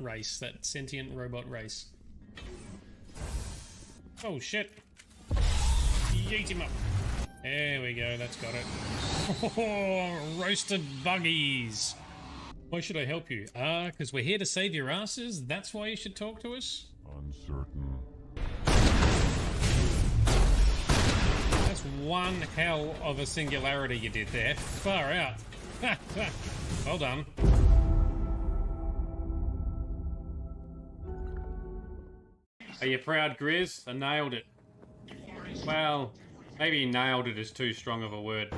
race, that sentient robot race. Oh shit! Yeet him up. There we go, that's got it. Oh, roasted buggies. Why should I help you? Because we're here to save your asses? That's why you should talk to us? Uncertain. That's one hell of a singularity you did there. Far out. Well done. Are you proud, Grizz? I nailed it. Well, maybe nailed it is too strong of a word.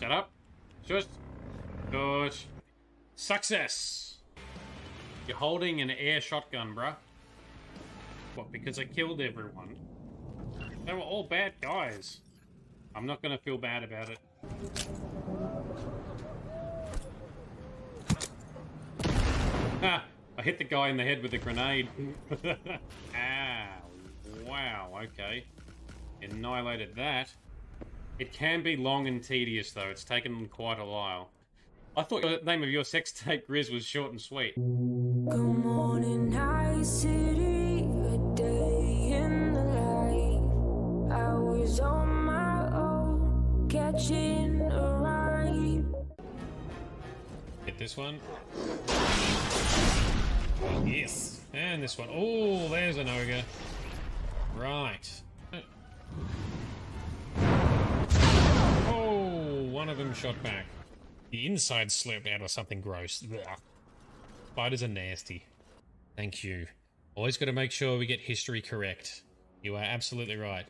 Shut up. Shush. Shush. Success. You're holding an air shotgun, bruh. What, because I killed everyone? They were all bad guys. I'm not gonna feel bad about it. Ha! I hit the guy in the head with a grenade. Ah, wow, okay. Annihilated that. It can be long and tedious, though. It's taken quite a while. I thought the name of your sex tape, Grizz, was short and sweet. Good morning, night city, a day in the life. I was on my own, catching a ride. Hit this one. Yes. And this one. Oh, there's an ogre. Right. Oh, one of them shot back. The inside slipped out or something gross. Ugh. Spiders are nasty. Thank you. Always got to make sure we get history correct. You are absolutely right.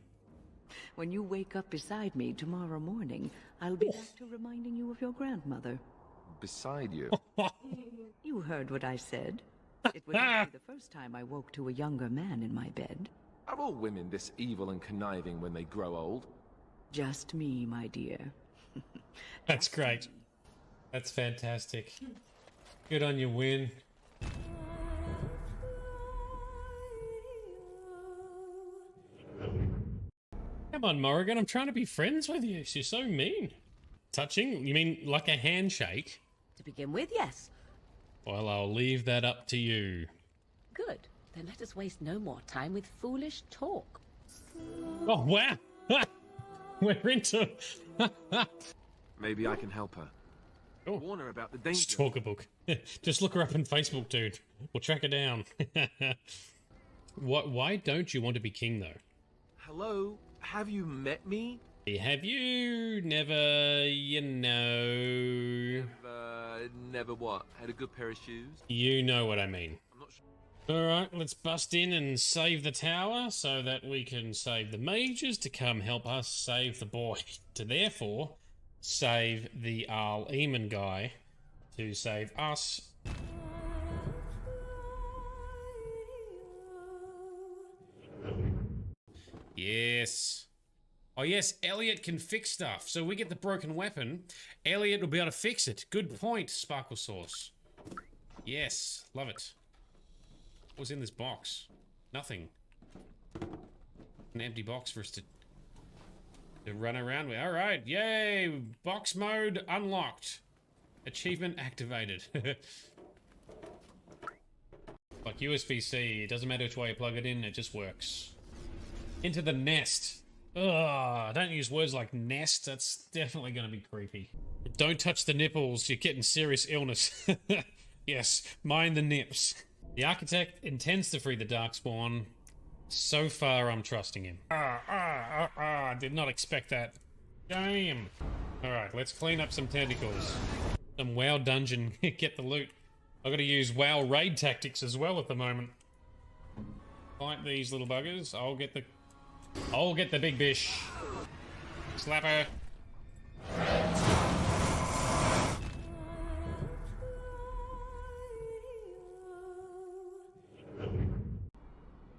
When you wake up beside me tomorrow morning, I'll be back to reminding you of your grandmother. Beside you? You heard what I said. It was only the first time I woke to a younger man in my bed. Are all women this evil and conniving when they grow old? Just me, my dear. That's great. That's fantastic. Good on you, Win. Come on, Morrigan, I'm trying to be friends with you. You're so mean. Touching? You mean like a handshake? To begin with, yes. Well, I'll leave that up to you. Good. Then let us waste no more time with foolish talk. Oh, wow. We're into... Maybe I can help her. Oh. Warn her about the danger. Stalker book. Just look her up on Facebook, dude. We'll track her down. Why don't you want to be king, though? Hello? Have you met me? Have you never, you know... Never what? Had a good pair of shoes? You know what I mean. I'm not sure. Alright, let's bust in and save the tower so that we can save the mages to come help us save the boy. To therefore save the Arl Eamon guy to save us. Yes. Oh yes, Elliot can fix stuff. So we get the broken weapon. Elliot will be able to fix it. Good point, Sparkle Sauce. Yes, love it. What was in this box? Nothing. An empty box for us to run around with. Alright, yay! Box mode unlocked. Achievement activated. Like USB-C, it doesn't matter which way you plug it in, it just works. Into the nest. Ugh, don't use words like nest, that's definitely gonna be creepy. Don't touch the nipples, you're getting serious illness. Yes, mind the nips. The architect intends to free the Darkspawn. So far, I'm trusting him. Did not expect that. Damn. Alright, let's clean up some tentacles. Some WoW dungeon, get the loot. I've got to use WoW raid tactics as well at the moment. Fight these little buggers. I'll get the big bish. Slap her.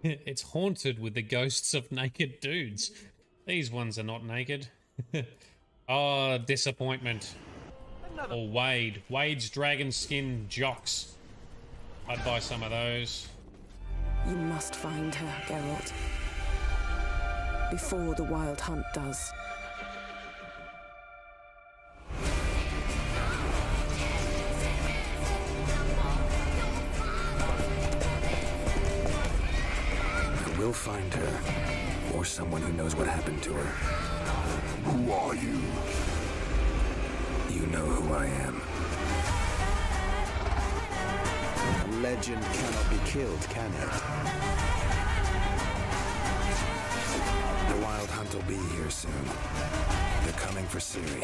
It's haunted with the ghosts of naked dudes. These ones are not naked. Oh, disappointment. Or Wade. Wade's dragon skin jocks. I'd buy some of those. You must find her, Geralt. Before the Wild Hunt does. Go find her. Or someone who knows what happened to her. Who are you? You know who I am. A legend cannot be killed, can it? The Wild Hunt will be here soon. They're coming for Ciri.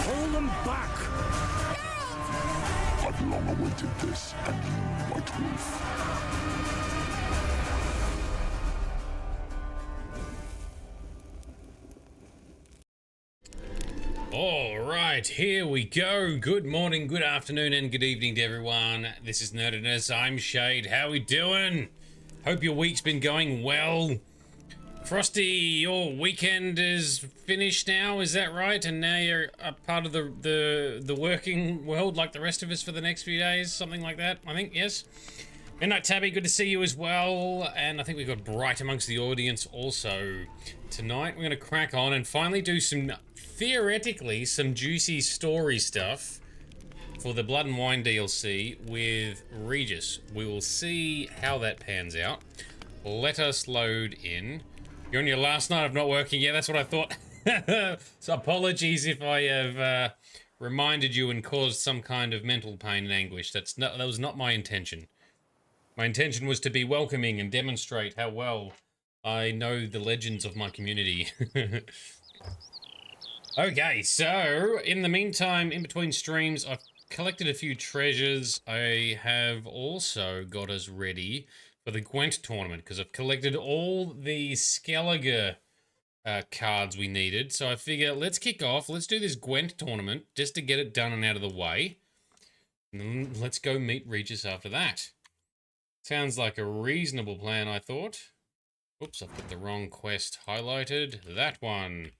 Hold them back! I've long awaited this, and you, White Wolf. All right, here we go. Good morning, good afternoon, and good evening to everyone. This is Nerdedness. I'm Shade. How we doing? Hope your week's been going well. Frosty, your weekend is finished now, is that right? And now you're a part of the working world like the rest of us for the next few days, something like that, I think, yes? Midnight Tabby, good to see you as well. And I think we've got Bright amongst the audience also. Tonight we're going to crack on and finally do some, theoretically, some juicy story stuff for the Blood and Wine DLC with Regis. We will see how that pans out. Let us load in. You're on your last night of not working. Yeah, that's what I thought. So apologies if I have reminded you and caused some kind of mental pain and anguish. That was not my intention. My intention was to be welcoming and demonstrate how well I know the legends of my community. Okay, so in the meantime, in between streams, I've collected a few treasures. I have also got us ready for the Gwent tournament because I've collected all the Skellige cards we needed. So I figure let's kick off. Let's do this Gwent tournament just to get it done and out of the way. And then let's go meet Regis after that. Sounds like a reasonable plan, I thought. Oops, I've got the wrong quest highlighted. That one.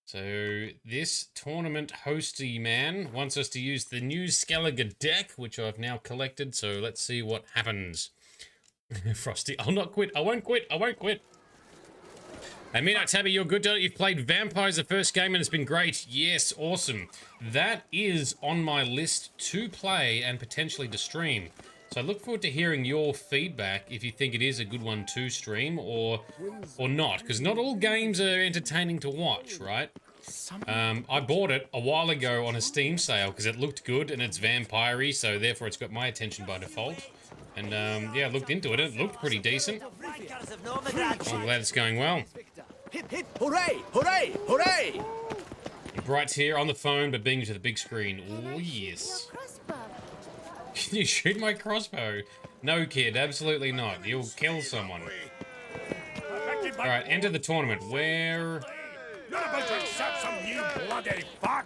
So this tournament hosty man wants us to use the new Skellige deck, which I've now collected. So let's see what happens. Frosty, I'll not quit. I won't quit. I won't quit. And Midnight Tabby, you're good. You've played Vampires the first game and it's been great. Yes, awesome. That is on my list to play and potentially to stream. So I look forward to hearing your feedback if you think it is a good one to stream or not, because not all games are entertaining to watch, right? I bought it a while ago on a Steam sale because it looked good and it's vampire-y, so therefore it's got my attention by default. And yeah, I looked into it and it looked pretty decent. I'm glad it's going well. Hip, hip, hooray, hooray, hooray! Bright's here on the phone, but being to the big screen. Oh, yes. Can you shoot my crossbow? No, kid, absolutely not. You'll kill someone. Alright, enter the tournament. Where...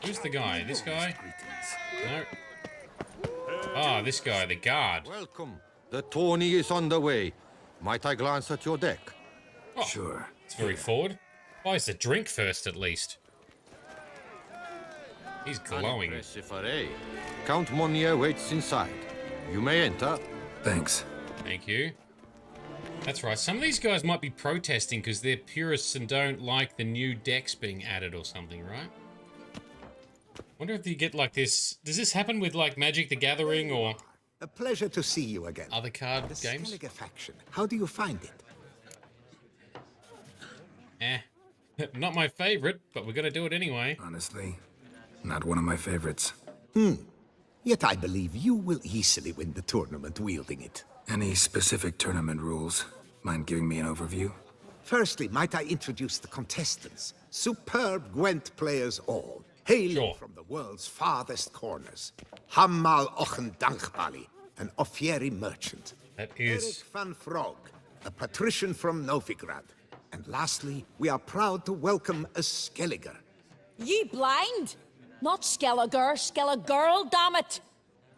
Who's the guy? This guy? No. Ah, this guy, the guard. Welcome. The tourney is on the way. Might I glance at your deck? Oh, Sure. it's very forward. Buys the drink first, at least. He's glowing. Impressive array. Count Monnier waits inside. You may enter. Thanks. Thank you. That's right. Some of these guys might be protesting because they're purists and don't like the new decks being added or something, right? Wonder if you get like this. Does this happen with like Magic the Gathering or A pleasure to see you again. other card The games? Skellige faction. How do you find it? Not my favorite, but we're gonna do it anyway. Honestly, not one of my favorites. Yet I believe you will easily win the tournament wielding it. Any specific tournament rules? Mind giving me an overview? Firstly, might I introduce the contestants? Superb Gwent players all, hailing Sure. from the world's farthest corners. Hammal Ochen Dankbali, an Offieri merchant. That Eric is van Frog, a patrician from Novigrad. And lastly, we are proud to welcome a Skelliger. Ye blind? Not Skellige girl, damn it!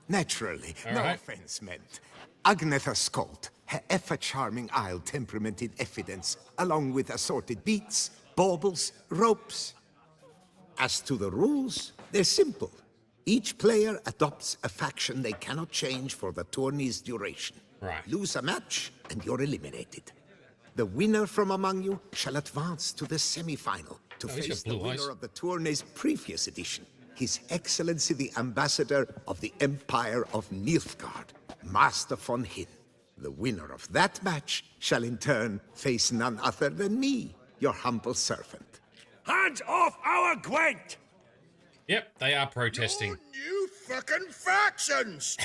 Naturally, All no right. offense meant. Agnetha Skolt, her ever-charming isle temperament in evidence, along with assorted beats, baubles, ropes. As to the rules, they're simple. Each player adopts a faction they cannot change for the tourney's duration. Right. Lose a match, and you're eliminated. The winner from among you shall advance to the semi-final to he's got face the blue winner eyes. of the tourney's previous edition, His Excellency the Ambassador of the Empire of Nilfgaard, Master von Hin. The winner of that match shall in turn face none other than me, your humble servant. Hands off our Gwent! Yep, they are protesting. New fucking factions!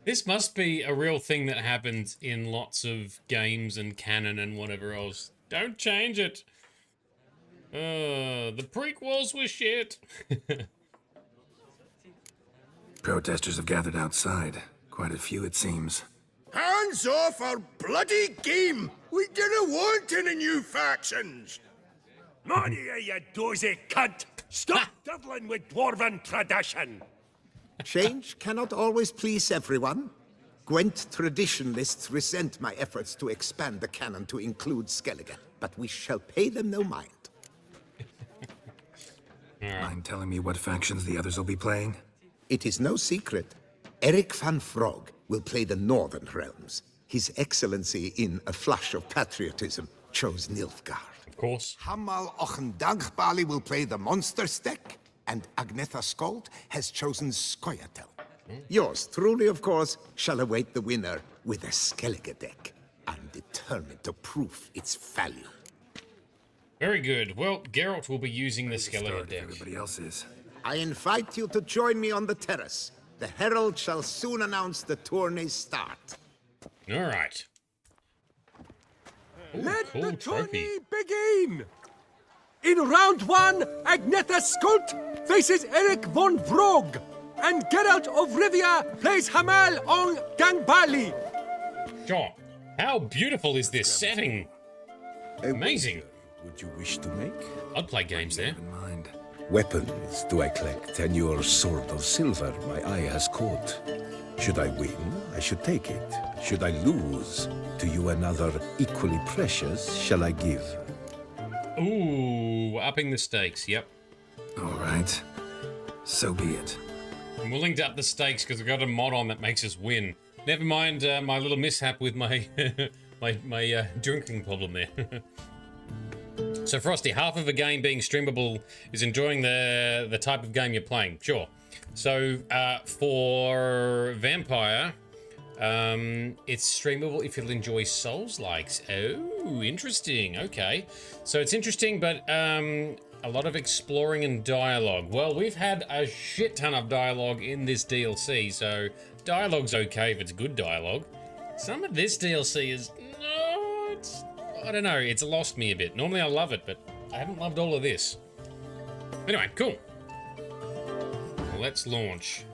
This must be a real thing that happens in lots of games and canon and whatever else. Don't change it. The prequels were shit. Protesters have gathered outside. Quite a few, it seems. Hands off our bloody game! We didn't want any new factions! Money, you dozy cunt! Stop diddling with dwarven tradition! Change cannot always please everyone. Gwent traditionalists resent my efforts to expand the canon to include Skellige, but we shall pay them no mind. Mind telling me what factions the others will be playing? It is no secret. Eric van Frog will play the Northern Realms. His Excellency, in a flush of patriotism, chose Nilfgaard. Of course. Hamal Ochendagbali will play the Monster Deck, and Agnetha Skolt has chosen Skoyatel. Yours truly, of course, shall await the winner with a Skellige deck. I'm determined to prove its value. Very good. Well, Geralt will be using the Skellige deck. Everybody else is. I invite you to join me on the terrace. The Herald shall soon announce the tourney's start. All right. Ooh, Let cool the trophy. tourney begin! In round one, Agnetha Skolt faces Eric von Vrog, and Geralt of Rivia plays Hamal on Gangbali. Sure. How beautiful is this setting? Amazing. Would you wish to make? I'd play games there. In mind. Weapons do I collect, and your sword of silver my eye has caught. Should I win, I should take it. Should I lose, to you another equally precious shall I give. Ooh, upping the stakes, yep. All right. So be it. I'm willing to up the stakes because I've got a mod on that makes us win. Never mind my little mishap with my my drinking problem there. So Frosty, half of a game being streamable is enjoying the type of game you're playing. Sure. So for Vampire, it's streamable if you'll enjoy Souls-likes. Oh, interesting. Okay. So it's interesting, but a lot of exploring and dialogue. Well, we've had a shit ton of dialogue in this DLC, so dialogue's okay if it's good dialogue. Some of this DLC is... no, it's... I don't know, it's lost me a bit. Normally I love it, but I haven't loved all of this. Anyway, cool. Let's launch.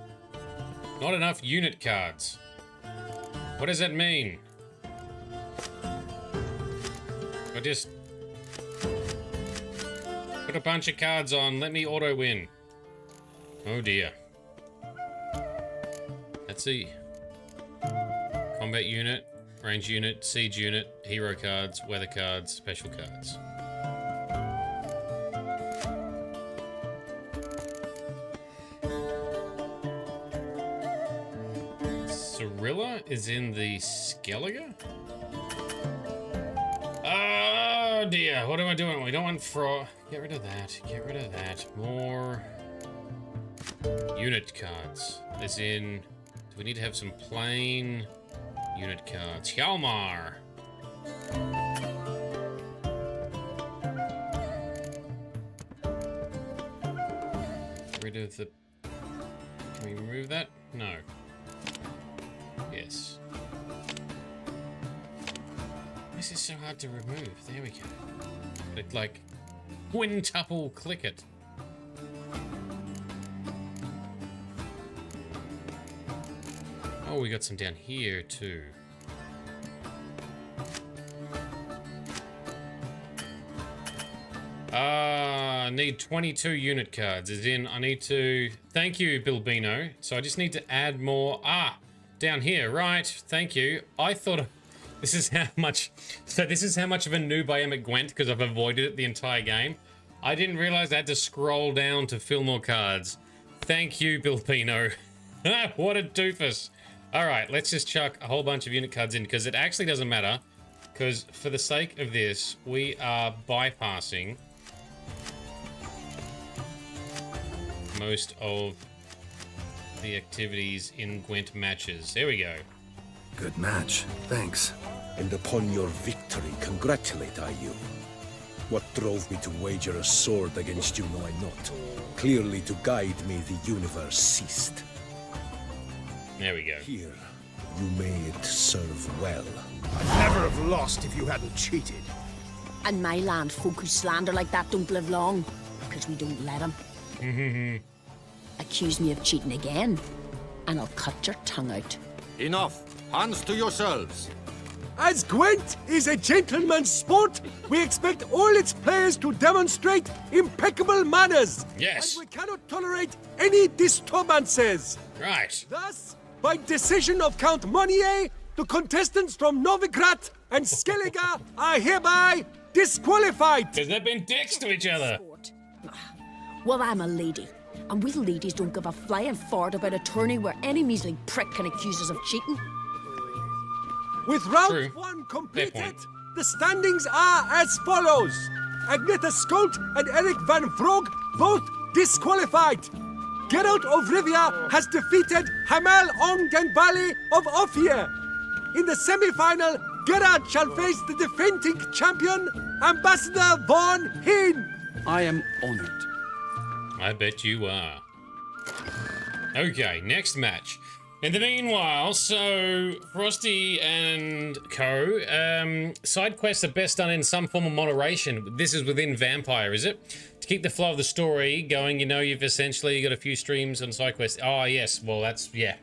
Not enough unit cards. What does that mean? I just put a bunch of cards on, let me auto win. Oh dear. Let's see. Combat unit, range unit, siege unit, hero cards, weather cards, special cards. Cirilla is in the Skellige? Oh dear, what am I doing? We don't want get rid of that, get rid of that. More unit cards. As in, do we need to have some plain unit cards? Hjalmar! Get rid of the... Can we remove that? No. Yes. This is so hard to remove. There we go. But like, quintuple click it. Oh, we got some down here too. Need 22 unit cards. As in, I need to... Thank you, Bilbino. So I just need to add more... down here, right. Thank you. I thought... This is how much... So this is how much of a noob I am at Gwent, because I've avoided it the entire game. I didn't realize I had to scroll down to fill more cards. Thank you, Bilbino. What a doofus. Alright, let's just chuck a whole bunch of unit cards in, because it actually doesn't matter. Because for the sake of this, we are bypassing most of the activities in Gwent matches. There we go. Good match. Thanks. And upon your victory, congratulate I you. What drove me to wager a sword against you know I not. Clearly to guide me the universe ceased. There we go. Here, you may it serve well. I'd never have lost if you hadn't cheated. And my land, folk who slander like that don't live long, because we don't let them. Accuse me of cheating again, and I'll cut your tongue out. Enough. Hands to yourselves. As Gwent is a gentleman's sport, we expect all its players to demonstrate impeccable manners. Yes. And we cannot tolerate any disturbances. Right. Thus, by decision of Count Monnier, the contestants from Novigrad and Skellige are hereby disqualified. Because they've been dicks to each other. Well, I'm a lady, and we ladies don't give a flying fart about a tourney where any measly prick can accuse us of cheating. With round True. 1 Fair completed, point. the standings are as follows. Agnetha Skolt and Eric van Vrog both disqualified. Geralt of Rivia has defeated Hamel Ongenbali of Ophir. In the semi-final, Geralt shall face the defending champion, Ambassador Von Heen. I am honored. I bet you are. Okay, next match. In the meanwhile, so Frosty and co. Side quests are best done in some form of moderation. This is within Vampire, is it? To keep the flow of the story going, you know, you've essentially got a few streams on side quests. Oh, yes. Well, that's, yeah.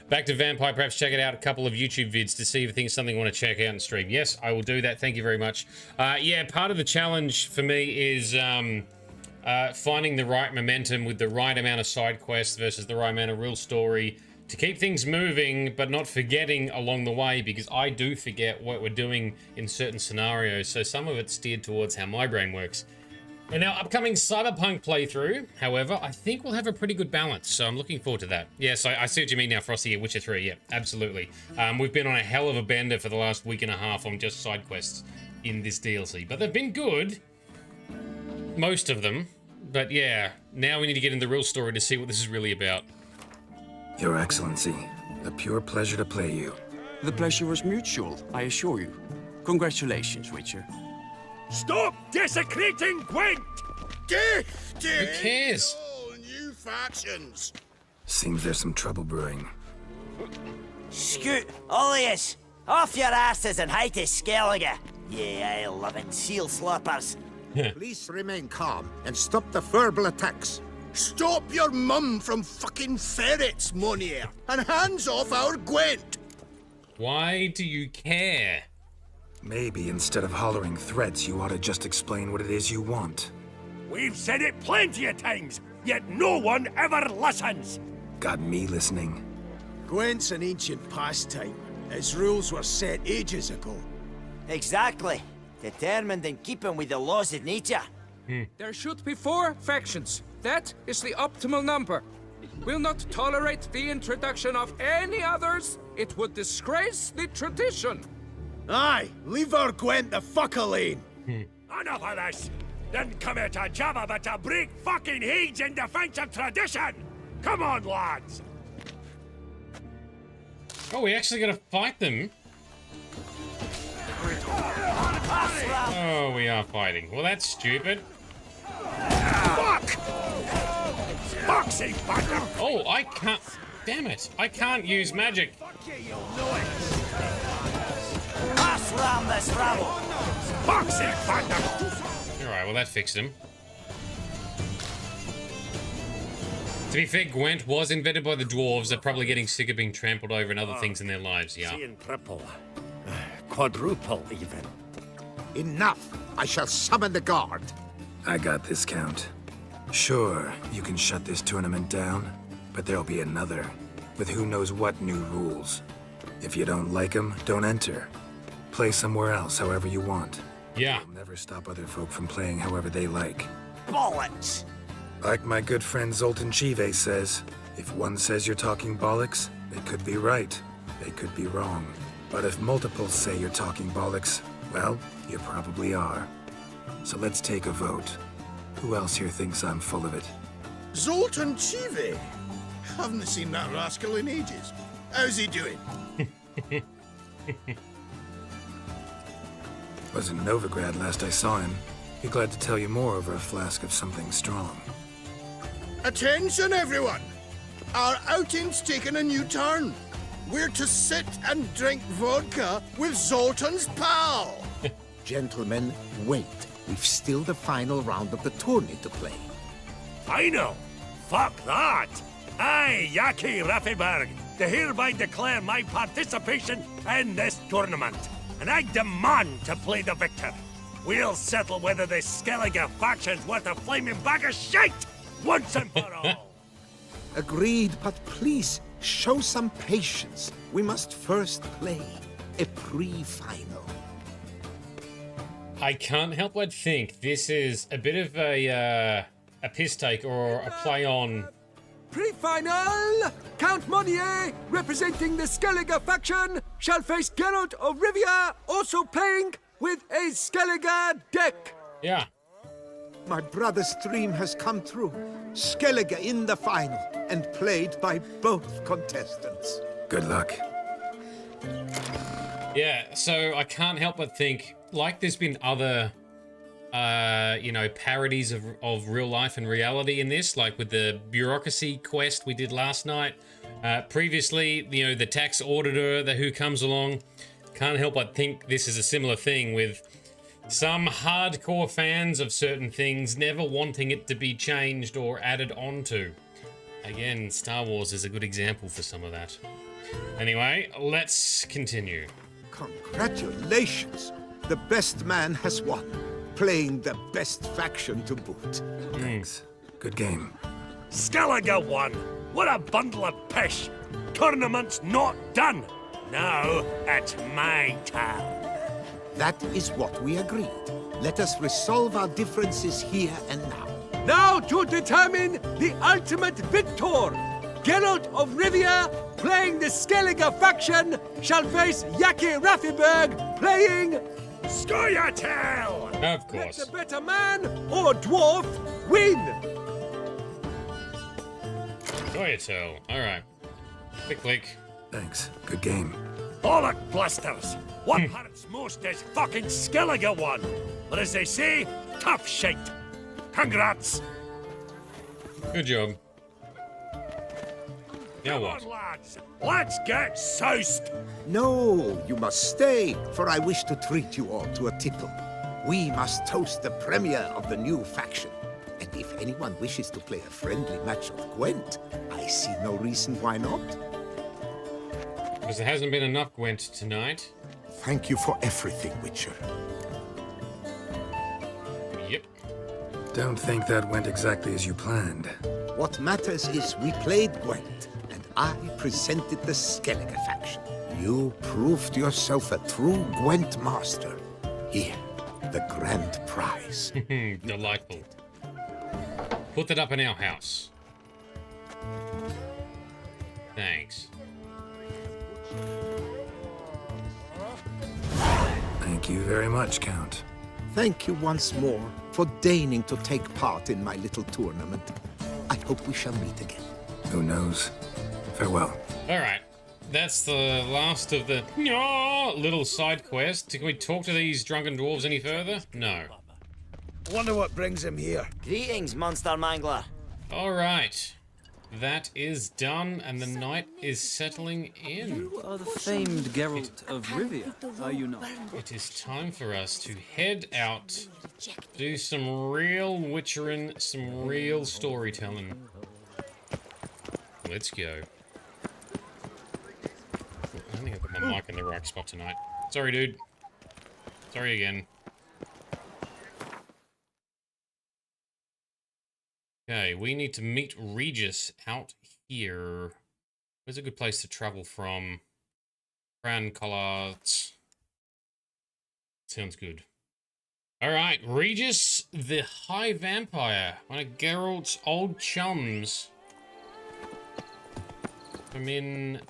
Back to Vampire, perhaps check it out, a couple of YouTube vids to see if it's something you want to check out and stream. Yes, I will do that. Thank you very much. Yeah, part of the challenge for me is finding the right momentum with the right amount of side quests versus the right amount of real story to keep things moving, but not forgetting along the way, because I do forget what we're doing in certain scenarios. So some of it's steered towards how my brain works. In our upcoming Cyberpunk playthrough, however, I think we'll have a pretty good balance, so I'm looking forward to that. Yes, I see what you mean now, Frosty, Witcher 3, yeah, absolutely. We've been on a hell of a bender for the last week and a half on just side quests in this DLC, but they've been good. Most of them. But yeah, now we need to get into the real story to see what this is really about. Your Excellency, a pure pleasure to play you. The pleasure was mutual, I assure you. Congratulations, Witcher. Stop desecrating Gwent! Death to Who cares? all new factions! Seems there's some trouble brewing. Scoot, all of yous! Off your asses and hide to Skellige, ye eye-loving seal sloppers. Please remain calm and stop the verbal attacks. Stop your mum from fucking ferrets, Monnier, and hands off our Gwent! Why do you care? Maybe instead of hollering threats, you ought to just explain what it is you want. We've said it plenty of times, yet no one ever listens! Got me listening. Gwent's an ancient pastime. Its rules were set ages ago. Exactly. Determined in keeping with the laws of nature. There should be 4 factions. That is the optimal number. Will not tolerate the introduction of any others. It would disgrace the tradition. Aye, leave our Gwent the fuck alone. Enough of this. Didn't come here to jabber, but to break fucking heads in defense of tradition. Come on, lads. Oh, we actually gotta fight them. Oh, we are fighting. Well, that's stupid. Fuck! Foxy fucker! Oh, I can't... Damn it. I can't use magic. Slam this rabble! Foxy fucker! Alright, well, that fixed him. To be fair, Gwent was invented by the dwarves. They're probably getting sick of being trampled over and other things in their lives, yeah. Seeing triple. Quadruple, even. Enough! I shall summon the guard. I got this, Count. Sure, you can shut this tournament down, but there'll be another, with who knows what new rules. If you don't like them, don't enter. Play somewhere else however you want. Yeah. You'll never stop other folk from playing however they like. Bollocks! Like my good friend Zoltan Chive says, if one says you're talking bollocks, they could be right, they could be wrong. But if multiples say you're talking bollocks, well, you probably are. So let's take a vote. Who else here thinks I'm full of it? Zoltan Chive? Haven't seen that rascal in ages. How's he doing? Was in Novigrad last I saw him. Be glad to tell you more over a flask of something strong. Attention, everyone! Our outing's taken a new turn. We're to sit and drink vodka with Zoltan's pal. Gentlemen, wait. We've still the final round of the tourney to play. Final? Fuck that! I, Yaki Raffiberg, do hereby declare my participation in this tournament, and I demand to play the victor. We'll settle whether this Skellige faction's worth a flaming bag of shite once and for all. Agreed, but please, show some patience. We must first play a pre-final. I can't help but think this is a bit of a piss take or a play on. Pre-final! Count Monnier, representing the Skellige faction, shall face Geralt of Rivia, also playing with a Skellige deck. Yeah. My brother's dream has come true. Skellige in the final, and played by both contestants. Good luck. Yeah, so I can't help but think, like there's been other, you know, parodies of real life and reality in this, like with the bureaucracy quest we did last night. Previously, you know, the tax auditor who comes along. Can't help but think this is a similar thing with some hardcore fans of certain things never wanting it to be changed or added onto. Again, Star Wars is a good example for some of that. Anyway, let's continue. Congratulations! The best man has won, playing the best faction to boot. Thanks. Good game. Skellige won! What a bundle of pish! Tournament's not done! Now, it's my turn. That is what we agreed. Let us resolve our differences here and now. Now to determine the ultimate victor! Geralt of Rivia, playing the Skellige faction, shall face Yaki Raffiberg, playing Scoia'tael! Of course. Let the better man or dwarf win! Scoia'tael. Alright. Click. Thanks. Good game. Bollock blasters! What hurts most is fucking Skellige won. But as they say, tough shite. Congrats! Good job. Now Come what? on, lads! Let's get soused! No, you must stay, for I wish to treat you all to a tipple. We must toast the premier of the new faction. And if anyone wishes to play a friendly match of Gwent, I see no reason why not. Because there hasn't been enough Gwent tonight. Thank you for everything, Witcher. Yep. Don't think that went exactly as you planned. What matters is we played Gwent, and I presented the Skellige faction. You proved yourself a true Gwent master. Here, the grand prize. Delightful. Put that up in our house. Thanks. Thank you very much, Count. Thank you once more for deigning to take part in my little tournament. I hope we shall meet again. Who knows? Farewell. Alright. That's the last of the little side quest. Can we talk to these drunken dwarves any further? No. Wonder what brings him here. Greetings, monster mangler. Alright. That is done, and the night is settling in. You are the famed Geralt of Rivia, are you not? It is time for us to head out, do some real witcherin', some real storytelling. Let's go. I think I put my mic in the right spot tonight. Sorry, dude. Sorry again. Okay, we need to meet Regis out here. Where's a good place to travel from? Francolart. Sounds good. Alright, Regis the High Vampire. One of Geralt's old chums. From in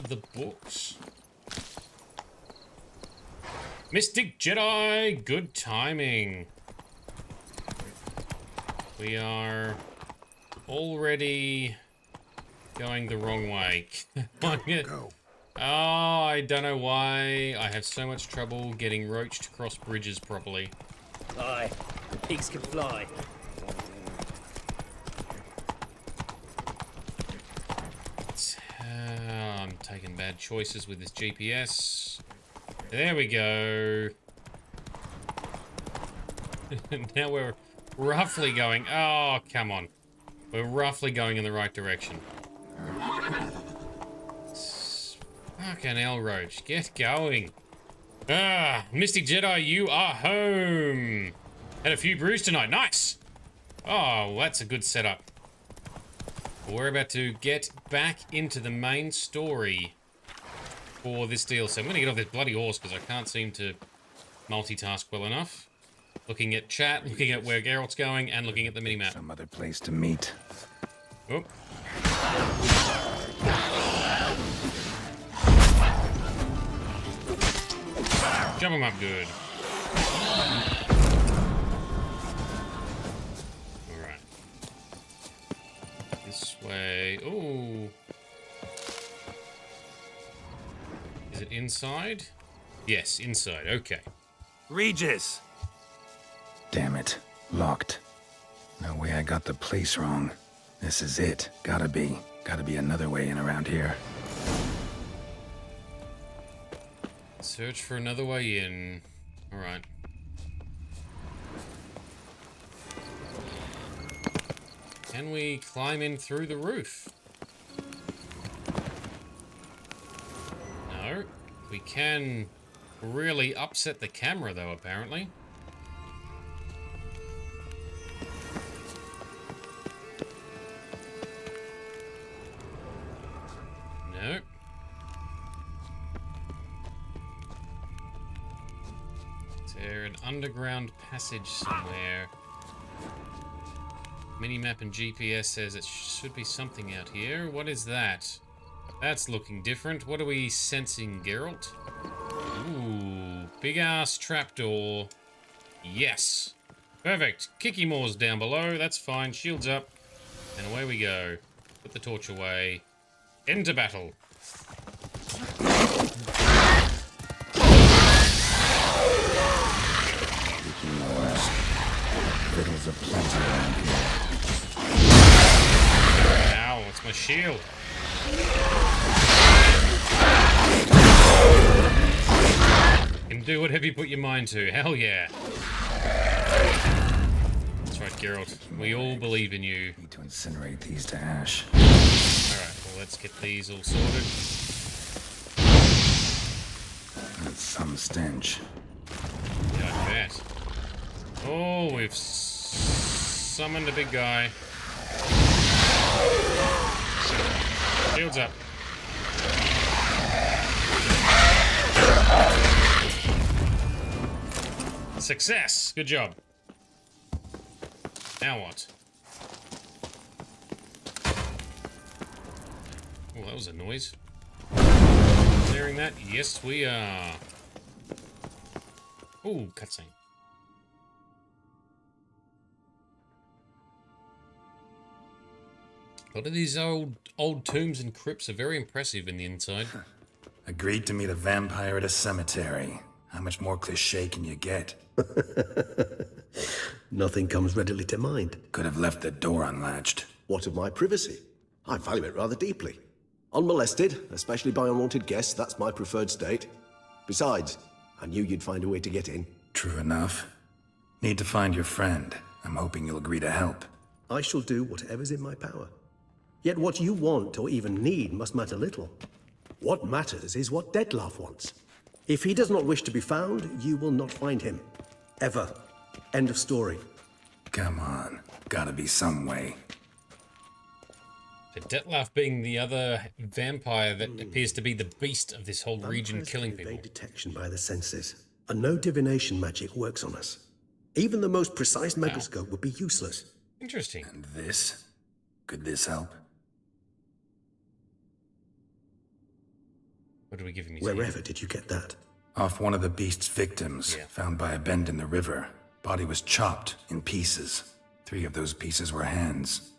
the books. Mystic Jedi, good timing. We are already Going the wrong way. Go. Oh, I don't know why I have so much trouble getting Roach to cross bridges properly. Aye, the pigs can fly. I'm taking bad choices with this GPS. There we go. Now we're roughly going... Oh, come on. We're roughly going in the right direction. Fucking hell, Roach. Get going. Ah, Mystic Jedi, you are home. Had a few brews tonight. Nice. Oh, that's a good setup. We're about to get back into the main story for this DLC. I'm going to get off this bloody horse because I can't seem to multitask well enough. Looking at chat, looking at where Geralt's going, and looking at the minimap. Some other place to meet. Oh. Jump him up good. Alright. This way. Ooh. Is it inside? Yes, inside. Okay. Regis! Damn it. Locked. No way I got the place wrong. This is it. Gotta be. Gotta be another way in around here. Search for another way in. Alright. Can we climb in through the roof? No. We can really upset the camera though, apparently. No. Is there an underground passage somewhere? Minimap and GPS says it should be something out here. What is that? That's looking different. What are we sensing, Geralt? Ooh, big ass trapdoor. Yes. Perfect. Kicky Moore's down below. That's fine. Shields up. And away we go. Put the torch away. Into battle. Fiddles are plenty around here. Ow, it's my shield. You can do whatever you put your mind to. Hell yeah. That's right, Geralt. We all believe in you. Need to incinerate these to ash. Alright, well, let's get these all sorted. That's some stench. Yeah, I bet. Oh, we've summoned a big guy. Shields up. Success! Good job. Now what? Oh, that was a noise. Clearing that? Yes, we are. Ooh, cutscene. A lot of these old tombs and crypts are very impressive in the inside. Agreed to meet a vampire at a cemetery. How much more cliché can you get? Nothing comes readily to mind. Could have left the door unlatched. What of my privacy? I value it rather deeply. Unmolested, especially by unwanted guests, that's my preferred state. Besides, I knew you'd find a way to get in. True enough. Need to find your friend. I'm hoping you'll agree to help. I shall do whatever's in my power. Yet what you want or even need must matter little. What matters is what Dettlaff wants. If he does not wish to be found, you will not find him. Ever. End of story. Come on. Gotta be some way. So Dettlaff being the other vampire that appears to be the beast of this whole region, killing people. Detection by the senses. And no divination magic works on us. Even the most precise megascope would be useless. Interesting. And this? Could this help? What are we giving you? Wherever did you get that? Off one of the beast's victims, found by a bend in the river. Body was chopped in pieces. 3 of those pieces were hands.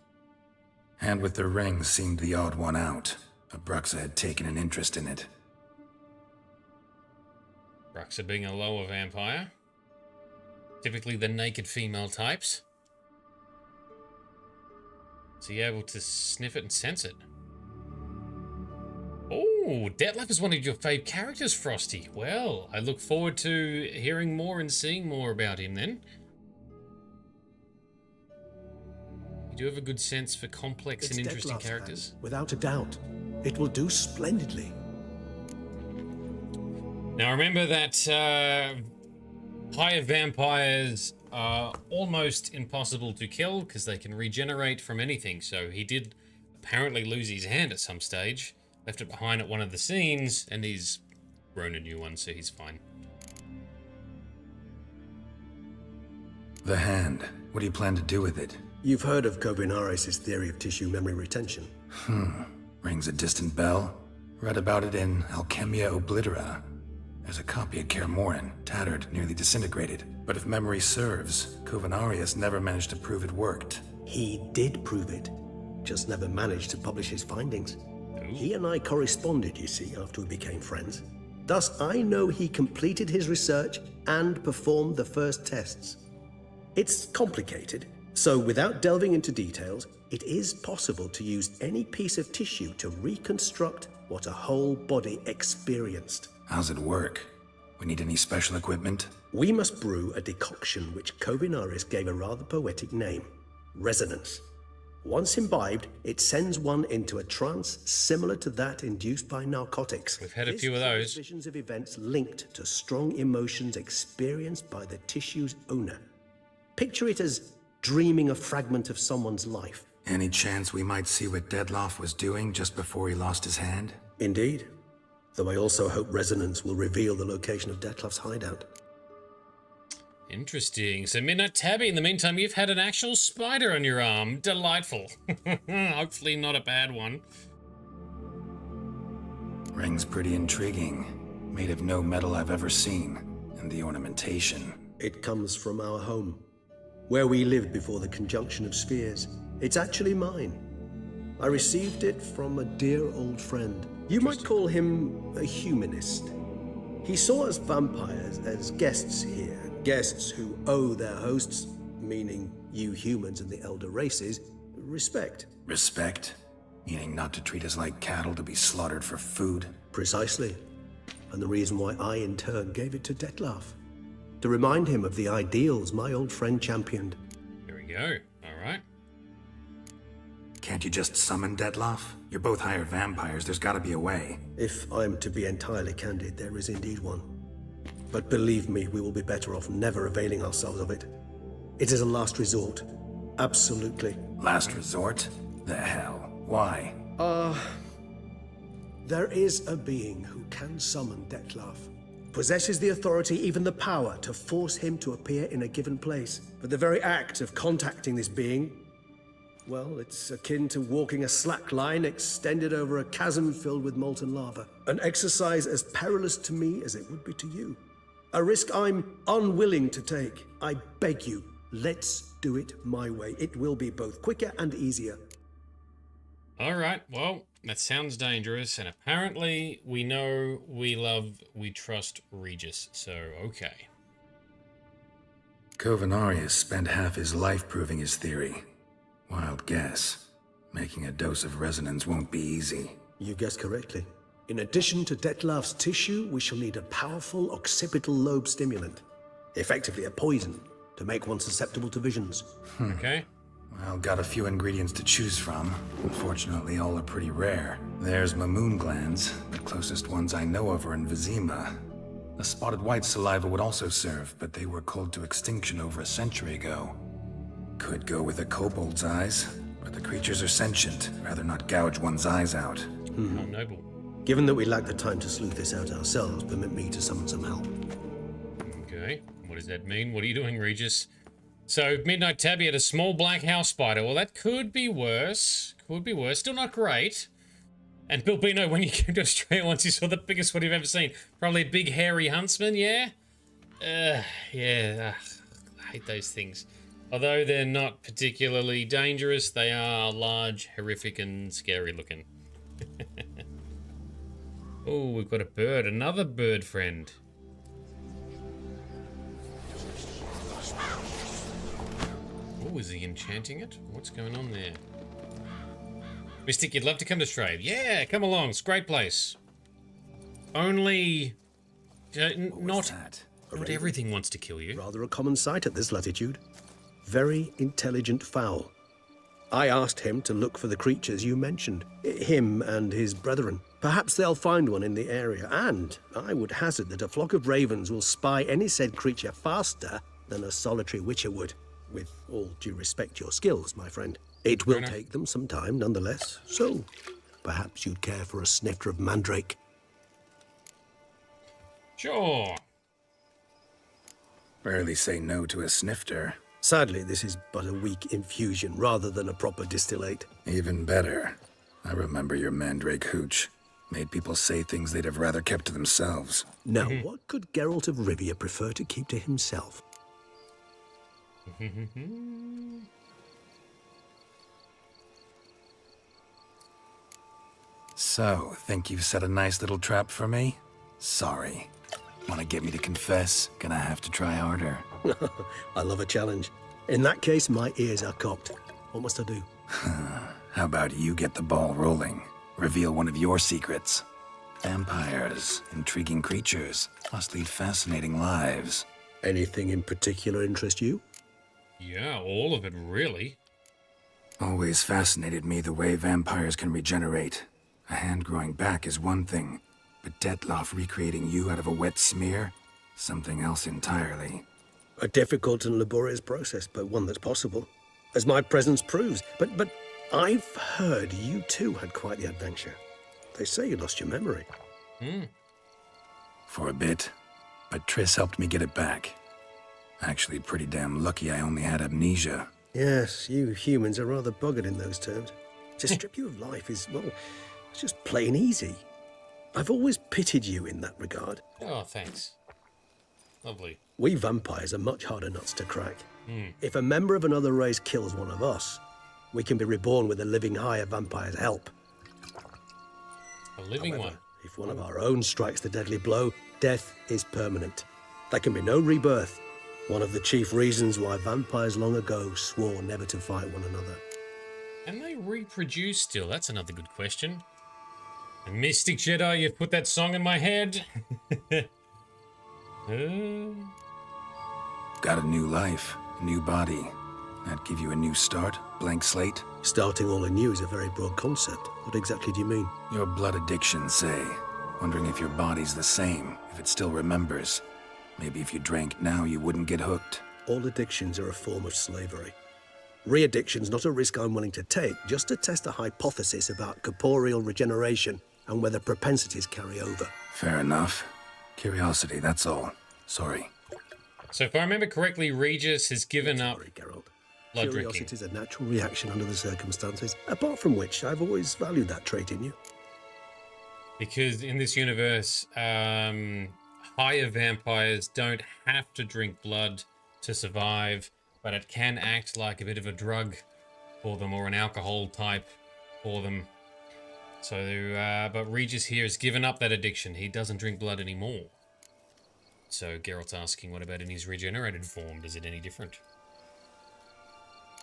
Hand with the ring seemed the odd one out. Abruxa had taken an interest in it. Abruxa being a lower vampire. Typically the naked female types. Is he able to sniff it and sense it? Oh, Detlef is one of your fave characters, Frosty. Well, I look forward to hearing more and seeing more about him then. You do have a good sense for complex and interesting characters. Without a doubt. It will do splendidly. Now remember that higher vampires are almost impossible to kill because they can regenerate from anything. So he did apparently lose his hand at some stage. Left it behind at one of the scenes, and he's grown a new one, so he's fine. The hand. What do you plan to do with it? You've heard of Kovinaris' theory of tissue memory retention. Rings a distant bell. Read about it in Alchemia Oblitera. There's a copy at Kaer Morhen, tattered, nearly disintegrated. But if memory serves, Kovinaris never managed to prove it worked. He did prove it, just never managed to publish his findings. He and I corresponded, you see, after we became friends. Thus, I know he completed his research and performed the first tests. It's complicated, so without delving into details, it is possible to use any piece of tissue to reconstruct what a whole body experienced. How's it work? We need any special equipment? We must brew a decoction which Kovinaris gave a rather poetic name, resonance. Once imbibed, it sends one into a trance similar to that induced by narcotics. We've had a few of those. Visions of events linked to strong emotions experienced by the tissue's owner. Picture it as dreaming a fragment of someone's life. Any chance we might see what Detlef was doing just before he lost his hand? Indeed. Though I also hope resonance will reveal the location of Detlef's hideout. Interesting. So Midnight Tabby, in the meantime, you've had an actual spider on your arm. Delightful. Hopefully not a bad one. Ring's pretty intriguing. Made of no metal I've ever seen. And the ornamentation. It comes from our home, where we lived before the conjunction of spheres. It's actually mine. I received it from a dear old friend. You might call him a humanist. He saw us vampires as guests here. Guests who owe their hosts, meaning you humans and the elder races, respect. Respect? Meaning not to treat us like cattle to be slaughtered for food? Precisely. And the reason why I, in turn, gave it to Detlef. To remind him of the ideals my old friend championed. Here we go. All right. Can't you just summon Detlef? You're both higher vampires. There's gotta be a way. If I'm to be entirely candid, there is indeed one. But believe me, we will be better off never availing ourselves of it. It is a last resort. Absolutely. Last resort? The hell? Why? There is a being who can summon Detlef. Possesses the authority, even the power, to force him to appear in a given place. But the very act of contacting this being, well, it's akin to walking a slack line extended over a chasm filled with molten lava. An exercise as perilous to me as it would be to you. A risk I'm unwilling to take. I beg you, let's do it my way. It will be both quicker and easier. All right, well, that sounds dangerous, and apparently we know, we love, we trust Regis, so okay. Kovinaris spent half his life proving his theory. Wild guess. Making a dose of resonance won't be easy. You guessed correctly. In addition to Detlef's tissue, we shall need a powerful occipital lobe stimulant. Effectively a poison, to make one susceptible to visions. Okay. Well, got a few ingredients to choose from. Unfortunately, all are pretty rare. There's Mamoon glands. The closest ones I know of are in Vizima. The spotted white saliva would also serve, but they were culled to extinction over a century ago. Could go with a kobold's eyes, but the creatures are sentient. Rather not gouge one's eyes out. How noble. Given that we lack the time to sleuth this out ourselves, permit me to summon some help. Okay, what does that mean? What are you doing, Regis? So, Midnight Tabby had a small black house spider. Well, that could be worse. Could be worse. Still not great. And Bill Bino, when you came to Australia once, you saw the biggest one you've ever seen. Probably a big hairy huntsman, yeah? I hate those things. Although they're not particularly dangerous, they are large, horrific, and scary looking. Oh, we've got a bird. Another bird friend. Oh, is he enchanting it? What's going on there? Mystic, you'd love to come to Strave. Yeah, come along. It's a great place. Only... not everything wants to kill you. Rather a common sight at this latitude. Very intelligent fowl. I asked him to look for the creatures you mentioned. Him and his brethren. Perhaps they'll find one in the area, and I would hazard that a flock of ravens will spy any said creature faster than a solitary witcher would. With all due respect to your skills, my friend. It will take them some time, nonetheless. So, perhaps you'd care for a snifter of mandrake. Sure. Rarely say no to a snifter. Sadly, this is but a weak infusion rather than a proper distillate. Even better. I remember your mandrake hooch. Made people say things they'd have rather kept to themselves. Now, what could Geralt of Rivia prefer to keep to himself? So, think you've set a nice little trap for me? Sorry. Want to get me to confess? Gonna have to try harder. I love a challenge. In that case, my ears are cocked. What must I do? How about you get the ball rolling? Reveal one of your secrets. Vampires, intriguing creatures, must lead fascinating lives. Anything in particular interest you? Yeah, all of it, really. Always fascinated me the way vampires can regenerate. A hand growing back is one thing, but Detloff recreating you out of a wet smear? Something else entirely. A difficult and laborious process, but one that's possible. As my presence proves. But I've heard you too had quite the adventure. They say you lost your memory. For a bit, but Triss helped me get it back. Actually, pretty damn lucky I only had amnesia. Yes, you humans are rather buggered in those terms. To strip you of life is, well, it's just plain easy. I've always pitied you in that regard. Oh, thanks. Lovely. We vampires are much harder nuts to crack. If a member of another race kills one of us, we can be reborn with a living higher vampire's help. A living However, one? If one of our own strikes the deadly blow, death is permanent. There can be no rebirth. One of the chief reasons why vampires long ago swore never to fight one another. Can they reproduce still? That's another good question. And Mystic Jedi, you've put that song in my head. Got a new life, a new body. That give you a new start? Blank slate? Starting all anew is a very broad concept. What exactly do you mean? Your blood addiction, say. Wondering if your body's the same, if it still remembers. Maybe if you drank now, you wouldn't get hooked. All addictions are a form of slavery. Re-addiction's not a risk I'm willing to take, just to test a hypothesis about corporeal regeneration and whether propensities carry over. Fair enough. Curiosity, that's all. Sorry. So if I remember correctly, Regis has given up Geralt. blood Curiosity drinking. is a natural reaction under the circumstances, apart from which I've always valued that trait in you. Because in this universe, higher vampires don't have to drink blood to survive, but it can act like a bit of a drug for them or an alcohol type for them. So, but Regis here has given up that addiction. He doesn't drink blood anymore. So Geralt's asking, what about in his regenerated form? Is it any different?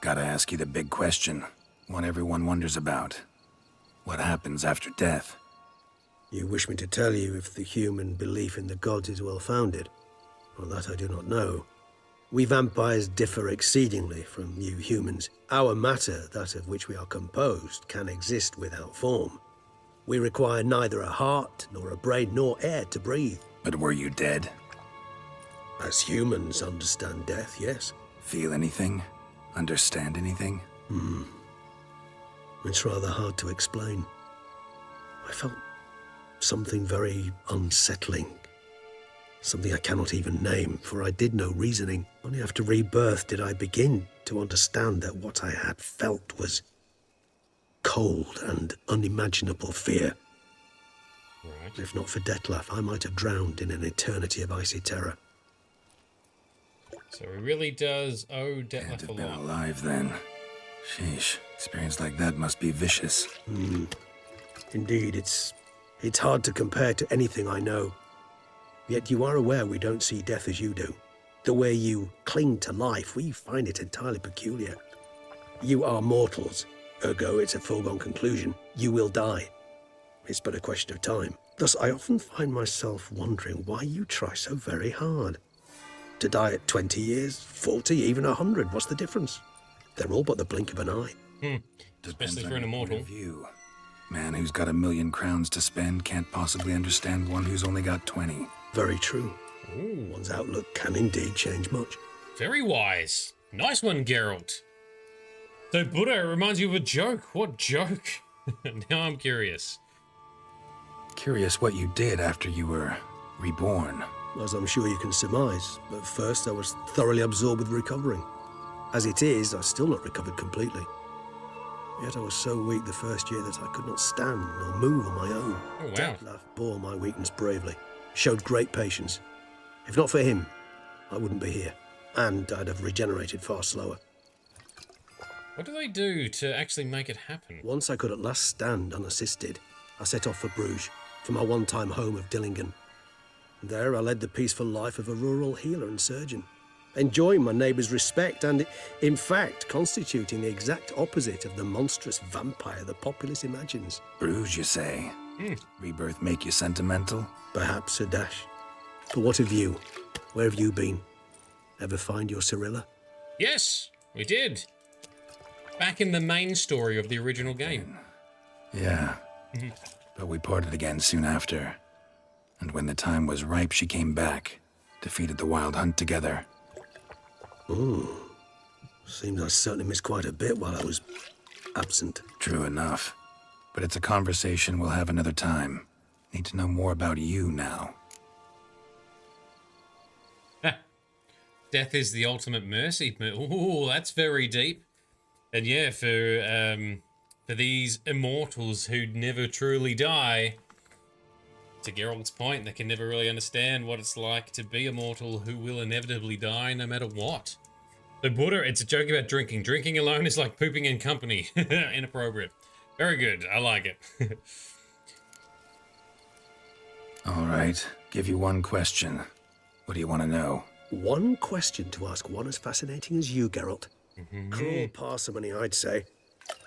Gotta ask you the big question. One everyone wonders about. What happens after death? You wish me to tell you if the human belief in the gods is well-founded? Well, that I do not know. We vampires differ exceedingly from you humans. Our matter, that of which we are composed, can exist without form. We require neither a heart, nor a brain, nor air to breathe. But were you dead? As humans understand death, yes. Feel anything? Understand anything? It's rather hard to explain. I felt something very unsettling. Something I cannot even name, for I did no reasoning. Only after rebirth did I begin to understand that what I had felt was cold and unimaginable fear. Right. If not for Detlaff, I might have drowned in an eternity of icy terror. So he really does owe Can't Detlef have a been lot. alive then. Sheesh, experience like that must be vicious. Indeed, it's hard to compare to anything I know. Yet you are aware we don't see death as you do. The way you cling to life, we find it entirely peculiar. You are mortals, ergo it's a foregone conclusion. You will die. It's but a question of time. Thus, I often find myself wondering why you try so very hard. To die at 20 years, 40, even 100, what's the difference? They're all but the blink of an eye. Especially for an immortal. Man who's got 1,000,000 crowns to spend can't possibly understand one who's only got 20. Very true. One's outlook can indeed change much. Very wise. Nice one, Geralt. So, Buddha, it reminds you of a joke. What joke? Now I'm curious. Curious what you did after you were reborn. As I'm sure you can surmise, at first I was thoroughly absorbed with recovering. As it is, I've still not recovered completely. Yet I was so weak the first year that I could not stand or move on my own. Oh, wow. Detlef bore my weakness bravely, showed great patience. If not for him, I wouldn't be here, and I'd have regenerated far slower. What do they do to actually make it happen? Once I could at last stand unassisted, I set off for Bruges, for my one-time home of Dillingen. There I led the peaceful life of a rural healer and surgeon, enjoying my neighbours' respect and, in fact, constituting the exact opposite of the monstrous vampire the populace imagines. Bruges, you say? Rebirth make you sentimental? Perhaps a dash. But what of you? Where have you been? Ever find your Cyrilla? Yes, we did. Back in the main story of the original game. Yeah. But we parted again soon after. And when the time was ripe, she came back. Defeated the Wild Hunt together. Ooh. Seems I certainly missed quite a bit while I was absent. True enough. But it's a conversation we'll have another time. Need to know more about you now. Death is the ultimate mercy. Ooh, that's very deep. And yeah, for these immortals who never truly die, to Geralt's point, they can never really understand what it's like to be a mortal who will inevitably die no matter what. So Buddha, it's a joke about drinking. Drinking alone is like pooping in company. Inappropriate. Very good. I like it. All right. Give you one question. What do you want to know? One question to ask one as fascinating as you, Geralt. Cruel parsimony, I'd say,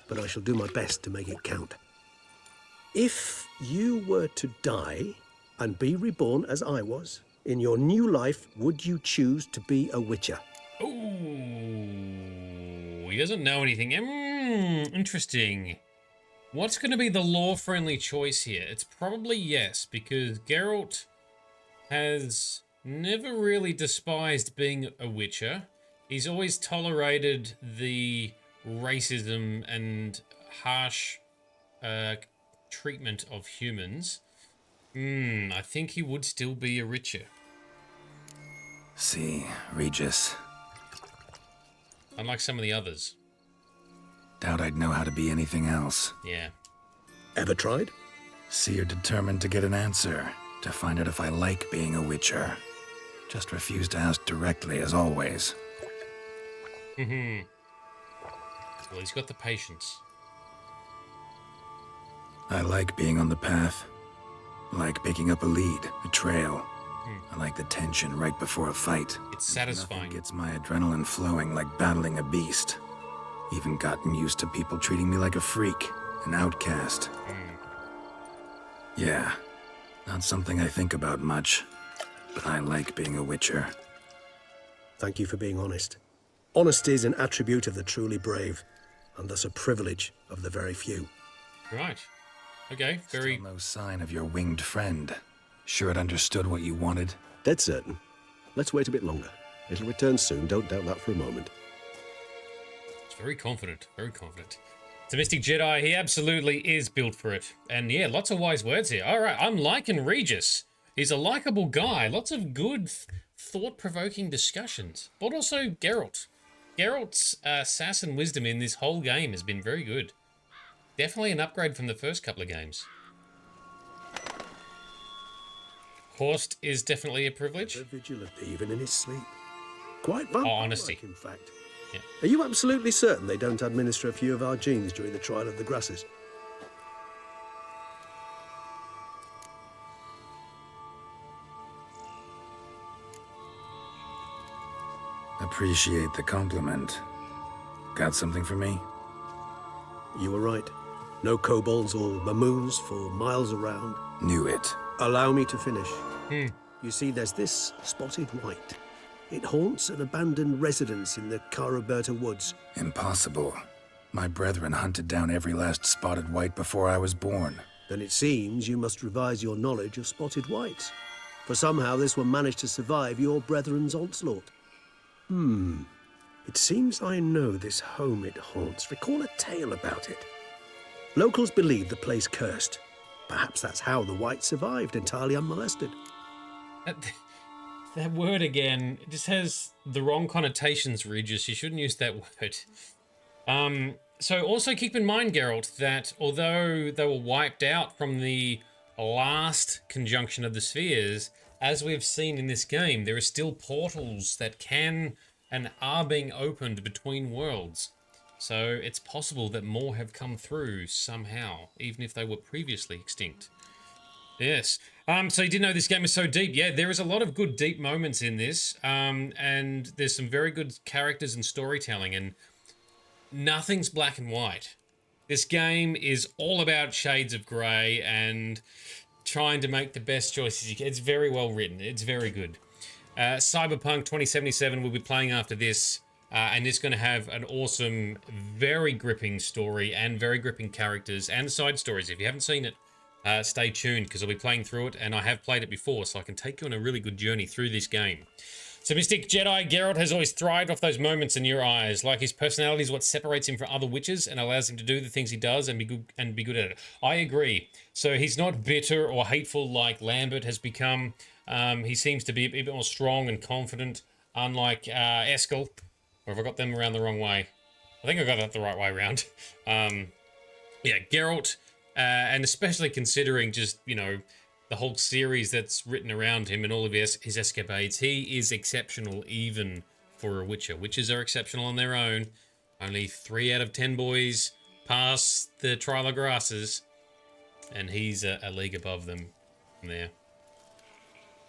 but I shall do my best to make it count. If you were to die and be reborn as I was, in your new life, would you choose to be a witcher? Ooh, he doesn't know anything. Interesting. What's going to be the lore-friendly choice here? It's probably yes, because Geralt has never really despised being a witcher. He's always tolerated the racism and harsh treatment of humans. I think he would still be a witcher. See, Regis. Unlike some of the others. Doubt I'd know how to be anything else. Yeah. Ever tried? See, you're determined to get an answer. To find out if I like being a witcher. Just refuse to ask directly, as always. Well, he's got the patience. I like being on the path. I like picking up a lead, a trail. I like the tension right before a fight. It's satisfying. Nothing gets my adrenaline flowing like battling a beast. Even gotten used to people treating me like a freak, an outcast. Yeah, not something I think about much, but I like being a witcher. Thank you for being honest. Honesty is an attribute of the truly brave, and thus a privilege of the very few. Right. Okay, very... Still no sign of your winged friend. Sure it understood what you wanted? Dead certain. Let's wait a bit longer. It'll return soon, don't doubt that for a moment. It's very confident, very confident. It's a Mystic Jedi, he absolutely is built for it. And yeah, lots of wise words here. Alright, I'm liking Regis. He's a likable guy. Lots of good, thought-provoking discussions. But also Geralt. Geralt's sass and wisdom in this whole game has been very good. Definitely an upgrade from the first couple of games. Horst is definitely a privilege. Ever vigilant even in his sleep. Quite vampire-like, honesty. in fact. Yeah. Are you absolutely certain they don't administer a few of our genes during the trial of the grasses? Appreciate the compliment. Got something for me? You were right. No kobolds or mamoons for miles around. Knew it. Allow me to finish. You see, there's this spotted white. It haunts an abandoned residence in the Caraberta woods. Impossible. My brethren hunted down every last spotted white before I was born. Then it seems you must revise your knowledge of spotted whites. For somehow this one managed to survive your brethren's onslaught. It seems I know this home it haunts. Recall a tale about it. Locals believe the place cursed. Perhaps that's how the whites survived entirely unmolested. That word again, it just has the wrong connotations, Regis. You shouldn't use that word. So also keep in mind, Geralt, that although they were wiped out from the last conjunction of the spheres, as we've seen in this game, there are still portals that can and are being opened between worlds. So it's possible that more have come through somehow, even if they were previously extinct. Yes. So you didn't know this game is so deep. Yeah, there is a lot of good deep moments in this, and there's some very good characters and storytelling, and nothing's black and white. This game is all about shades of grey and trying to make the best choices you can. It's very well written. It's very good. Cyberpunk 2077 will be playing after this, and it's going to have an awesome, very gripping story and very gripping characters and side stories. If you haven't seen it, stay tuned, because I'll be playing through it, and I have played it before, so I can take you on a really good journey through this game. So Mystic Jedi, Geralt has always thrived off those moments in your eyes. Like, his personality is what separates him from other witches and allows him to do the things he does and be good at it. I agree. So he's not bitter or hateful like Lambert has become. He seems to be a bit more strong and confident, unlike Eskel. Or have I got them around the wrong way? I think I got that the right way around. Yeah, Geralt, and especially considering just, you know, the whole series that's written around him and all of his escapades, he is exceptional even for a Witcher. Witches are exceptional on their own. Only 3 out of 10 boys pass the trial of grasses, and he's a league above them from there.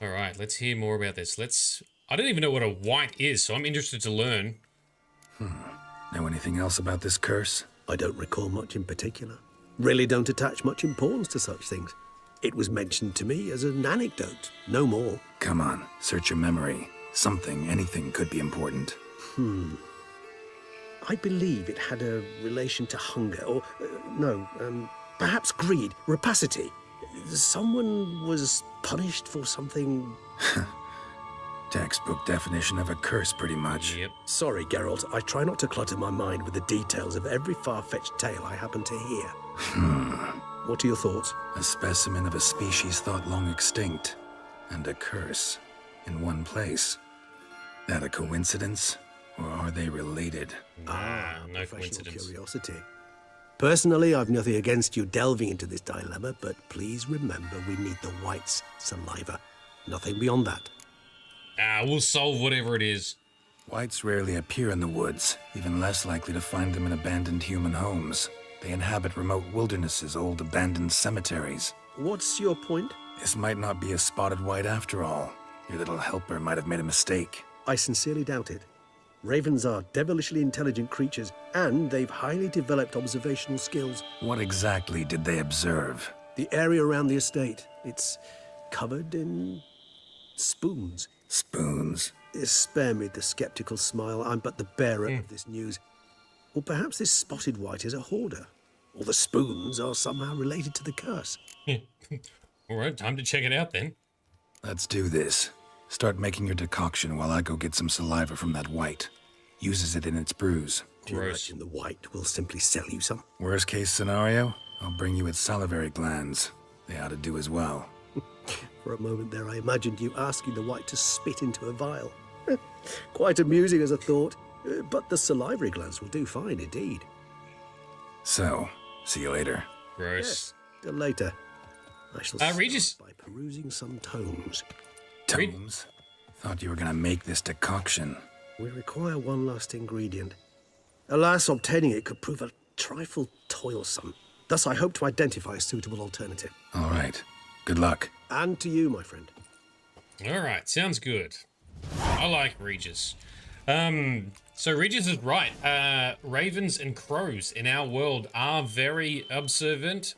All right, let's hear more about this. I don't even know what a white is, so I'm interested to learn. Know anything else about this curse? I don't recall much in particular. Really don't attach much importance to such things. It was mentioned to me as an anecdote, no more. Come on, search your memory. Something, anything could be important. I believe it had a relation to hunger, or, perhaps greed, rapacity. Someone was punished for something... Textbook definition of a curse, pretty much. Yep. Sorry, Geralt. I try not to clutter my mind with the details of every far-fetched tale I happen to hear. What are your thoughts? A specimen of a species thought long extinct, and a curse in one place. That a coincidence, or are they related? No coincidence. Curiosity. Personally, I've nothing against you delving into this dilemma, but please remember we need the whites' saliva. Nothing beyond that. We'll solve whatever it is. Whites rarely appear in the woods, even less likely to find them in abandoned human homes. They inhabit remote wildernesses, old abandoned cemeteries. What's your point? This might not be a spotted white after all. Your little helper might have made a mistake. I sincerely doubt it. Ravens are devilishly intelligent creatures, and they've highly developed observational skills. What exactly did they observe? The area around the estate. It's covered in spoons. Spoons? Spare me the skeptical smile. I'm but the bearer of this news. Or perhaps this spotted white is a hoarder. Or the spoons are somehow related to the curse. All right, time to check it out then. Let's do this. Start making your decoction while I go get some saliva from that white. Uses it in its brews. Do you imagine the white will simply sell you some? Worst case scenario, I'll bring you its salivary glands. They ought to do as well. For a moment there, I imagined you asking the white to spit into a vial. Quite amusing as a thought, but the salivary glands will do fine indeed. So, see you later. Gross. Yes, till later. I shall Regis, start by perusing some tomes. Tomes? Thought you were gonna make this decoction. We require one last ingredient. Alas, obtaining it could prove a trifle toilsome. Thus, I hope to identify a suitable alternative. All right. Good luck. And to you, my friend. All right, sounds good. I like Regis. So Regis is right. Ravens and crows in our world are very observant.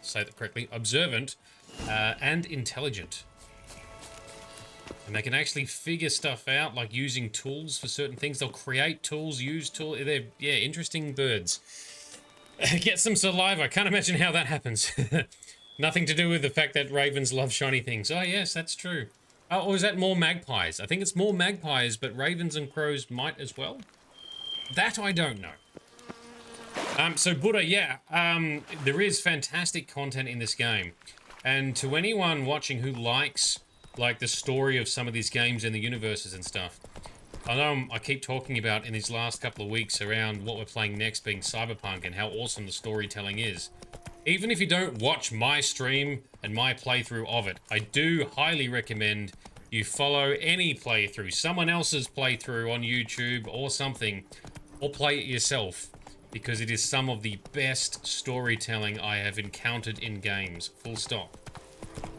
Say that correctly. Observant and intelligent. And they can actually figure stuff out, like using tools for certain things. They'll create tools, use tools. They're, yeah, interesting birds. Get some saliva. Can't imagine how that happens. Nothing to do with the fact that ravens love shiny things. Oh, yes, that's true. Oh, or is that more magpies? I think it's more magpies, but ravens and crows might as well. That I don't know. So Buddha, yeah, there is fantastic content in this game. And to anyone watching who likes, like, the story of some of these games and the universes and stuff, I know I keep talking about in these last couple of weeks around what we're playing next being Cyberpunk and how awesome the storytelling is. Even if you don't watch my stream and my playthrough of it, I do highly recommend you follow any playthrough, someone else's playthrough on YouTube or something, or play it yourself, because it is some of the best storytelling I have encountered in games, full stop.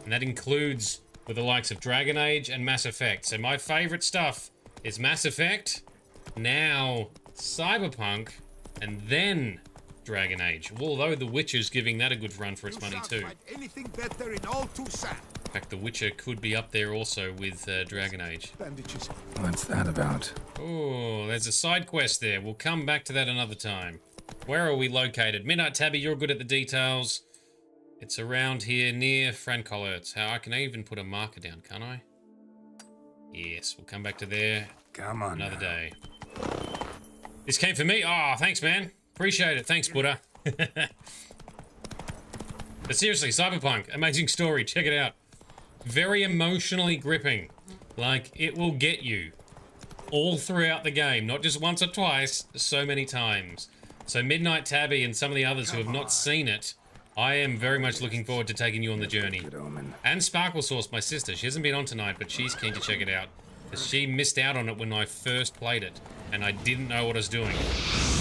And that includes with the likes of Dragon Age and Mass Effect. So my favorite stuff is Mass Effect, now Cyberpunk, and then Dragon Age. Although The Witcher's giving that a good run for its money too. Anything better in all Tucson. In fact, The Witcher could be up there also with Dragon Age. Bandages. What's that about? Oh, there's a side quest there. We'll come back to that another time. Where are we located? Midnight Tabby, you're good at the details. It's around here near Francolertz. How I can even put a marker down, can't I? Yes, we'll come back to there. Come on. Another day. This came for me. Oh, thanks, man. Appreciate it. Thanks, Buddha. But seriously, Cyberpunk, amazing story. Check it out. Very emotionally gripping. Like, it will get you all throughout the game. Not just once or twice, so many times. So Midnight Tabby and some of the others who have not seen it, I am very much looking forward to taking you on the journey. And Sparkle Sauce, my sister. She hasn't been on tonight, but she's keen to check it out. Because she missed out on it when I first played it. And I didn't know what I was doing.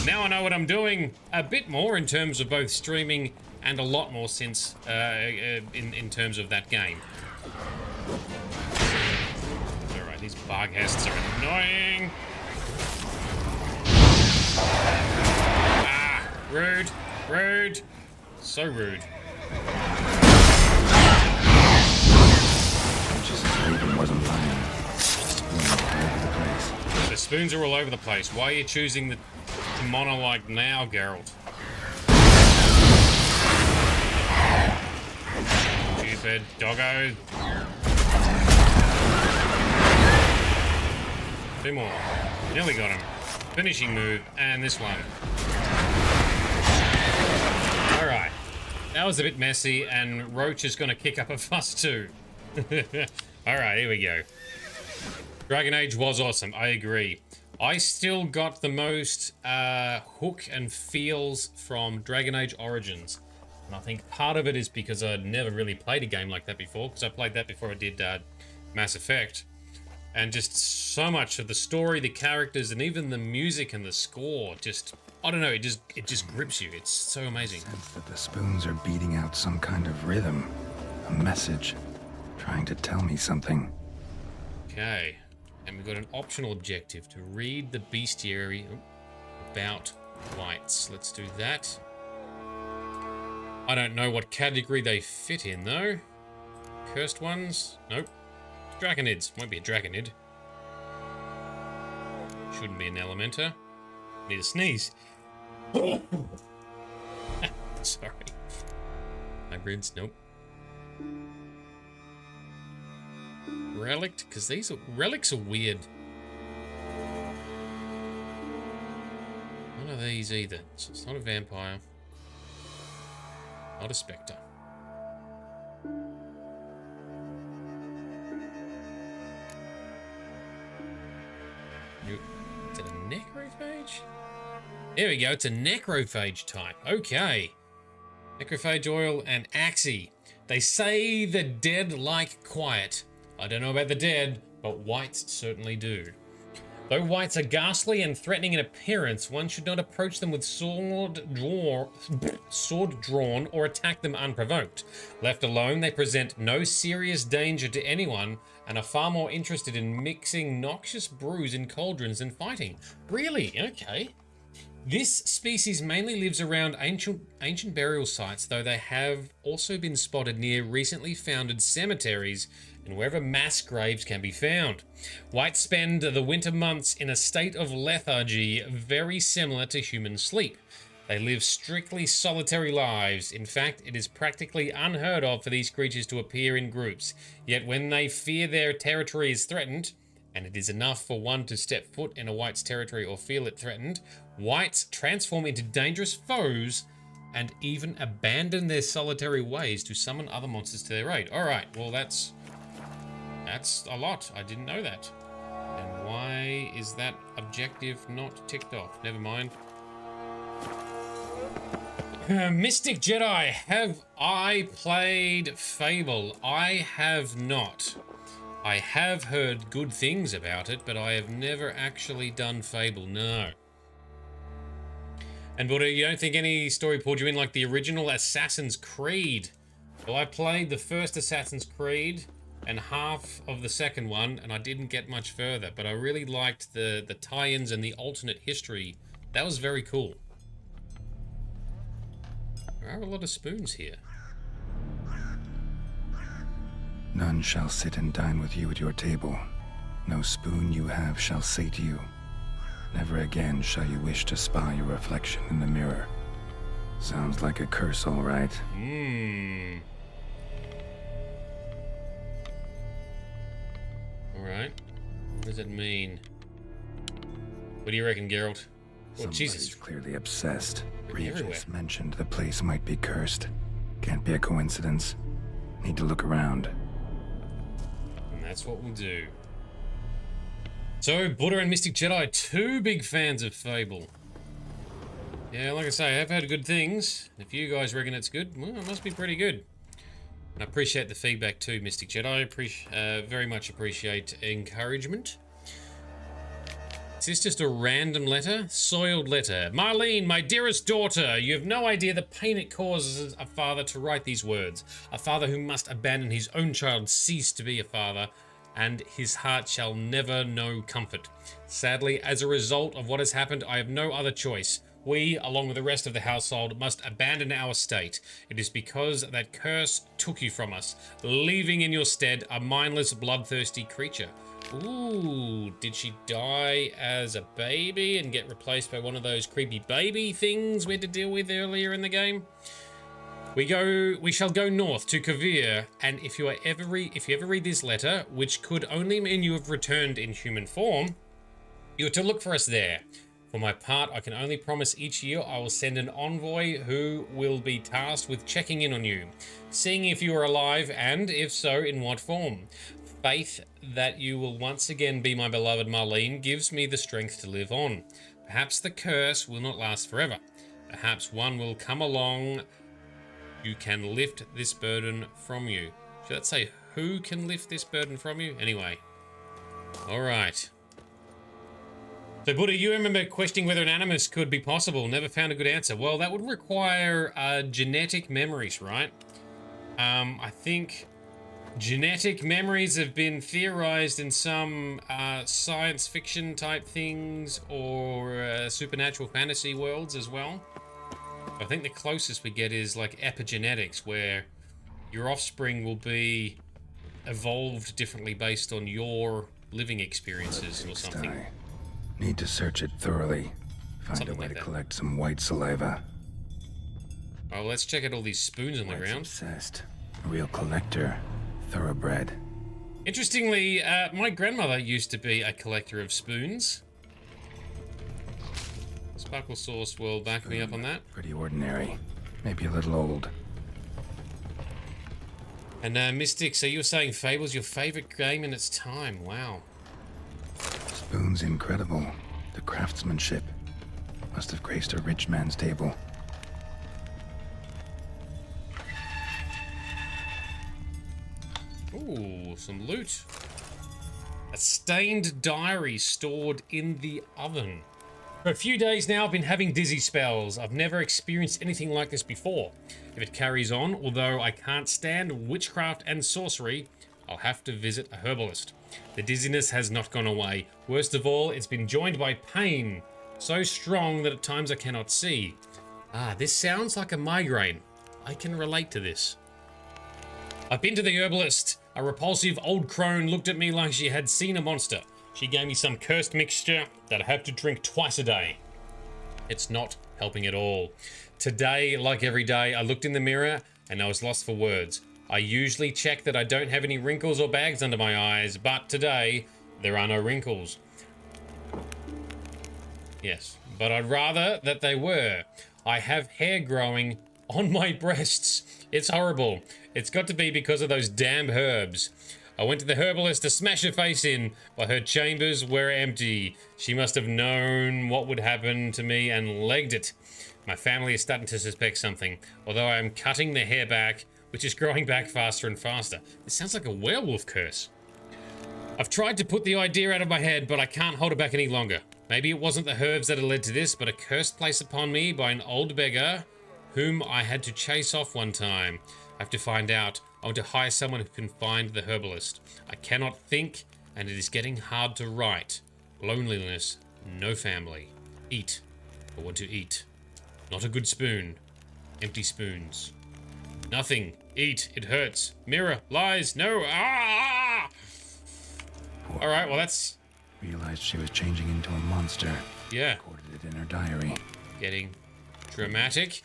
Now I know what I'm doing a bit more in terms of both streaming and a lot more since in terms of that game. Alright, these bughests are annoying. Ah, rude, rude. So rude. Raven wasn't lying. The spoons are all over the place. Why are you choosing the mono like now, Geralt? Stupid doggo. Two more. Nearly got him. Finishing move, and this one. Alright. That was a bit messy, and Roach is going to kick up a fuss too. Alright, here we go. Dragon Age was awesome, I agree. I still got the most hook and feels from Dragon Age Origins. And I think part of it is because I'd never really played a game like that before, because I played that before I did Mass Effect. And just so much of the story, the characters, and even the music and the score, just, I don't know, it just grips you. It's so amazing. Sense that the spoons are beating out some kind of rhythm, a message, trying to tell me something. Okay. And we've got an optional objective to read the bestiary about whites. Let's do that. I don't know what category they fit in, though. Cursed ones? Nope. Draconids. Won't be a Draconid. Shouldn't be an Elementer. Need a sneeze. Sorry. Hybrids? Nope. Relict? Because these are... Relics are weird. None of these either. So it's not a vampire. Not a spectre. Is it a necrophage? There we go, it's a necrophage type. Okay. Necrophage oil and Axie. They say the dead like quiet. I don't know about the dead, but whites certainly do. Though whites are ghastly and threatening in appearance, one should not approach them with sword drawn or attack them unprovoked. Left alone, they present no serious danger to anyone and are far more interested in mixing noxious brews in cauldrons than fighting. Really? Okay. This species mainly lives around ancient burial sites, though they have also been spotted near recently founded cemeteries and wherever mass graves can be found. Whites spend the winter months in a state of lethargy very similar to human sleep. They live strictly solitary lives. In fact, it is practically unheard of for these creatures to appear in groups. Yet when they fear their territory is threatened, and it is enough for one to step foot in a white's territory or feel it threatened, whites transform into dangerous foes and even abandon their solitary ways to summon other monsters to their aid. Alright, well that's a lot. I didn't know that. And why is that objective not ticked off? Never mind. Mystic Jedi, have I played Fable? I have not. I have heard good things about it, but I have never actually done Fable, no. And Buddha, you don't think any story pulled you in like the original Assassin's Creed? Well, I played the first Assassin's Creed and half of the second one, and I didn't get much further, but I really liked the tie-ins and the alternate history. That was very cool. There are a lot of spoons here. None shall sit and dine with you at your table. No spoon you have shall say to you, never again shall you wish to spy your reflection in the mirror. Sounds like a curse, all right. Alright. What does it mean? What do you reckon, Geralt? Oh, Somebody's Jesus. clearly obsessed. Everywhere. Regis mentioned the place might be cursed. Can't be a coincidence. Need to look around. And that's what we'll do. So, Buddha and Mystic Jedi, two big fans of Fable. Yeah, like I say, I've heard good things. If you guys reckon it's good, well, it must be pretty good. And I appreciate the feedback too, Mystic Jedi. Very much appreciate encouragement. Is this just a random letter? Soiled letter. Marlene, my dearest daughter, you have no idea the pain it causes a father to write these words. A father who must abandon his own child cease to be a father, and his heart shall never know comfort. Sadly, as a result of what has happened, I have no other choice. We, along with the rest of the household, must abandon our estate. It is because that curse took you from us, leaving in your stead a mindless, bloodthirsty creature. Ooh, did she die as a baby and get replaced by one of those creepy baby things we had to deal with earlier in the game? We shall go north to Kavir, and if you ever read this letter, which could only mean you have returned in human form, you are to look for us there. For my part, I can only promise each year I will send an envoy who will be tasked with checking in on you, seeing if you are alive, and if so, in what form. Faith that you will once again be my beloved Marlene gives me the strength to live on. Perhaps the curse will not last forever. Perhaps one will come along who can lift this burden from you. Should that say who can lift this burden from you? Anyway. Alright. So Buddha, you remember questioning whether an animus could be possible. Never found a good answer. Well, that would require genetic memories, right? I think genetic memories have been theorized in some science fiction type things or supernatural fantasy worlds as well. I think the closest we get is like epigenetics, where your offspring will be evolved differently based on your living experiences or something. Need to search it thoroughly. Find Something a way like to that. collect some white saliva. Oh, let's check out all these spoons on the ground. Obsessed. A real collector. Thoroughbred. Interestingly, my grandmother used to be a collector of spoons. Sparkle Sauce will back me up on that. Pretty ordinary. Maybe a little old. And Mystic, so you were saying Fable's your favorite game in its time. Wow. Spoon's incredible. The craftsmanship. Must have graced a rich man's table. Ooh, some loot. A stained diary stored in the oven. For a few days now, I've been having dizzy spells. I've never experienced anything like this before. If it carries on, although I can't stand witchcraft and sorcery, I'll have to visit a herbalist. The dizziness has not gone away. Worst of all, it's been joined by pain, so strong that at times I cannot see. Ah, this sounds like a migraine. I can relate to this. I've been to the herbalist. A repulsive old crone looked at me like she had seen a monster. She gave me some cursed mixture that I have to drink twice a day. It's not helping at all. Today, like every day, I looked in the mirror and I was lost for words. I usually check that I don't have any wrinkles or bags under my eyes, but today, there are no wrinkles. Yes, but I'd rather that they were. I have hair growing on my breasts. It's horrible. It's got to be because of those damn herbs. I went to the herbalist to smash her face in, but her chambers were empty. She must have known what would happen to me and legged it. My family is starting to suspect something, although I am cutting the hair back, which is growing back faster and faster. This sounds like a werewolf curse. I've tried to put the idea out of my head, but I can't hold it back any longer. Maybe it wasn't the herbs that had led to this, but a curse placed upon me by an old beggar whom I had to chase off one time. I have to find out. I want to hire someone who can find the herbalist. I cannot think, and it is getting hard to write. Loneliness, no family. Eat. I want to eat. Not a good spoon. Empty spoons. Nothing. Eat. It hurts. Mirror. Lies. No. Ah! Alright, well that's... Realized she was changing into a monster. Yeah. Recorded it in her diary. Getting dramatic.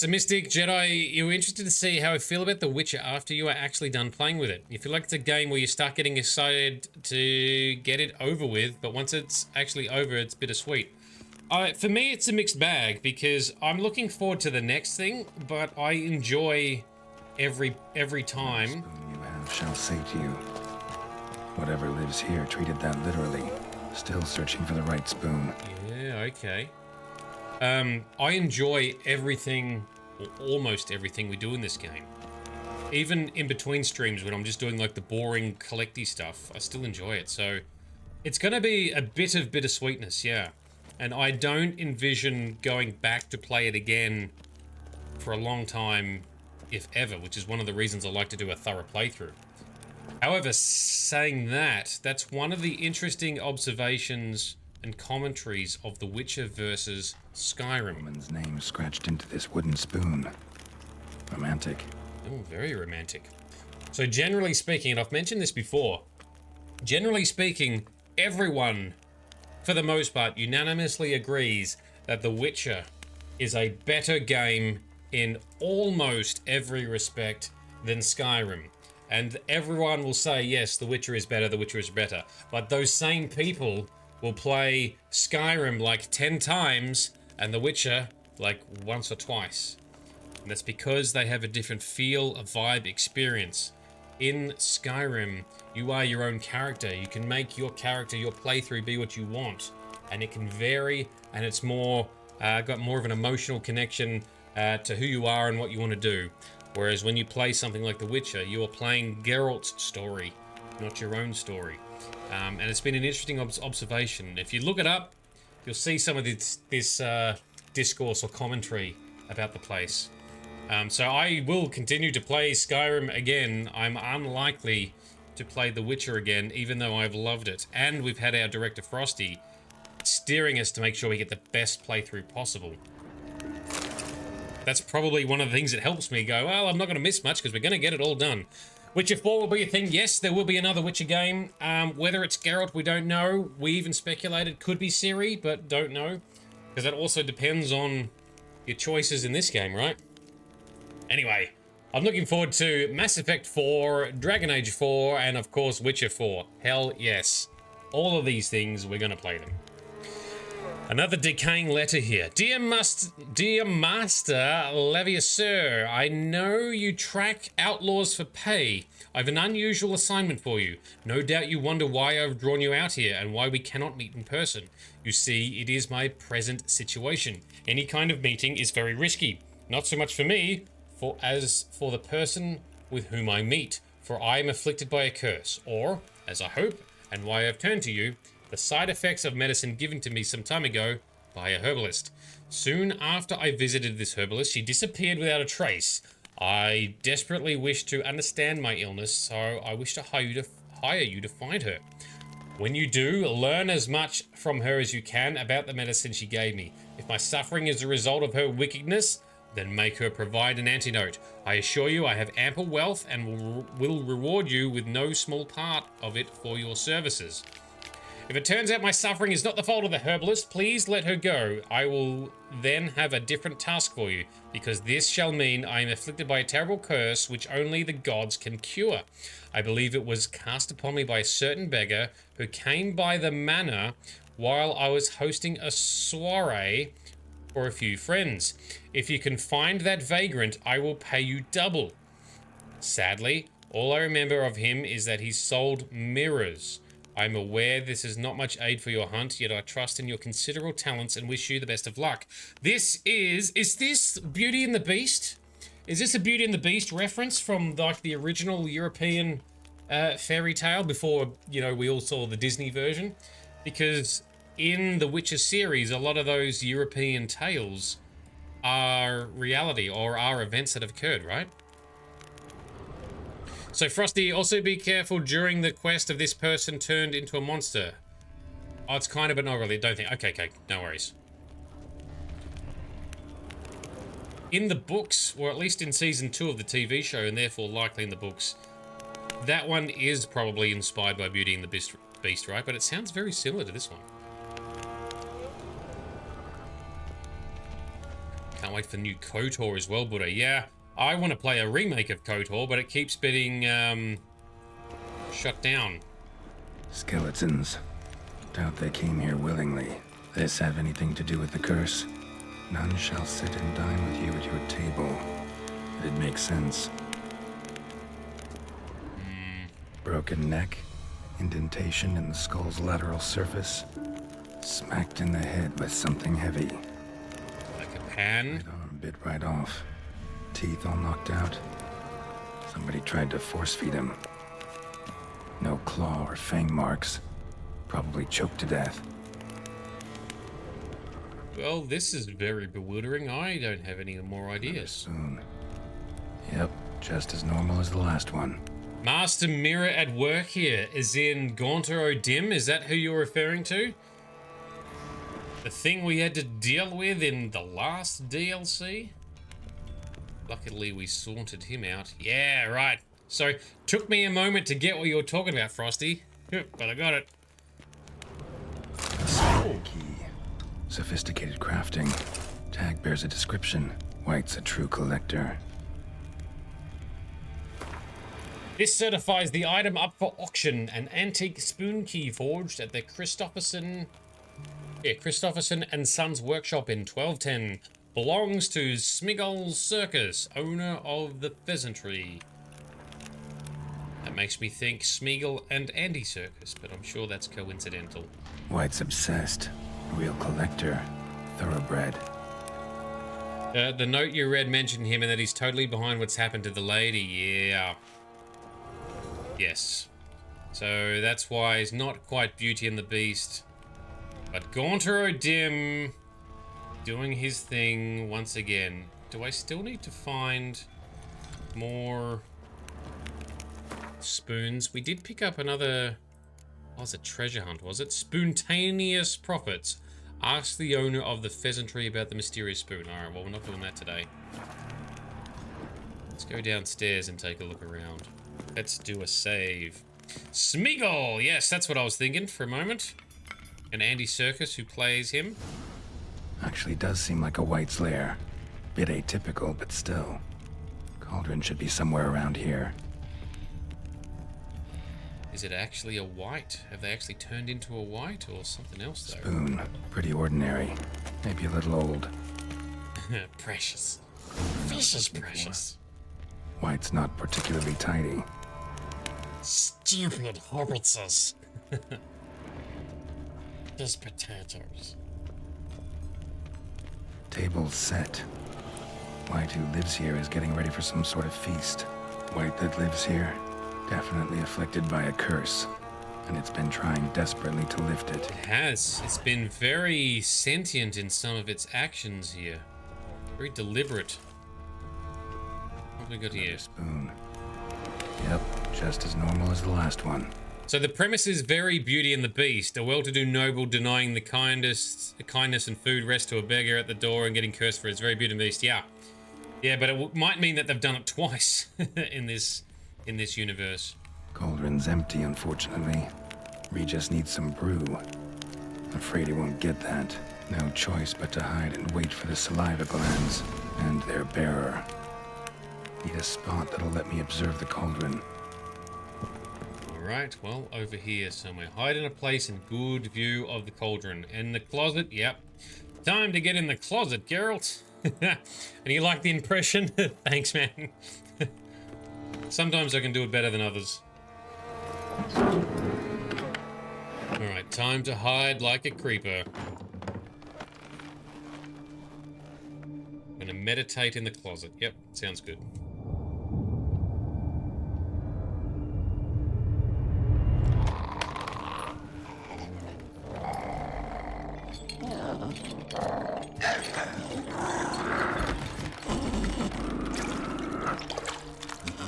Mystic Jedi, you're interested to see how I feel about The Witcher after you are actually done playing with it. You feel like it's a game where you start getting excited to get it over with, but once it's actually over, it's bittersweet. For me, it's a mixed bag because I'm looking forward to the next thing, but I enjoy every time. Spoon you have shall say to you. Whatever lives here treated that literally. Still searching for the right spoon. Yeah, okay. I enjoy everything, or almost everything we do in this game. Even in between streams when I'm just doing like the boring collecty stuff, I still enjoy it. So it's going to be a bit of bittersweetness, yeah. And I don't envision going back to play it again for a long time, if ever, which is one of the reasons I like to do a thorough playthrough. However, saying that, that's one of the interesting observations and commentaries of The Witcher versus Skyrim. Woman's name scratched into this wooden spoon. Romantic. Oh, very romantic. So generally speaking, and I've mentioned this before, generally speaking, everyone, for the most part, unanimously agrees that The Witcher is a better game in almost every respect than Skyrim. And everyone will say, yes, The Witcher is better, The Witcher is better. But those same people will play Skyrim like 10 times and The Witcher like once or twice. And that's because they have a different feel, a vibe, experience. In Skyrim, you are your own character. You can make your character, your playthrough be what you want. And it can vary, and it's more, got more of an emotional connection to who you are and what you want to do. Whereas when you play something like The Witcher, you are playing Geralt's story, not your own story. And it's been an interesting observation. If you look it up, you'll see some of this discourse or commentary about the place. So I will continue to play Skyrim again. I'm unlikely to play The Witcher again, even though I've loved it. And we've had our director Frosty steering us to make sure we get the best playthrough possible. That's probably one of the things that helps me go, well, I'm not going to miss much because we're going to get it all done. Witcher 4 will be a thing. Yes, there will be another Witcher game. Whether it's Geralt, we don't know. We even speculated could be Ciri, but don't know. Because that also depends on your choices in this game, right? Anyway, I'm looking forward to Mass Effect 4, Dragon Age 4, and of course Witcher 4. Hell yes. All of these things, we're going to play them. Another decaying letter here. Dear Master Leviasseur, I know you track outlaws for pay. I have an unusual assignment for you. No doubt you wonder why I've drawn you out here and why we cannot meet in person. You see, it is my present situation. Any kind of meeting is very risky. Not so much for me, as for the person with whom I meet. for I am afflicted by a curse, or, as I hope, and why I have turned to you, the side effects of medicine given to me some time ago by a herbalist. Soon after I visited this herbalist, she disappeared without a trace. I desperately wish to understand my illness, so I wish to hire you to find her. When you do, learn as much from her as you can about the medicine she gave me. If my suffering is a result of her wickedness, then make her provide an antidote. I assure you I have ample wealth and will reward you with no small part of it for your services. If it turns out my suffering is not the fault of the herbalist, please let her go. I will then have a different task for you, because this shall mean I am afflicted by a terrible curse which only the gods can cure. I believe it was cast upon me by a certain beggar who came by the manor while I was hosting a soiree for a few friends. If you can find that vagrant, I will pay you double. Sadly, all I remember of him is that he sold mirrors. I am aware this is not much aid for your hunt, yet I trust in your considerable talents and wish you the best of luck. Is this Beauty and the Beast? Is this a Beauty and the Beast reference from like the original European fairy tale before, you know, we all saw the Disney version? Because in the Witcher series, a lot of those European tales are reality or are events that have occurred, right? So Frosty, also be careful during the quest of this person turned into a monster. Oh, it's kind of, but not really. Don't think. Okay, no worries. In the books, or at least in season 2 of the TV show, and therefore likely in the books, that one is probably inspired by Beauty and the Beast, right? But it sounds very similar to this one. Can't wait for the new KOTOR as well, Buddha. Yeah, I want to play a remake of KOTOR, but it keeps getting shut down. Skeletons. Doubt they came here willingly. This have anything to do with the curse? None shall sit and dine with you at your table. It'd make sense. Broken neck, indentation in the skull's lateral surface, smacked in the head with something heavy. Like a pan? Right arm bit right off. Teeth all knocked out. Somebody tried to force feed him. No claw or fang marks. Probably choked to death. Well, this is very bewildering. I don't have any more ideas. Soon. Yep, just as normal as the last one. Master Mirror at work here, is in Gaunter O'Dim. Is that who you're referring to? The thing we had to deal with in the last DLC? Luckily, we sorted him out. Yeah, right. So, took me a moment to get what you were talking about, Frosty. But I got it. Key. Sophisticated crafting. Tag bears a description. White's a true collector. This certifies the item up for auction. An antique spoon key forged at the Christopherson and Sons workshop in 1210. Belongs to Smigol Circus, owner of the Pheasantry. That makes me think Smeagol and Andy Circus, but I'm sure that's coincidental. White's obsessed. Real collector. Thoroughbred. The note you read mentioned him and that he's totally behind what's happened to the lady. Yeah. Yes. So that's why he's not quite Beauty and the Beast. But Gaunter O'Dim doing his thing once again. Do I still need to find more spoons? We did pick up another... Oh, it's a treasure hunt, was it? Spontaneous profits. Ask the owner of the Pheasantry about the mysterious spoon. Alright, well, we're not doing that today. Let's go downstairs and take a look around. Let's do a save. Smeagol! Yes, that's what I was thinking for a moment. And Andy Serkis, who plays him. Actually does seem like a White's lair. Bit atypical, but still. Cauldron should be somewhere around here. Is it actually a white? Have they actually turned into a white or something else, though? Spoon. Pretty ordinary. Maybe a little old. Precious. This is precious. White's not particularly tidy. Stupid hobbitses. Just potatoes. Table's set. White, who lives here, is getting ready for some sort of feast. White that lives here, definitely afflicted by a curse, and it's been trying desperately to lift it. It has. It's been very sentient in some of its actions here. Very deliberate. What have we got here? Spoon. Yep, just as normal as the last one. So the premise is very Beauty and the Beast. A well-to-do noble denying the kindness and food rest to a beggar at the door and getting cursed for his very Beauty and the Beast. Yeah. Yeah, but it might mean that they've done it twice in this universe. Cauldron's empty, unfortunately. Regis needs some brew. Afraid he won't get that. No choice but to hide and wait for the saliva glands and their bearer. Need a spot that'll let me observe the cauldron. Alright, well, over here somewhere. Hide in a place in good view of the cauldron. In the closet, yep. Time to get in the closet, Geralt. And you like the impression? Thanks, man. Sometimes I can do it better than others. Alright, time to hide like a creeper. I'm gonna meditate in the closet. Yep, sounds good.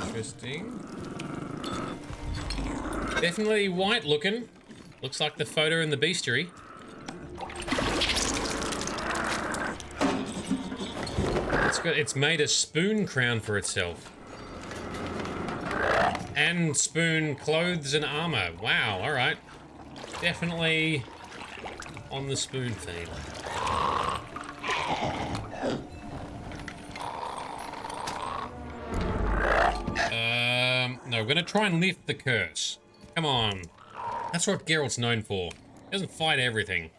Interesting. Definitely white looking. Looks like the photo in the bestiary. It's made a spoon crown for itself. And spoon clothes and armor. Wow, alright. Definitely on the spoon theme. No, we're gonna try and lift the curse. Come on. That's what Geralt's known for. He doesn't fight everything.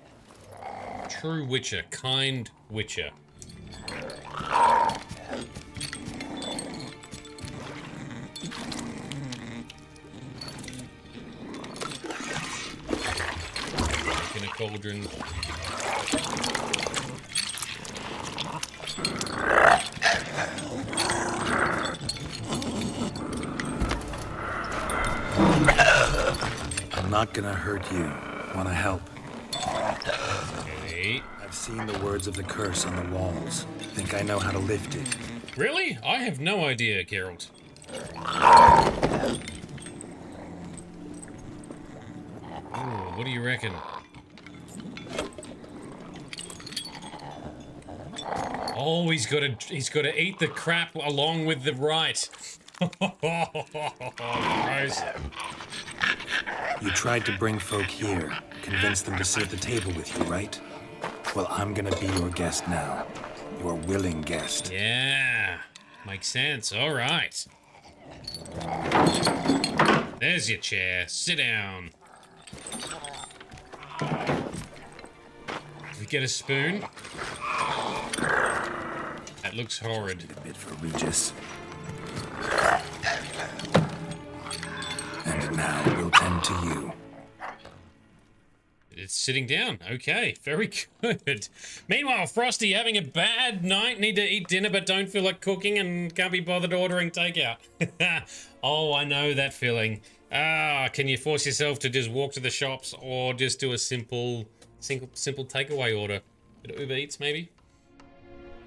True Witcher. Kind Witcher. In a cauldron. I'm not gonna hurt you. Wanna help? Okay. I've seen the words of the curse on the walls. Think I know how to lift it. Really? I have no idea, Geralt. Ooh, what do you reckon? Oh, he's got to eat the crap along with the right. Gross. You tried to bring folk here, convince them to sit at the table with you, right? Well, I'm gonna be your guest now. Your willing guest. Yeah, makes sense. All right. There's your chair. Sit down. We get a spoon. That looks horrid. A bit for Regis. And now we'll tend to you. It's sitting down. Okay, very good. Meanwhile, Frosty having a bad night, need to eat dinner but don't feel like cooking and can't be bothered ordering takeout. Oh, I know that feeling. Can you force yourself to just walk to the shops or just do a simple takeaway order? Bit of Uber Eats, maybe?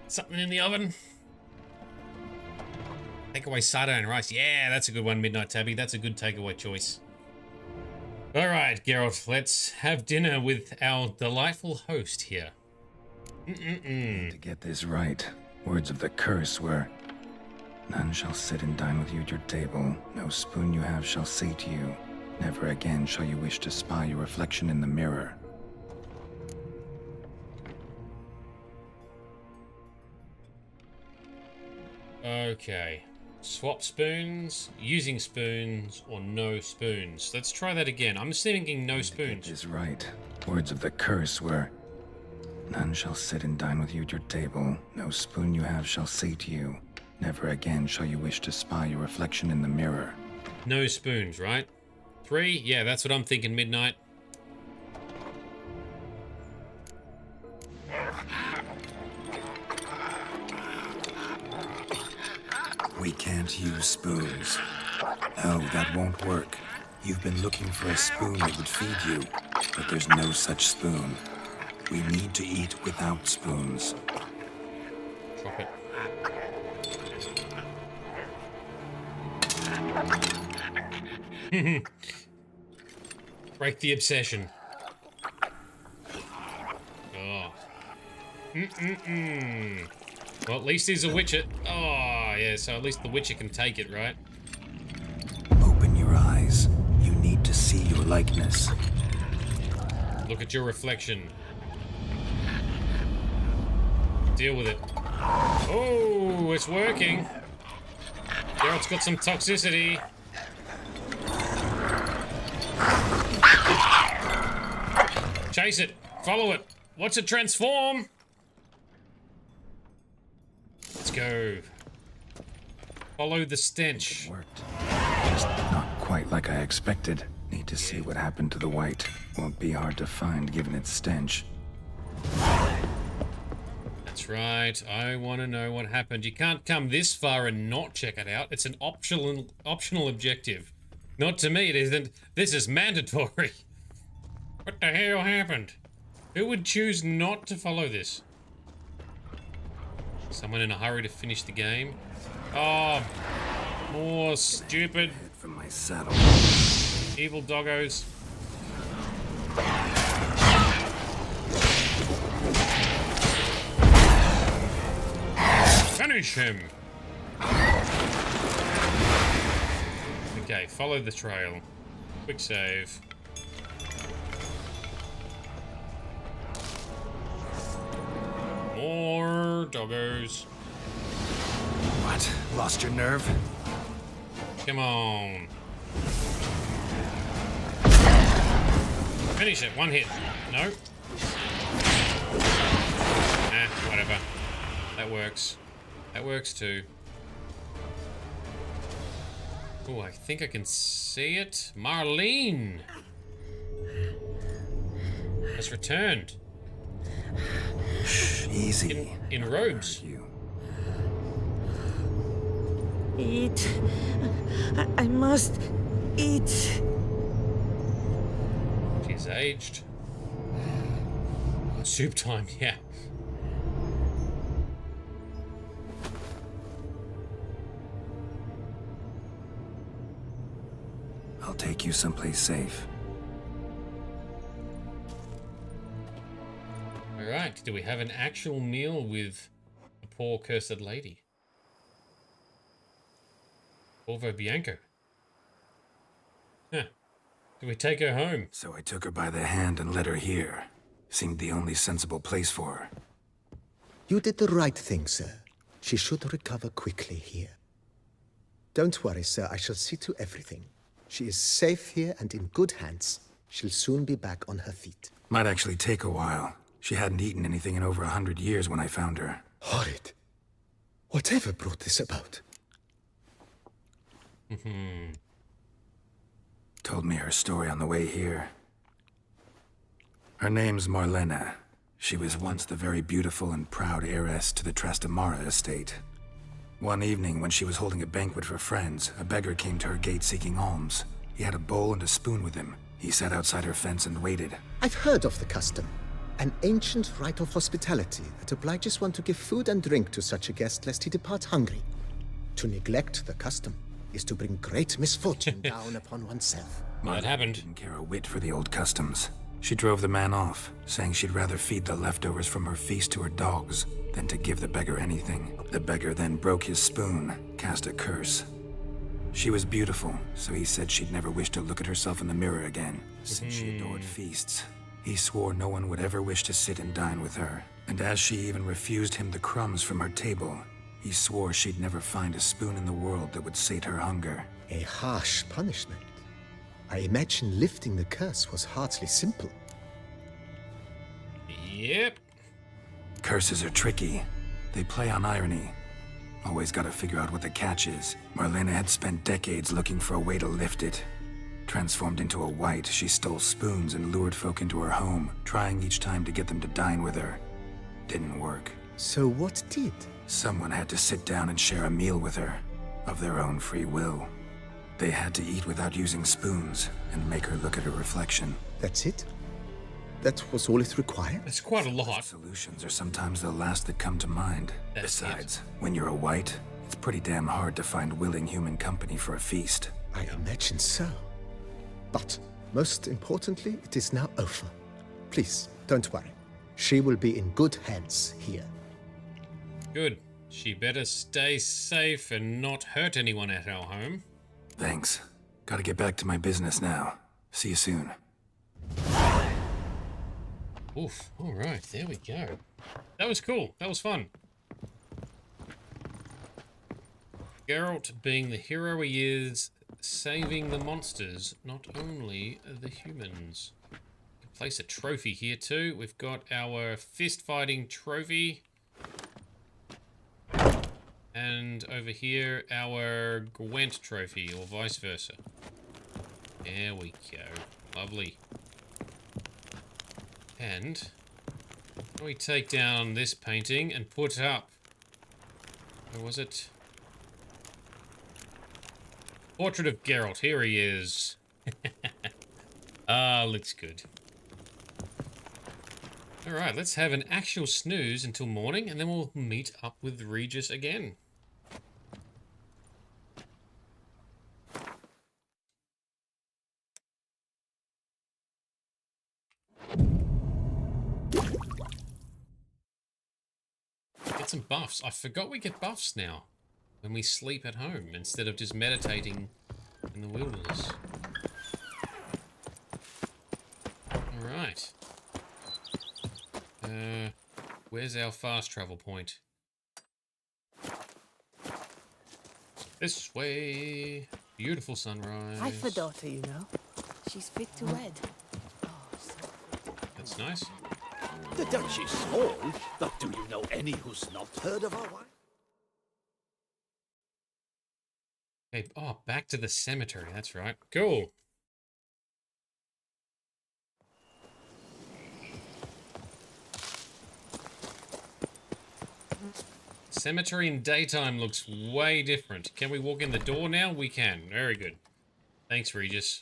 Something in the oven? Takeaway sada and rice. Yeah, that's a good one, Midnight Tabby. That's a good takeaway choice. All right, Geralt, let's have dinner with our delightful host here. To get this right, words of the curse were, none shall sit and dine with you at your table. No spoon you have shall say to you, never again shall you wish to spy your reflection in the mirror. Okay. Swap spoons, using spoons, or no spoons. Let's try that again. I'm thinking no spoons. Is right. Words of the curse were, none shall sit and dine with you at your table. No spoon you have shall say to you, never again shall you wish to spy your reflection in the mirror. No spoons, right? 3? Yeah, that's what I'm thinking, Midnight. We can't use spoons. No, that won't work. You've been looking for a spoon that would feed you, but there's no such spoon. We need to eat without spoons. Drop it. Break the obsession. Oh. Well, at least he's a witcher. Oh, yeah, so at least the witcher can take it, right? Open your eyes. You need to see your likeness. Look at your reflection. Deal with it. Oh, it's working. Geralt's got some toxicity. Chase it. Follow it. Watch it transform. Let's go. Follow the stench. It worked. Just not quite like I expected. Need to see what happened to the white. Won't be hard to find given its stench. That's right. I want to know what happened. You can't come this far and not check it out. It's an optional objective. Not to me, it isn't. This is mandatory. What the hell happened? Who would choose not to follow this? Someone in a hurry to finish the game? Oh, more stupid. From my saddle. Evil doggos. Finish him. Okay, follow the trail. Quick save. More doggos. What? Lost your nerve? Come on. Finish it. One hit. No. Whatever. That works. That works too. Oh, I think I can see it. Marlene has returned. Shh, easy. In robes. Eat. I must eat. She's aged. Soup time, yeah. I'll take you someplace safe. Alright, do we have an actual meal with a poor cursed lady? Polvo Bianco. Huh. Do we take her home? So I took her by the hand and led her here. Seemed the only sensible place for her. You did the right thing, sir. She should recover quickly here. Don't worry, sir. I shall see to everything. She is safe here and in good hands. She'll soon be back on her feet. Might actually take a while. She hadn't eaten anything in over 100 years when I found her. Horrid. Whatever brought this about? Told me her story on the way here. Her name's Marlena. She was once the very beautiful and proud heiress to the Trastamara estate. One evening, when she was holding a banquet for friends, a beggar came to her gate seeking alms. He had a bowl and a spoon with him. He sat outside her fence and waited. I've heard of the custom. An ancient rite of hospitality that obliges one to give food and drink to such a guest lest he depart hungry. To neglect the custom is to bring great misfortune down upon oneself. Well, that happened. Didn't care a whit for the old customs. She drove the man off, saying she'd rather feed the leftovers from her feast to her dogs than to give the beggar anything. The beggar then broke his spoon, cast a curse. She was beautiful, so he said she'd never wish to look at herself in the mirror again, since she adored feasts. He swore no one would ever wish to sit and dine with her, and as she even refused him the crumbs from her table, he swore she'd never find a spoon in the world that would sate her hunger. A harsh punishment. I imagine lifting the curse was hardly simple. Yep. Curses are tricky. They play on irony. Always gotta figure out what the catch is. Marlena had spent decades looking for a way to lift it. Transformed into a wight, she stole spoons and lured folk into her home, trying each time to get them to dine with her. Didn't work. So what did? Someone had to sit down and share a meal with her, of their own free will. They had to eat without using spoons and make her look at her reflection. That's it? That was all it required? It's quite a lot. Solutions are sometimes the last that come to mind. Besides, when you're a white, it's pretty damn hard to find willing human company for a feast. I imagine so. But, most importantly, it is now over. Please, don't worry. She will be in good hands here. Good. She better stay safe and not hurt anyone at our home. Thanks. Gotta get back to my business now. See you soon. Oof. Alright, there we go. That was cool. That was fun. Geralt, being the hero he is, saving the monsters, not only the humans. Place a trophy here too. We've got our fist fighting trophy. And over here, our Gwent trophy, or vice versa. There we go. Lovely. And we take down this painting and put up... Where was it? Portrait of Geralt. Here he is. Ah, looks good. Alright, let's have an actual snooze until morning, and then we'll meet up with Regis again. Get some buffs. I forgot we get buffs now when we sleep at home instead of just meditating in the wilderness. Alright. Where's our fast travel point? This way. Beautiful sunrise. I've a daughter, you know. She's fit to wed. That's nice. The Duchy's small, but do you know any who's not heard of our wife? Okay, oh, back to the cemetery. That's right. Cool. Cemetery in daytime looks way different. Can we walk in the door now? We can. Very good. Thanks, Regis.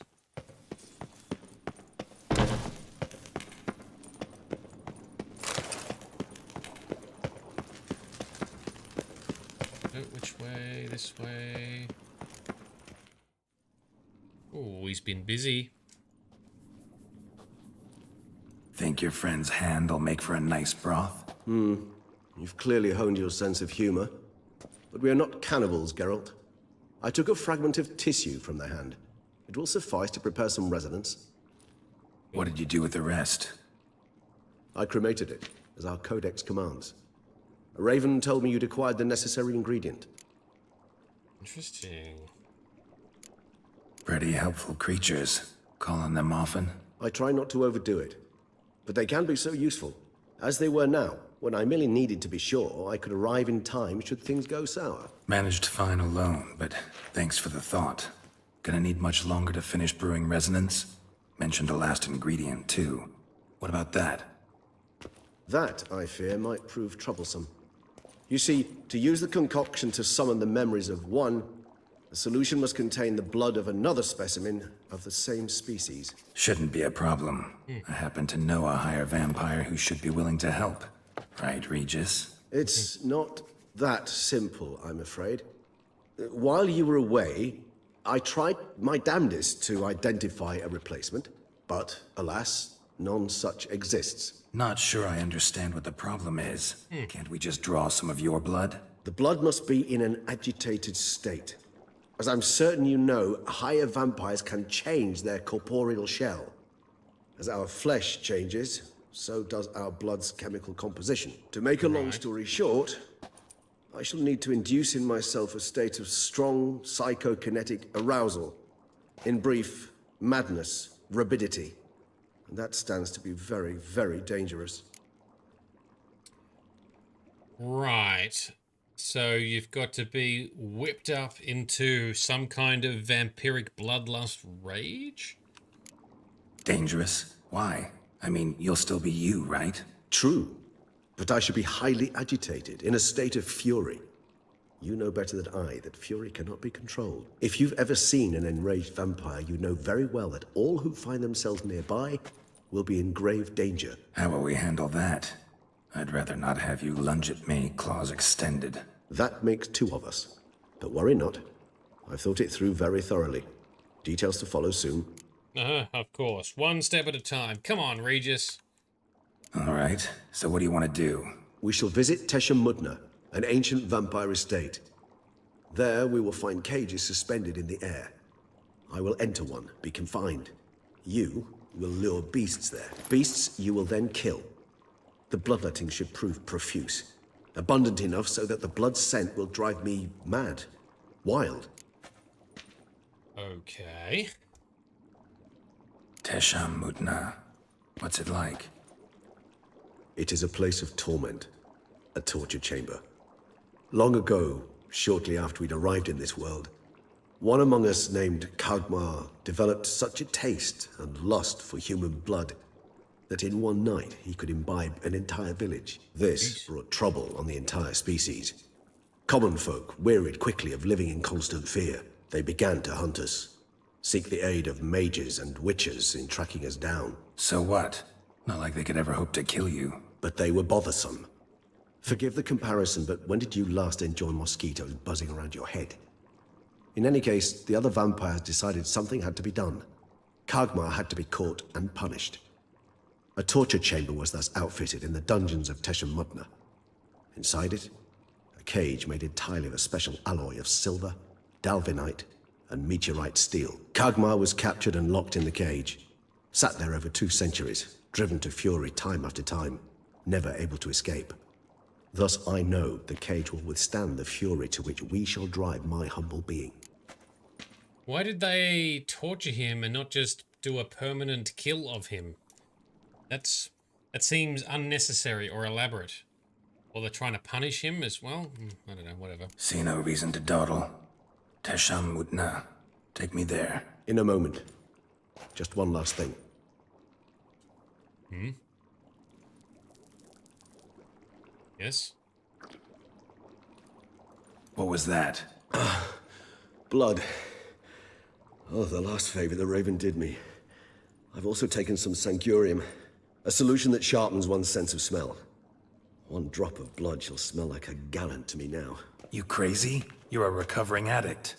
Oh, which way? This way. Oh, he's been busy. Think your friend's hand will make for a nice broth? You've clearly honed your sense of humor. But we are not cannibals, Geralt. I took a fragment of tissue from the hand. It will suffice to prepare some resonance. What did you do with the rest? I cremated it, as our codex commands. A raven told me you'd acquired the necessary ingredient. Interesting. Pretty helpful creatures. Call on them often? I try not to overdo it. But they can be so useful, as they were now, when I merely needed to be sure I could arrive in time should things go sour. Managed fine alone, but thanks for the thought. Gonna need much longer to finish brewing resonance? Mentioned a last ingredient, too. What about that? That, I fear, might prove troublesome. You see, to use the concoction to summon the memories of one, the solution must contain the blood of another specimen of the same species. Shouldn't be a problem. I happen to know a higher vampire who should be willing to help. Right, Regis? It's not that simple, I'm afraid. While you were away, I tried my damnedest to identify a replacement, but alas, none such exists. Not sure I understand what the problem is. Can't we just draw some of your blood? The blood must be in an agitated state. As I'm certain you know, higher vampires can change their corporeal shell. As our flesh changes, so does our blood's chemical composition. To make a long story short, I shall need to induce in myself a state of strong psychokinetic arousal. In brief, madness, rabidity. And that stands to be very, very dangerous. Right. So you've got to be whipped up into some kind of vampiric bloodlust rage? Dangerous? Why? I mean, you'll still be you, right? True. But I should be highly agitated, in a state of fury. You know better than I that fury cannot be controlled. If you've ever seen an enraged vampire, you know very well that all who find themselves nearby will be in grave danger. How will we handle that? I'd rather not have you lunge at me, claws extended. That makes two of us. But worry not. I've thought it through very thoroughly. Details to follow soon. Of course. One step at a time. Come on, Regis. All right, so what do you want to do? We shall visit Teshem Mudna, an ancient vampire estate. There we will find cages suspended in the air. I will enter one, be confined. You will lure beasts there. Beasts you will then kill. The bloodletting should prove profuse. Abundant enough so that the blood scent will drive me mad. Wild. Okay. Teshem Mudna. What's it like? It is a place of torment. A torture chamber. Long ago, shortly after we'd arrived in this world, one among us named Kagmar developed such a taste and lust for human blood that in one night he could imbibe an entire village. This brought trouble on the entire species. Common folk wearied quickly of living in constant fear. They began to hunt us, seek the aid of mages and witches in tracking us down. So what? Not like they could ever hope to kill you. But they were bothersome. Forgive the comparison, but when did you last enjoy mosquitoes buzzing around your head? In any case, the other vampires decided something had to be done. Kagmar had to be caught and punished. A torture chamber was thus outfitted in the dungeons of Teshem Mudna. Inside it, a cage made entirely of a special alloy of silver, dalvinite, and meteorite steel. Kagmar was captured and locked in the cage. Sat there over 2 centuries, driven to fury time after time, never able to escape. Thus I know the cage will withstand the fury to which we shall drive my humble being. Why did they torture him and not just do a permanent kill of him? That seems unnecessary or elaborate. Or they're trying to punish him as well? I don't know, whatever. See no reason to dawdle. Teshem Mudna. Take me there. In a moment. Just one last thing. Yes? What was that? Blood. Oh, the last favor the Raven did me. I've also taken some Sancurium, a solution that sharpens one's sense of smell. One drop of blood shall smell like a gallon to me now. You crazy? You're a recovering addict.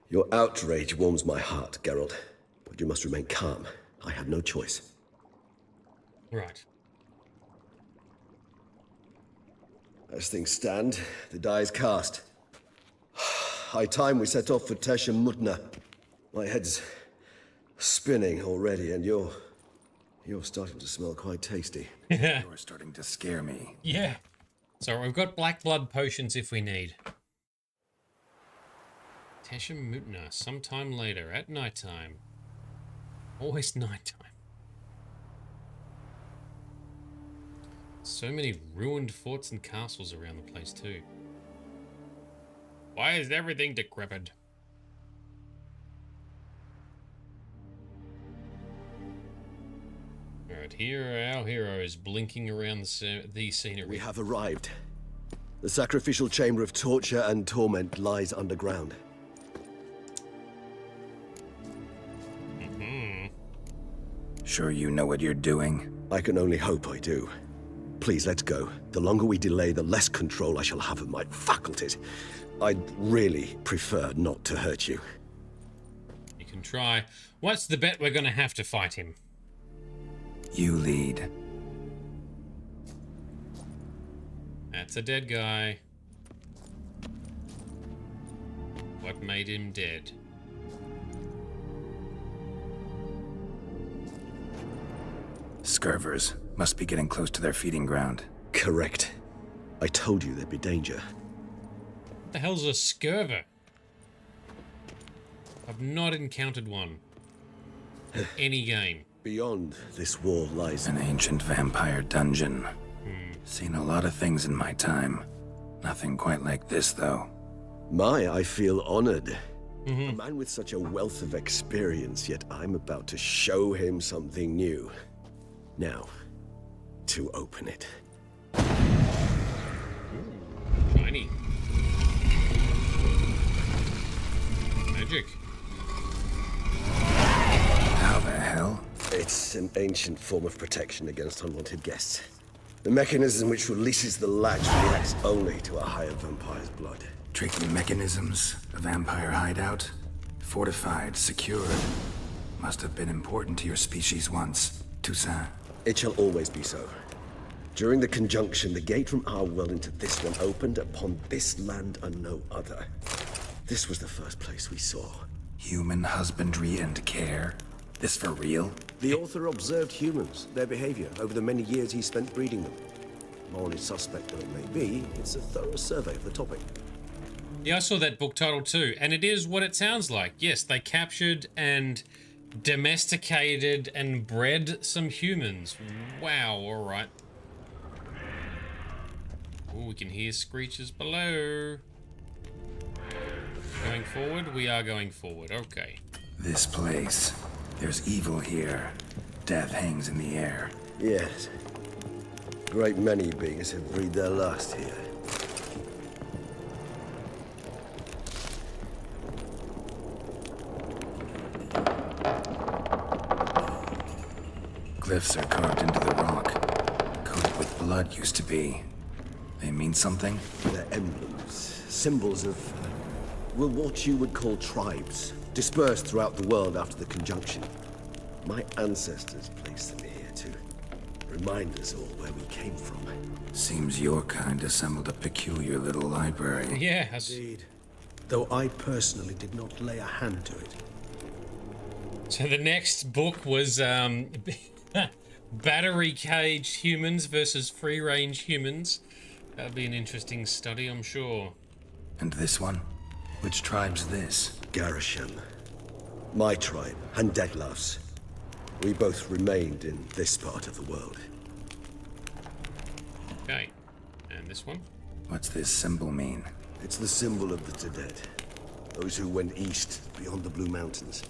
Your outrage warms my heart, Geralt. But you must remain calm. I had no choice. Right. As things stand, the die is cast. High time we set off for Teshem Mudna. My head's spinning already, and you're starting to smell quite tasty. You're starting to scare me. Yeah. So we've got black blood potions if we need. Teshem Mudna, sometime later, at nighttime. Always nighttime. So many ruined forts and castles around the place too. Why is everything decrepit? Alright, here are our heroes blinking around the scenery. We have arrived. The sacrificial chamber of torture and torment lies underground. Sure you know what you're doing? I can only hope I do. Please, let's go. The longer we delay, the less control I shall have of my faculties. I'd really prefer not to hurt you. You can try. What's the bet we're going to have to fight him? You lead. That's a dead guy. What made him dead? Scurvers must be getting close to their feeding ground. Correct. I told you there'd be danger. What the hell's a scurver? I've not encountered one. In any game. Beyond this wall lies an ancient vampire dungeon. Seen a lot of things in my time. Nothing quite like this, though. I feel honored. A man with such a wealth of experience, yet I'm about to show him something new. Now, to open it. Shiny. magic. How the hell? It's an ancient form of protection against unwanted guests. The mechanism which releases the latch reacts only to a higher vampire's blood. Tricky mechanisms, a vampire hideout, fortified, secured. Must have been important to your species once, Toussaint. It shall always be so. During the conjunction, the gate from our world into this one opened upon this land and no other. This was the first place we saw. Human husbandry and care? This for real? The author observed humans, their behavior, over the many years he spent breeding them. Morally suspect though it may be, it's a thorough survey of the topic. Yeah, I saw that book title too, and it is what it sounds like. Yes, they captured and domesticated and bred some humans. Wow, alright. Oh, we can hear screeches below. Going forward? We are going forward, okay. This place. There's evil here. Death hangs in the air. Yes. Great many beings have breathed their last here. Glyphs are carved into the rock. Coated with blood used to be. They mean something? They're emblems, symbols of, well, what you would call tribes, dispersed throughout the world after the conjunction. My ancestors placed them here to remind us all where we came from. Seems your kind assembled a peculiar little library. Yes. Indeed. Though I personally did not lay a hand to it. So the next book was battery caged humans versus free range humans. That'll be an interesting study, I'm sure. And this one? Which tribe's this? Garisham. My tribe, and Detlef's. We both remained in this part of the world. Okay. And this one? What's this symbol mean? It's the symbol of the dead. Those who went east, beyond the Blue Mountains.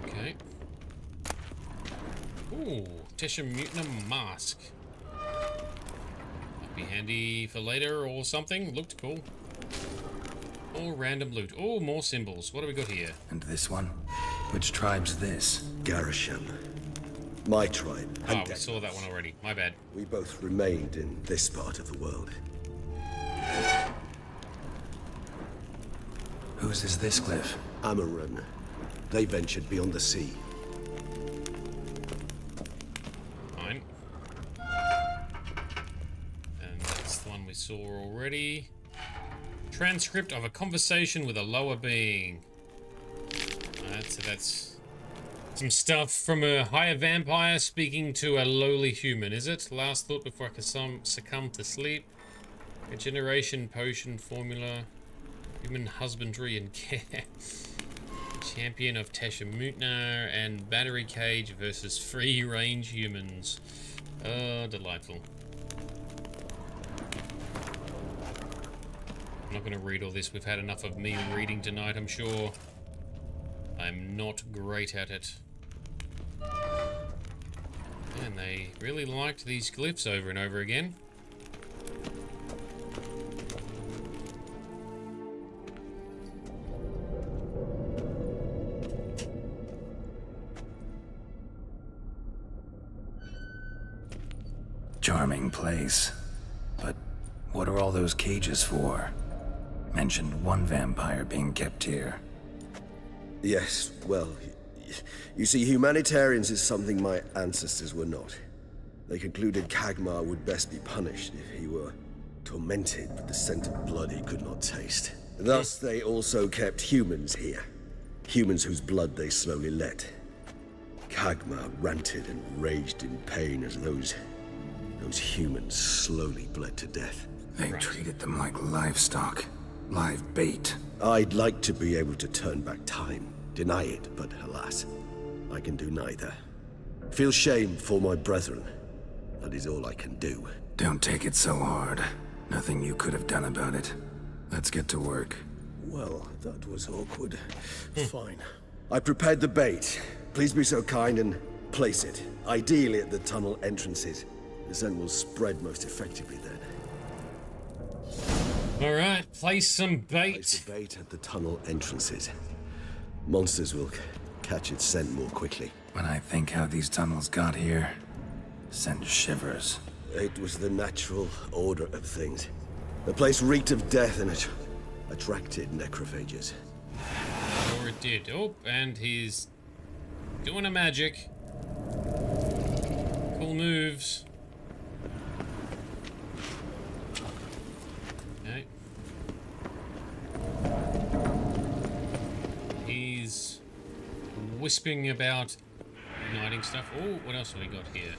Okay. Ooh, Tesha Mutna mask. Might be handy for later or something. Looked cool. All random loot. Oh, more symbols. What do we got here? And this one? Which tribe's this? Garisham. My tribe. Oh, we saw that one already. My bad. We both remained in this part of the world. Whose is this glyph? Amaran. They ventured beyond the sea. Fine. And that's the one we saw already. Transcript of a conversation with a lower being. So that's some stuff from a higher vampire speaking to a lowly human, is it? Last thought before I can succumb to sleep. A generation potion formula. Human husbandry and care. Champion of Tesha Mutna and battery cage versus free range humans. Oh, delightful. I'm not going to read all this. We've had enough of me reading tonight, I'm sure. I'm not great at it. And they really liked these glyphs over and over again. Charming place. But what are all those cages for? Mentioned one vampire being kept here. Yes, well, you see, humanitarians is something my ancestors were not. They concluded Kagmar would best be punished if he were tormented with the scent of blood he could not taste. Thus, they also kept humans here. Humans whose blood they slowly let. Kagmar ranted and raged in pain as those humans slowly bled to death. They treated them like livestock. Live bait. I'd like to be able to turn back time. Deny it, but alas, I can do neither. Feel shame for my brethren. That is all I can do. Don't take it so hard. Nothing you could have done about it. Let's get to work. Well, that was awkward. Fine. I prepared the bait. Please be so kind and place it. Ideally at the tunnel entrances. The scent will spread most effectively then. Alright, place some bait. Place the bait at the tunnel entrances. Monsters will catch its scent more quickly. When I think how these tunnels got here, send shivers. It was the natural order of things. The place reeked of death and it attracted necrophages. Or it did. Oh, and he's doing a magic. Cool moves. Okay. He's whispering about igniting stuff. Oh, what else have we got here?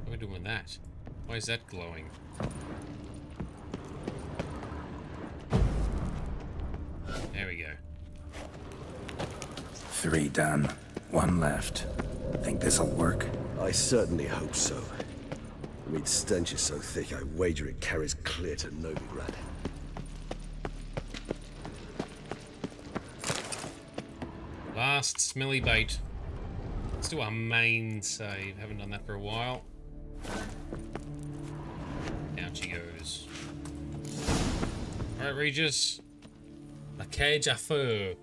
What are we doing with that? Why is that glowing? There we go. 3 done. 1 left. Think this'll work? I certainly hope so. The meat stench is so thick, I wager it carries clear to Novigrad. Last smelly bait. Let's do our main save. Haven't done that for a while. Down she goes. Alright, Regis. La Cage à Feu.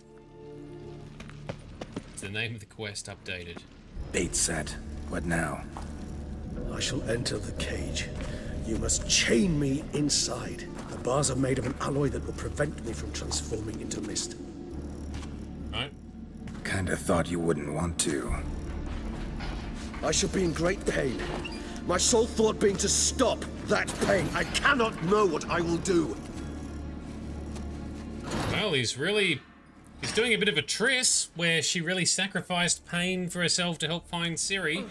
It's the name of the quest updated. Bait set. What now? I shall enter the cage. You must chain me inside. The bars are made of an alloy that will prevent me from transforming into mist. Right. Kinda thought you wouldn't want to. I shall be in great pain. My sole thought being to stop that pain. I cannot know what I will do. Well, he's doing a bit of a tris where she really sacrificed pain for herself to help find Ciri.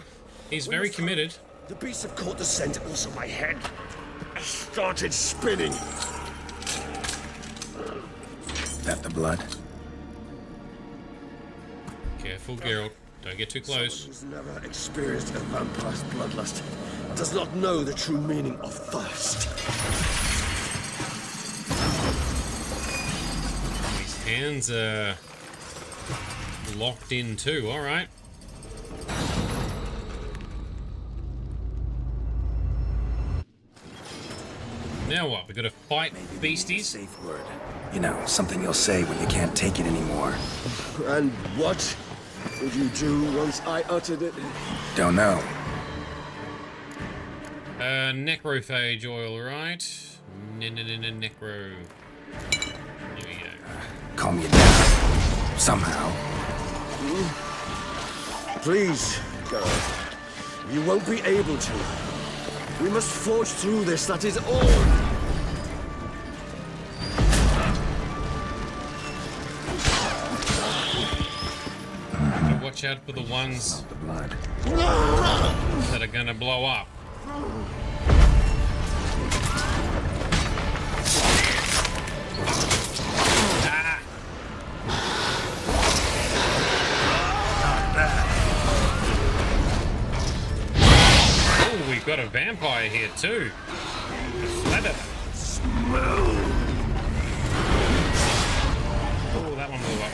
He's very committed. The beasts have caught the scent, also my head. I started spinning. That the blood? Careful, Geralt. Don't get too close. Someone who's never experienced a vampire's bloodlust does not know the true meaning of thirst. His hands are locked in too. All right. Now what? We got to fight beasties. Safe word. You know, something you'll say when you can't take it anymore. And what would you do once I uttered it? Don't know. Necrophage oil, right? Necro. Here we go. Calm you down. Somehow. Please, Geralt. You won't be able to. We must forge through this, that is all. Watch out for the ones that are gonna blow up. Ah. Oh, we've got a vampire here too. Leather. Oh, that one blew up.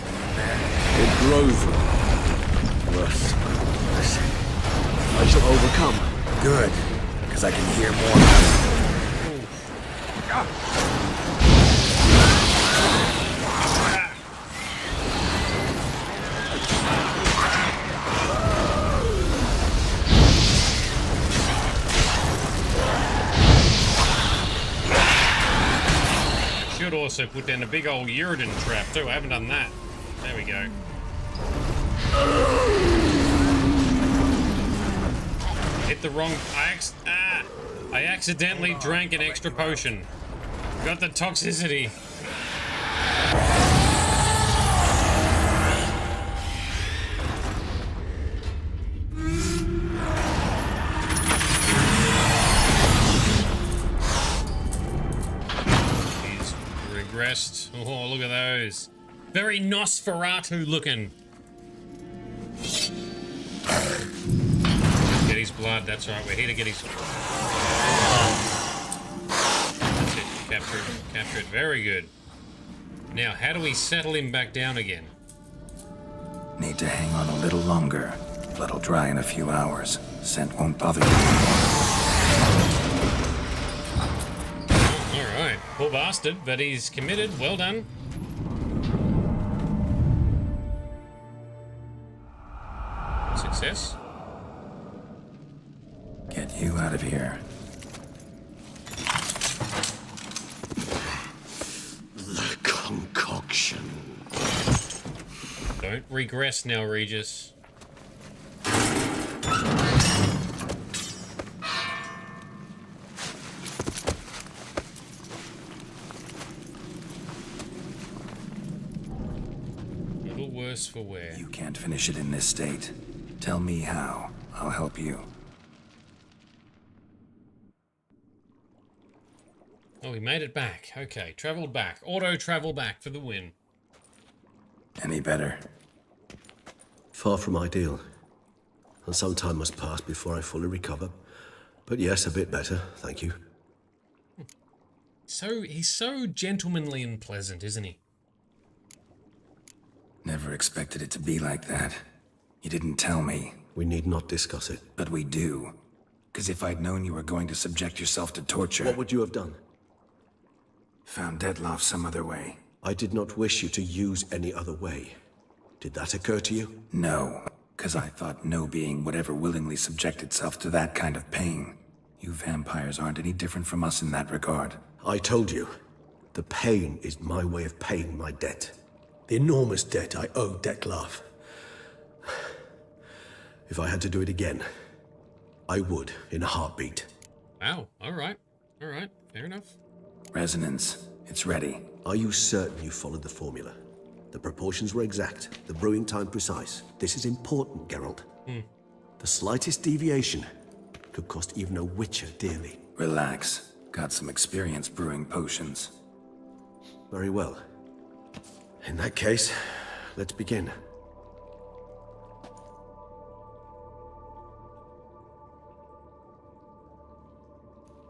It grows. I shall overcome. Good, because I can hear more. Should also put down a big old Uridan trap too. I haven't done that. There we go. Hit the wrong. I accidentally drank an extra potion. Got the toxicity. He's regressed. Oh, look at those. Very Nosferatu looking. Get his blood, that's right, we're here to get his... That's it, capture it, very good. Now, how do we settle him back down again? Need to hang on a little longer. Blood'll dry in a few hours. Scent won't bother you. Alright, poor bastard, but he's committed. Well done. Success. Get you out of here. The concoction. Don't regress now, Regis. Little worse for wear. You can't finish it in this state. Tell me how. I'll help you. Oh, he made it back. Okay, traveled back. Auto travel back for the win. Any better? Far from ideal. And some time must pass before I fully recover. But yes, a bit better, thank you. He's so gentlemanly and pleasant, isn't he? Never expected it to be like that. You didn't tell me. We need not discuss it. But we do. Because if I'd known you were going to subject yourself to torture... What would you have done? Found Dettlaff some other way. I did not wish you to use any other way. Did that occur to you? No, because I thought no being would ever willingly subject itself to that kind of pain. You vampires aren't any different from us in that regard. I told you, the pain is my way of paying my debt. The enormous debt I owe Dettlaff. If I had to do it again, I would in a heartbeat. Wow, alright, fair enough. Resonance, it's ready. Are you certain you followed the formula? The proportions were exact, the brewing time precise. This is important, Geralt. The slightest deviation could cost even a witcher dearly. Relax. Got some experience brewing potions. Very well. In that case, let's begin.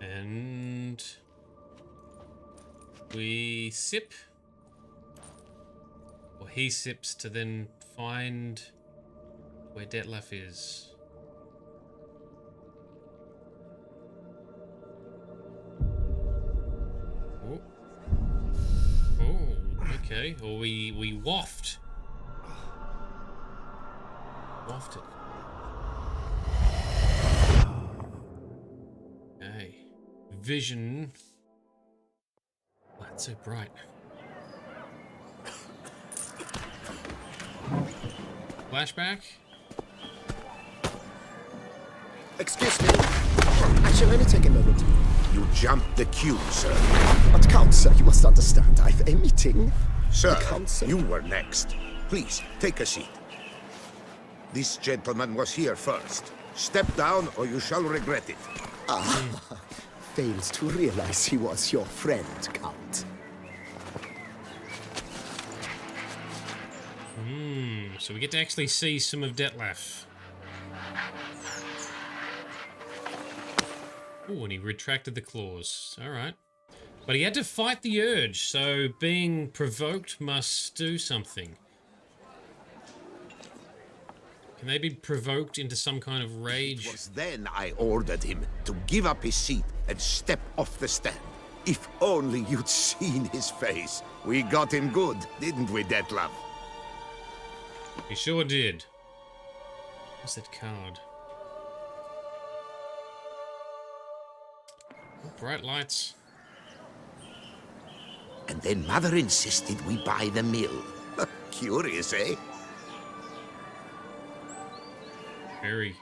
And we sip, or he sips to then find where Dettlaff is. Oh, okay. Or we waft. Waft it. Okay. Vision. Oh, that's so bright. Flashback. Excuse me. I shall only take a moment. You jumped the queue, sir. But Count, sir, you must understand. I've a meeting. Sir, Count, you were next. Please, take a seat. This gentleman was here first. Step down or you shall regret it. Fails to realize he was your friend, Count. So we get to actually see some of Dettlaff. Oh, and he retracted the claws. Alright. But he had to fight the urge, so being provoked must do something. Can they be provoked into some kind of rage? It was then I ordered him to give up his seat and step off the stand. If only you'd seen his face. We got him good, didn't we, Dettlaff? He sure did. What's that card? Oh, bright lights. And then Mother insisted we buy the mill. Curious, eh? Very.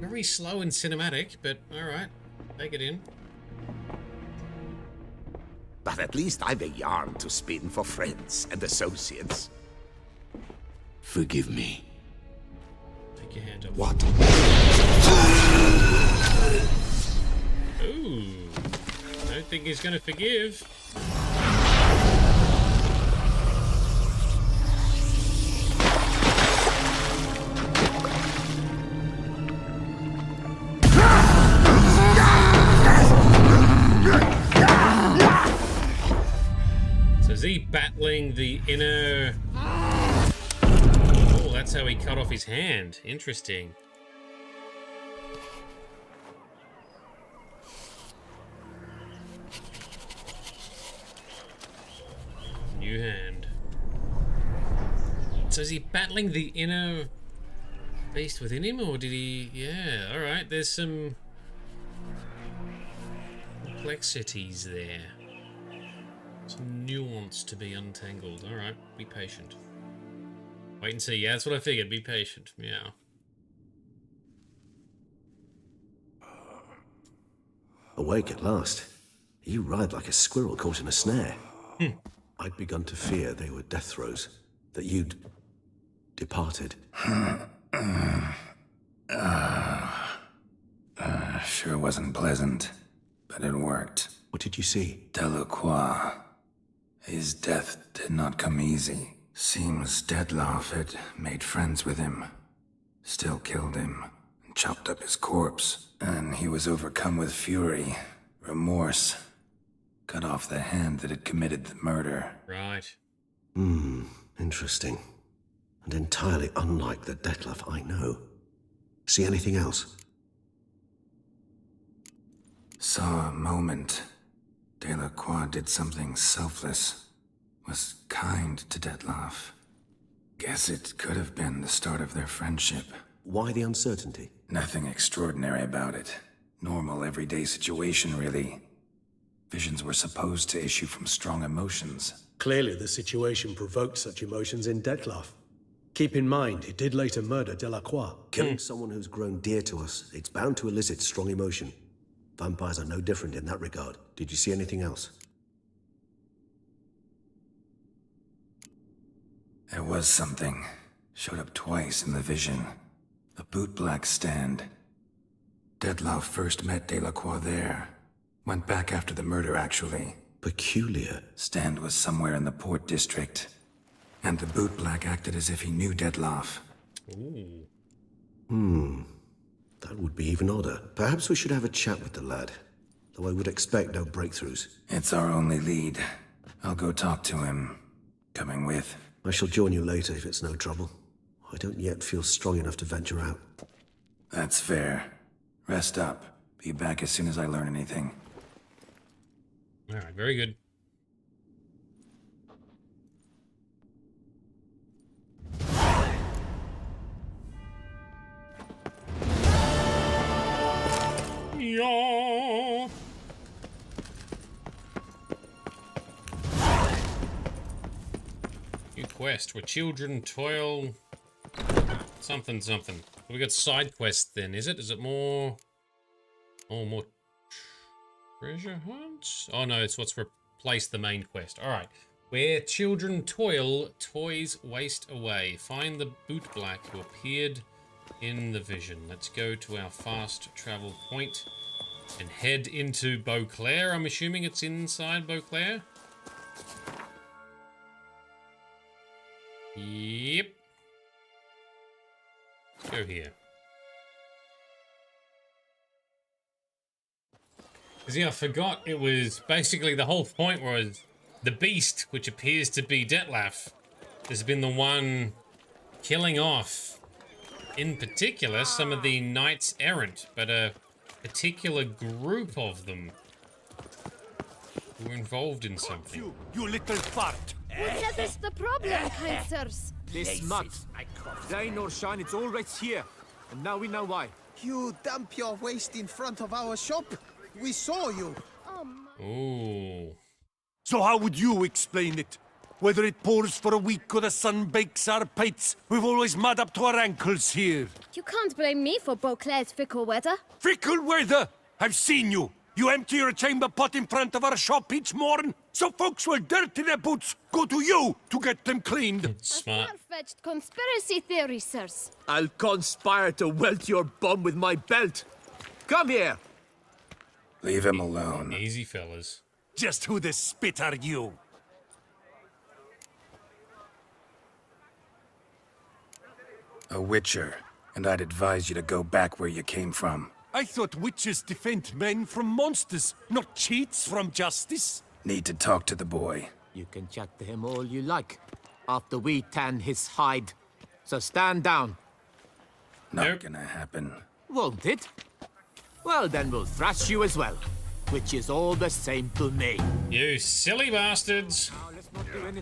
Very slow and cinematic, but alright. Take it in. But at least I've a yarn to spin for friends and associates. Forgive me. Take your hand off. What? Ooh. I don't think he's gonna forgive. battling the inner... Oh, that's how he cut off his hand. Interesting. New hand. So is he battling the inner beast within him, or did he... Yeah, alright, there's some complexities there. Some nuance to be untangled. Alright, be patient. Wait and see. Yeah, that's what I figured. Be patient. Meow. Awake at last. You ride like a squirrel caught in a snare. I'd begun to fear they were death throes, that you'd departed. Sure wasn't pleasant, but it worked. What did you see? Delacroix. His death did not come easy. Seems Dettlaff had made friends with him. Still killed him, and chopped up his corpse. And he was overcome with fury, remorse. Cut off the hand that had committed the murder. Right. Interesting. And entirely unlike the Dettlaff I know. See anything else? Saw a moment. Delacroix did something selfless. Was kind to Dettlaff. Guess it could have been the start of their friendship. Why the uncertainty? Nothing extraordinary about it. Normal, everyday situation, really. Visions were supposed to issue from strong emotions. Clearly the situation provoked such emotions in Dettlaff. Keep in mind, he did later murder Delacroix. Killing someone who's grown dear to us, it's bound to elicit strong emotion. Vampires are no different in that regard. Did you see anything else? There was something. Showed up twice in the vision. A bootblack stand. Dettlaff first met Delacroix there. Went back after the murder, actually. Peculiar. Stand was somewhere in the Port District. And the bootblack acted as if he knew Dettlaff. Ooh. That would be even odder. Perhaps we should have a chat with the lad. Though I would expect no breakthroughs. It's our only lead. I'll go talk to him. Coming with. I shall join you later if it's no trouble. I don't yet feel strong enough to venture out. That's fair. Rest up. Be back as soon as I learn anything. Alright, very good. Yeah. New quest where children toil. Something. We got side quests then, is it? Is it more? Oh, more treasure hunts? Oh no, it's what's replaced the main quest. Alright. Where children toil, toys waste away. Find the bootblack who appeared in the vision. Let's go to our fast travel point and head into Beauclair. I'm assuming it's inside Beauclair. Yep. Let's go here. Because yeah, I forgot it was basically the whole point was the beast, which appears to be Dettlaff, has been the one killing off, in particular, some of the knights errant, but a particular group of them who were involved in something. You little fart! What is the problem, kind sirs? This month, rain or shine, it's all right here. And now we know why. You dump your waste in front of our shop? We saw you. Ooh. So how would you explain it? Whether it pours for a week or the sun bakes our pates, we've always mud up to our ankles here. You can't blame me for Beauclair's fickle weather. Fickle weather? I've seen you. You empty your chamber pot in front of our shop each morn, so folks will dirty their boots, go to you to get them cleaned. Smart. Far-fetched conspiracy theory, sirs. I'll conspire to welt your bum with my belt. Come here. Leave him alone. Easy, fellas. Just who the spit are you? A witcher, and I'd advise you to go back where you came from. I thought witches defend men from monsters, not cheats from justice. Need to talk to the boy. You can chat to him all you like, after we tan his hide. So stand down. Not gonna happen. Won't it? Well, then we'll thrash you as well, which is all the same to me. You silly bastards!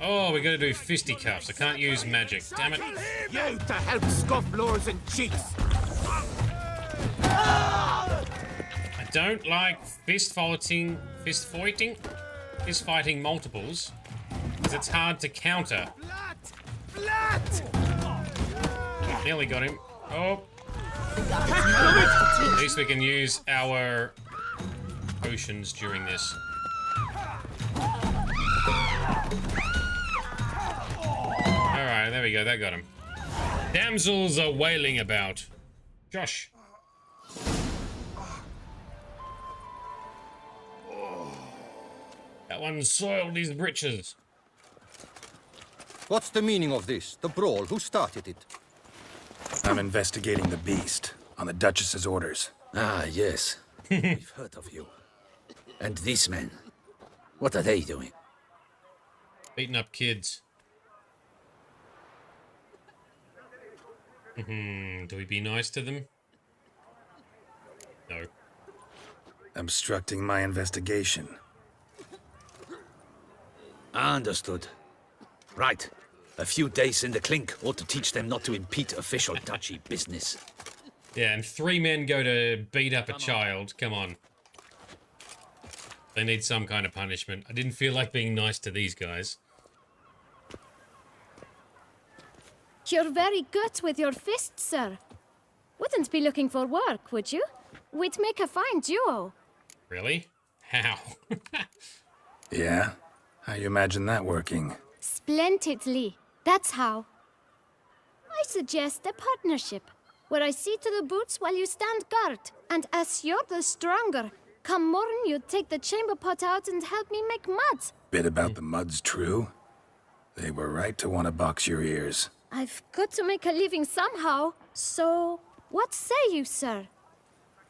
Oh, we gotta do fisticuffs. I can't use magic. Damn it! You to help scofflores and cheats. I don't like fist fighting multiples, because it's hard to counter. Nearly got him. Oh. At least we can use our potions during this. Alright, there we go, that got him. Damsels are wailing about. Josh. That one soiled his britches. What's the meaning of this? The brawl? Who started it? I'm investigating the beast, on the Duchess's orders. Ah, yes. We've heard of you. And these men, what are they doing? Beating up kids. Do we be nice to them? No. Obstructing my investigation. Understood. Right. A few days in the clink ought to teach them not to impede official duchy business. Yeah, and 3 men go to beat up a child. Come on. They need some kind of punishment. I didn't feel like being nice to these guys. You're very good with your fists, sir. Wouldn't be looking for work, would you? We'd make a fine duo. Really? How? Yeah? How you imagine that working? Splendidly. That's how. I suggest a partnership, where I see to the boots while you stand guard. And as you're the stronger, come morn you take the chamber pot out and help me make mud. Bit about the mud's true. They were right to want to box your ears. I've got to make a living somehow, so what say you, sir?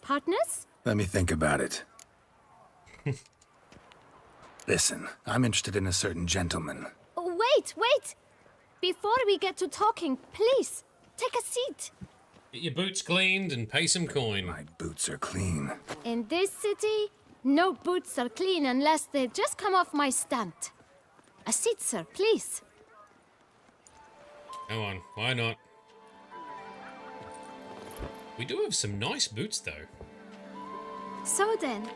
Partners? Let me think about it. Listen, I'm interested in a certain gentleman. Oh, wait! Before we get to talking, please, take a seat. Get your boots cleaned and pay some coin. My boots are clean. In this city, no boots are clean unless they just come off my stand. A seat, sir, please. Come on, why not? We do have some nice boots, though. So then,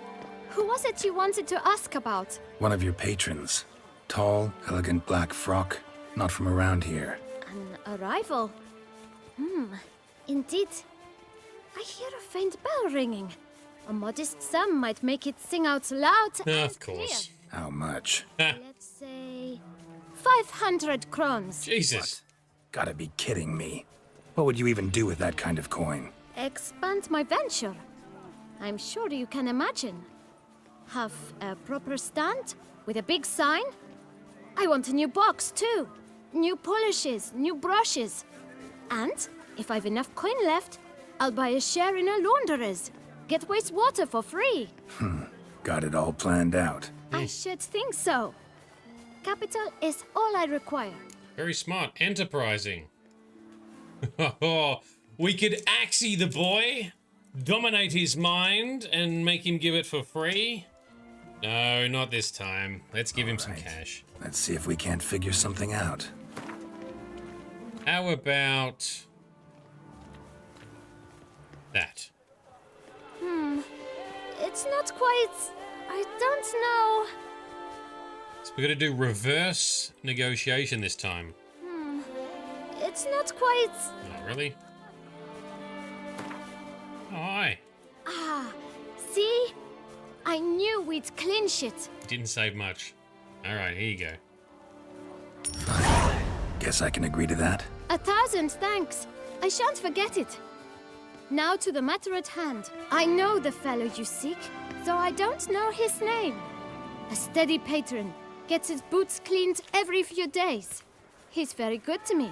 who was it you wanted to ask about? One of your patrons. Tall, elegant black frock. Not from around here. An arrival? Indeed. I hear a faint bell ringing. A modest sum might make it sing out loud and of course. Clear. How much? Let's say 500 crowns. Jesus. What? Gotta be kidding me. What would you even do with that kind of coin? Expand my venture. I'm sure you can imagine. Have a proper stand with a big sign. I want a new box too. New polishes, new brushes. And if I've enough coin left, I'll buy a share in a launderer's. Get wastewater for free. Got it all planned out. I should think so. Capital is all I require. Very smart. Enterprising. We could axie the boy, dominate his mind, and make him give it for free. No, not this time. Let's give him some cash. Let's see if we can't figure something out. How about that? It's not quite... I don't know. So we're gonna do reverse negotiation this time. It's not quite... Oh, really? Oh, hi. See? I knew we'd clinch it. Didn't save much. Alright, here you go. Guess I can agree to that. 1,000 thanks. I shan't forget it. Now to the matter at hand. I know the fellow you seek, though I don't know his name. A steady patron, gets his boots cleaned every few days. He's very good to me.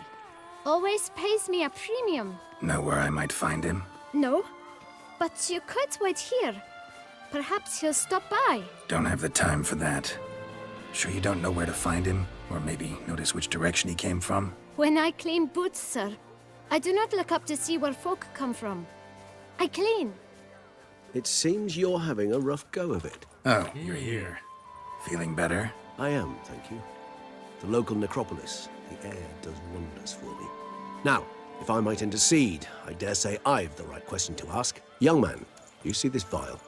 Always pays me a premium. Know where I might find him? No, but you could wait here. Perhaps he'll stop by. Don't have the time for that. Sure you don't know where to find him? Or maybe notice which direction he came from? When I clean boots, sir, I do not look up to see where folk come from. I clean. It seems you're having a rough go of it. Oh, you're here. Feeling better? I am, thank you. The local necropolis. The air does wonders for me. Now, if I might intercede, I dare say I've the right question to ask. Young man, you see this vial?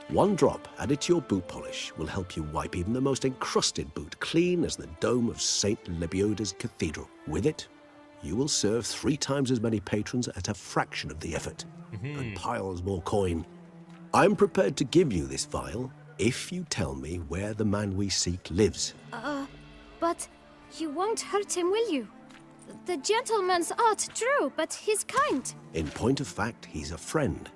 One drop added to your boot polish will help you wipe even the most encrusted boot clean as the dome of St. Lebioda's Cathedral. With it, you will serve 3 times as many patrons at a fraction of the effort, and piles more coin. I'm prepared to give you this vial if you tell me where the man we seek lives. But you won't hurt him, will you? The gentleman's art, true, but he's kind. In point of fact, he's a friend.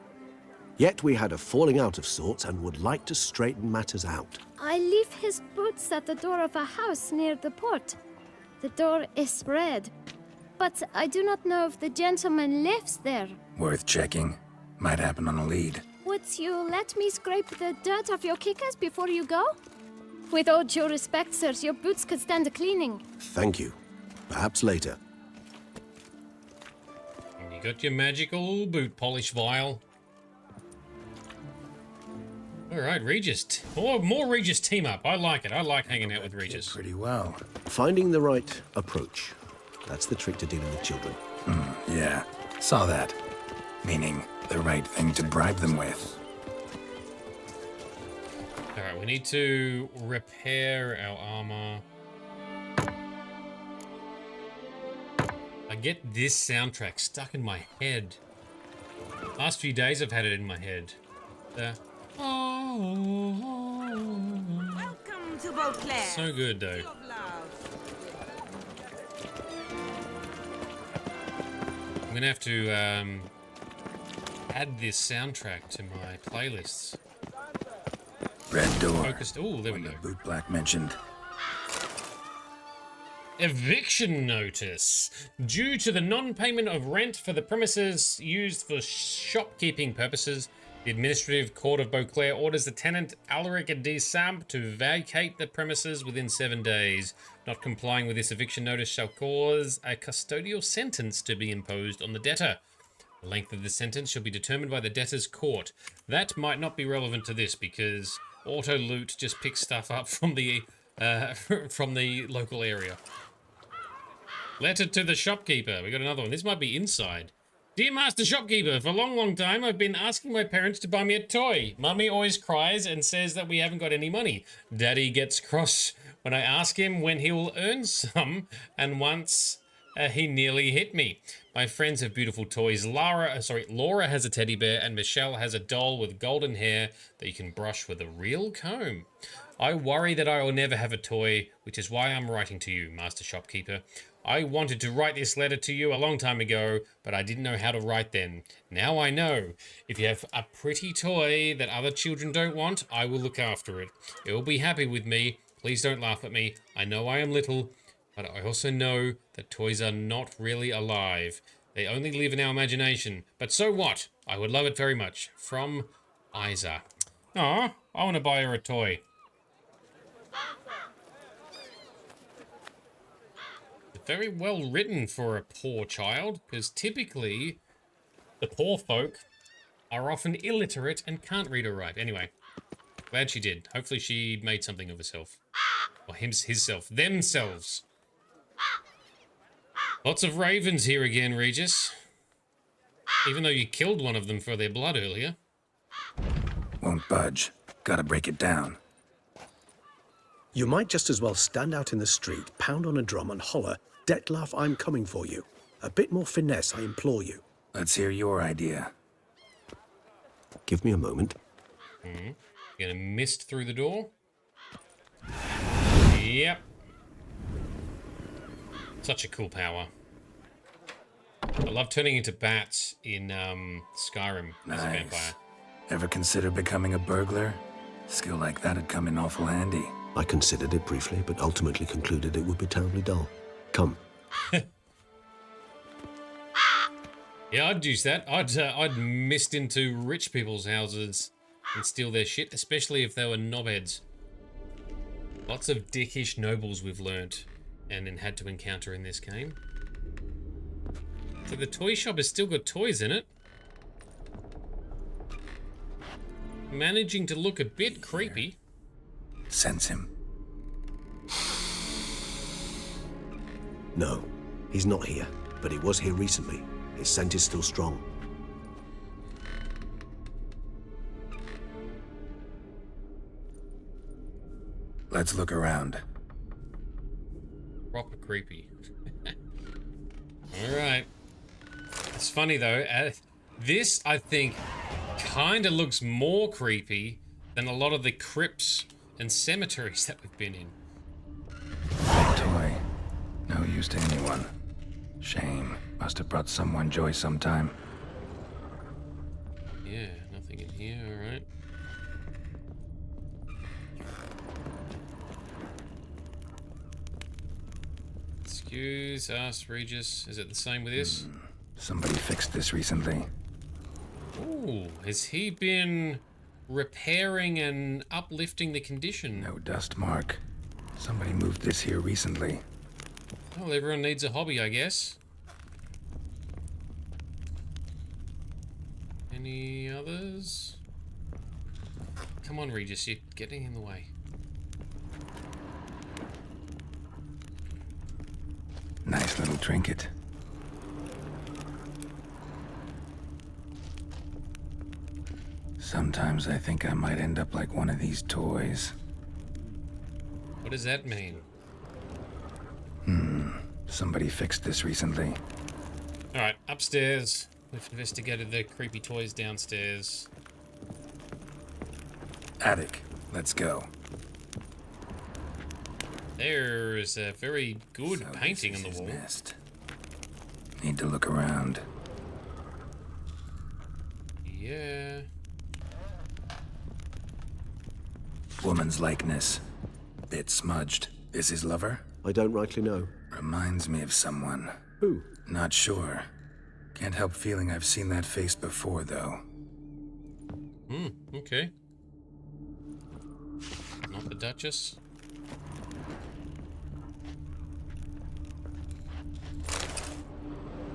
Yet we had a falling out of sorts and would like to straighten matters out. I leave his boots at the door of a house near the port. The door is red, but I do not know if the gentleman lives there. Worth checking. Might happen on a lead. Would you let me scrape the dirt off your kickers before you go? With all due respect, sirs, your boots could stand a cleaning. Thank you. Perhaps later. And you got your magical boot polish vial. All right, Regis. Oh, more Regis team up. I like it. I like hanging out with Regis. Pretty well. Finding the right approach. That's the trick to dealing with children. Yeah, saw that. Meaning the right thing to bribe them with. All right, we need to repair our armor. I get this soundtrack stuck in my head. Last few days I've had it in my head. Welcome to Beauclair. So good though. I'm gonna have to add this soundtrack to my playlists. Red door. Focused. Oh, there we go. Boot black mentioned. Eviction notice. Due to the non-payment of rent for the premises used for shopkeeping purposes, the Administrative Court of Beauclair orders the tenant Alaric de Samp to vacate the premises within 7 days. Not complying with this eviction notice shall cause a custodial sentence to be imposed on the debtor. The length of the sentence shall be determined by the debtor's court. That might not be relevant to this because auto loot just picks stuff up from the local area. Letter to the shopkeeper. We got another one. This might be inside. Dear Master Shopkeeper, for a long time I've been asking my parents to buy me a toy. Mummy always cries and says that we haven't got any money. Daddy gets cross when I ask him when he will earn some, and once he nearly hit me. My friends have beautiful toys. Laura has a teddy bear and Michelle has a doll with golden hair that you can brush with a real comb. I worry that I will never have a toy, which is why I'm writing to you, Master Shopkeeper. I wanted to write this letter to you a long time ago, but I didn't know how to write then. Now I know. If you have a pretty toy that other children don't want, I will look after it. It will be happy with me. Please don't laugh at me. I know I am little, but I also know that toys are not really alive. They only live in our imagination. But so what? I would love it very much. From Isa. Aw, I want to buy her a toy. Very well written for a poor child, because typically the poor folk are often illiterate and can't read or write. Anyway, glad she did. Hopefully she made something of herself. Or himself. Themselves. Lots of ravens here again, Regis. Even though you killed one of them for their blood earlier. Won't budge. Gotta break it down. You might just as well stand out in the street, pound on a drum and holler, Detlef, I'm coming for you. A bit more finesse, I implore you. Let's hear your idea. Give me a moment. Gonna mist through the door. Yep. Such a cool power. I love turning into bats in Skyrim as a vampire. Ever consider becoming a burglar? Skill like that'd come in awful handy. I considered it briefly, but ultimately concluded it would be terribly dull. Come. Yeah, I'd use that. I'd mist into rich people's houses and steal their shit, especially if they were knobheads. Lots of dickish nobles we've learnt and then had to encounter in this game. So the toy shop has still got toys in it. Managing to look a bit creepy. Sense him. No, he's not here, but he was here recently. His scent is still strong. Let's look around. Proper creepy. Alright. It's funny though, this I think kinda looks more creepy than a lot of the crypts and cemeteries that we've been in. Toy. No use to anyone. Shame. Must have brought someone joy sometime. Yeah, nothing in here, alright. Excuse us, Regis. Is it the same with this? Somebody fixed this recently. Ooh, has he been repairing and uplifting the condition? No dust mark. Somebody moved this here recently. Well, everyone needs a hobby, I guess. Any others? Come on, Regis, you're getting in the way. Nice little trinket. Sometimes I think I might end up like one of these toys. What does that mean? Somebody fixed this recently. Alright, upstairs. We've investigated the creepy toys downstairs. Attic. Let's go. There's a very good painting on the wall. Nest. Need to look around. Yeah. Woman's likeness. Bit smudged. Is his lover? I don't rightly know. Reminds me of someone. Who? Not sure. Can't help feeling I've seen that face before, though. Okay. Not the Duchess?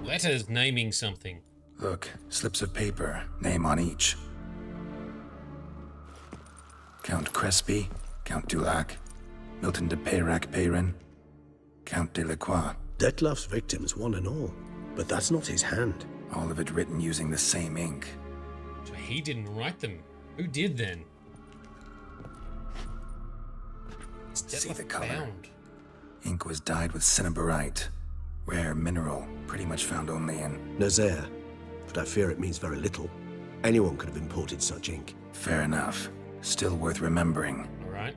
Letters naming something. Look, slips of paper, name on each. Count Crespi, Count Dulac, Milton de Peyrac-Peyrin, Count de Lacroix. Detlef's victims, one and all. But that's not his hand. All of it written using the same ink. So he didn't write them. Who did then? See the color. Found. Ink was dyed with cinnabarite. Rare mineral, pretty much found only in... Nazaire. But I fear it means very little. Anyone could have imported such ink. Fair enough. Still worth remembering. Alright.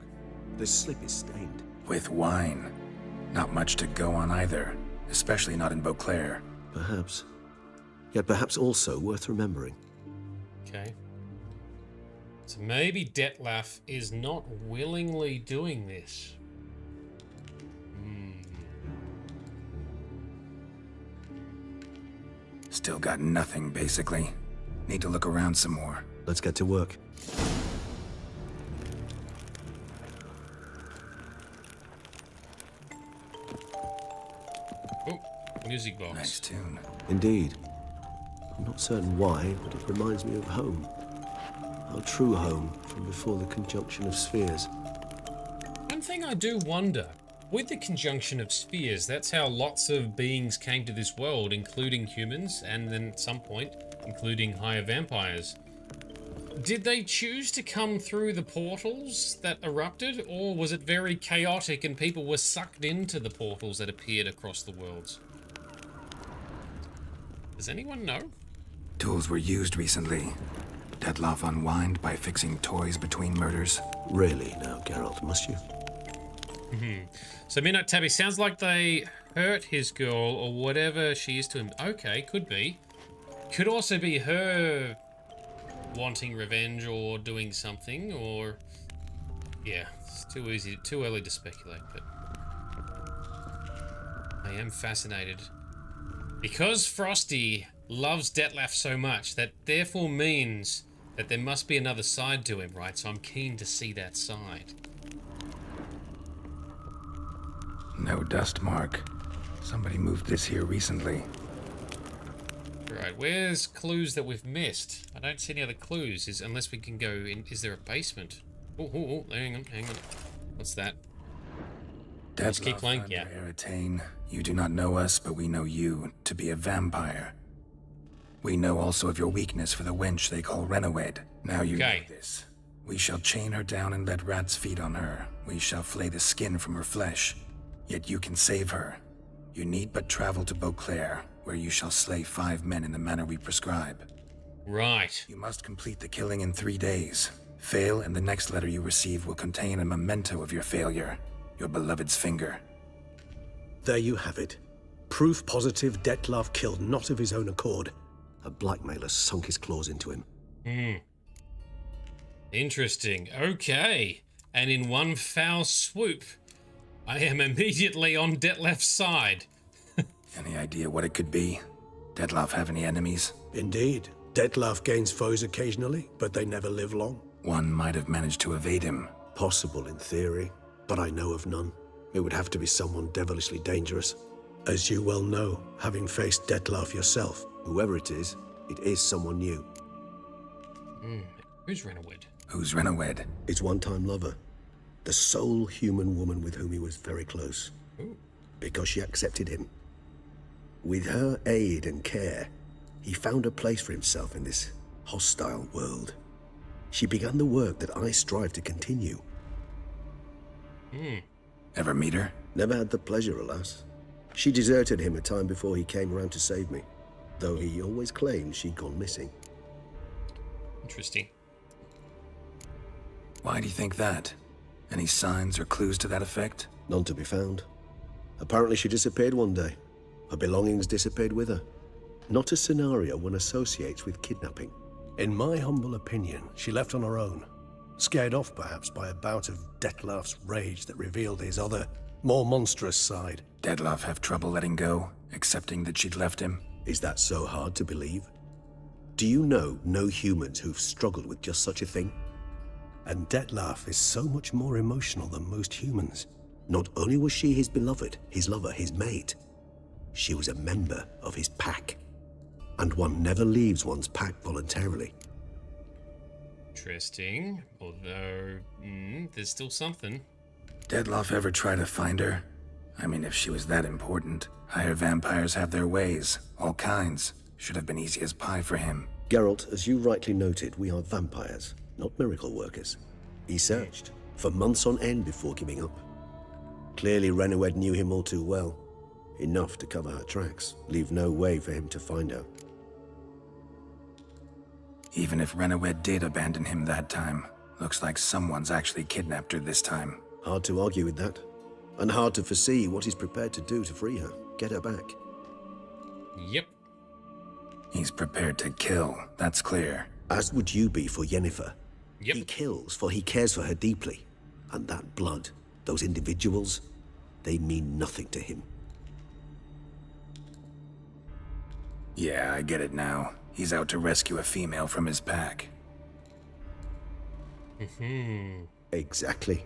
This slip is stained. With wine. Not much to go on either. Especially not in Beauclair. Perhaps. Yet perhaps also worth remembering. Okay. So maybe Detlef is not willingly doing this. Still got nothing, basically. Need to look around some more. Let's get to work. Oh, music box. Nice tune. Indeed. I'm not certain why, but it reminds me of home. Our true home from before the conjunction of spheres. One thing I do wonder, with the conjunction of spheres, that's how lots of beings came to this world, including humans, and then at some point, including higher vampires. Did they choose to come through the portals that erupted, or was it very chaotic and people were sucked into the portals that appeared across the worlds? Does anyone know? Tools were used recently. Detloff unwind by fixing toys between murders. Really now, Geralt, must you? So Midnight Tabby, sounds like they hurt his girl or whatever she is to him. Okay, could be. Could also be her wanting revenge or doing something, or... Yeah, it's too early to speculate, but... I am fascinated. Because Frosty loves Detlef so much, that therefore means that there must be another side to him, right? So I'm keen to see that side. No dust mark. Somebody moved this here recently. Right, where's clues that we've missed? I don't see any other clues, unless we can go in. Is there a basement? Oh, hang on. What's that? Just keep playing? Yeah. Eritane, you do not know us, but we know you to be a vampire. We know also of your weakness for the wench they call Renowed. Now you know this. We shall chain her down and let rats feed on her. We shall flay the skin from her flesh. Yet you can save her. You need but travel to Beauclair, where you shall slay 5 men in the manner we prescribe. Right. You must complete the killing in 3 days. Fail, and the next letter you receive will contain a memento of your failure. Your beloved's finger. There you have it. Proof positive Dettlaff killed not of his own accord. A blackmailer sunk his claws into him. Interesting. Okay. And in one foul swoop, I am immediately on Dettlaff's side. Any idea what it could be? Dettlaff have any enemies? Indeed. Dettlaff gains foes occasionally, but they never live long. One might have managed to evade him. Possible in theory, but I know of none. It would have to be someone devilishly dangerous. As you well know, having faced Dettlaff yourself, whoever it is someone new. Who's Renowed? Who's Renowed? His one-time lover. The sole human woman with whom he was very close. Ooh. Because she accepted him. With her aid and care, he found a place for himself in this hostile world. She began the work that I strive to continue. Ever meet her? Never had the pleasure, alas. She deserted him a time before he came around to save me, though he always claimed she'd gone missing. Interesting. Why do you think that? Any signs or clues to that effect? None to be found. Apparently she disappeared one day. Her belongings disappeared with her. Not a scenario one associates with kidnapping. In my humble opinion, she left on her own. Scared off, perhaps, by a bout of Dettlaff's rage that revealed his other, more monstrous side. Dettlaff have trouble letting go, accepting that she'd left him? Is that so hard to believe? Do you know no humans who've struggled with just such a thing? And Dettlaff is so much more emotional than most humans. Not only was she his beloved, his lover, his mate, she was a member of his pack. And one never leaves one's pack voluntarily. Interesting. Although, there's still something. Dettlaff ever try to find her? I mean, if she was that important. Higher vampires have their ways. All kinds. Should have been easy as pie for him. Geralt, as you rightly noted, we are vampires, not miracle workers. He searched for months on end before giving up. Clearly Renowed knew him all too well. Enough to cover her tracks, leave no way for him to find her. Even if Renowed did abandon him that time, looks like someone's actually kidnapped her this time. Hard to argue with that. And hard to foresee what he's prepared to do to free her, get her back. Yep. He's prepared to kill, that's clear. As would you be for Yennefer. Yep. He kills for he cares for her deeply. And that blood, those individuals, they mean nothing to him. Yeah, I get it now. He's out to rescue a female from his pack. Exactly.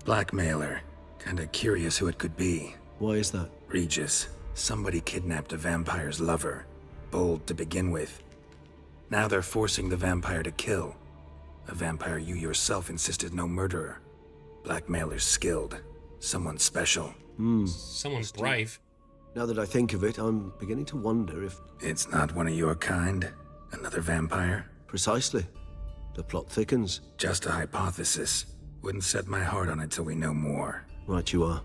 Blackmailer. Kinda curious who it could be. Why is that? Regis. Somebody kidnapped a vampire's lover. Bold to begin with. Now they're forcing the vampire to kill. A vampire you yourself insisted no murderer. Blackmailer's skilled. Someone special. Someone's brave. Now that I think of it, I'm beginning to wonder if... It's not one of your kind? Another vampire? Precisely. The plot thickens. Just a hypothesis. Wouldn't set my heart on it till we know more. Right you are.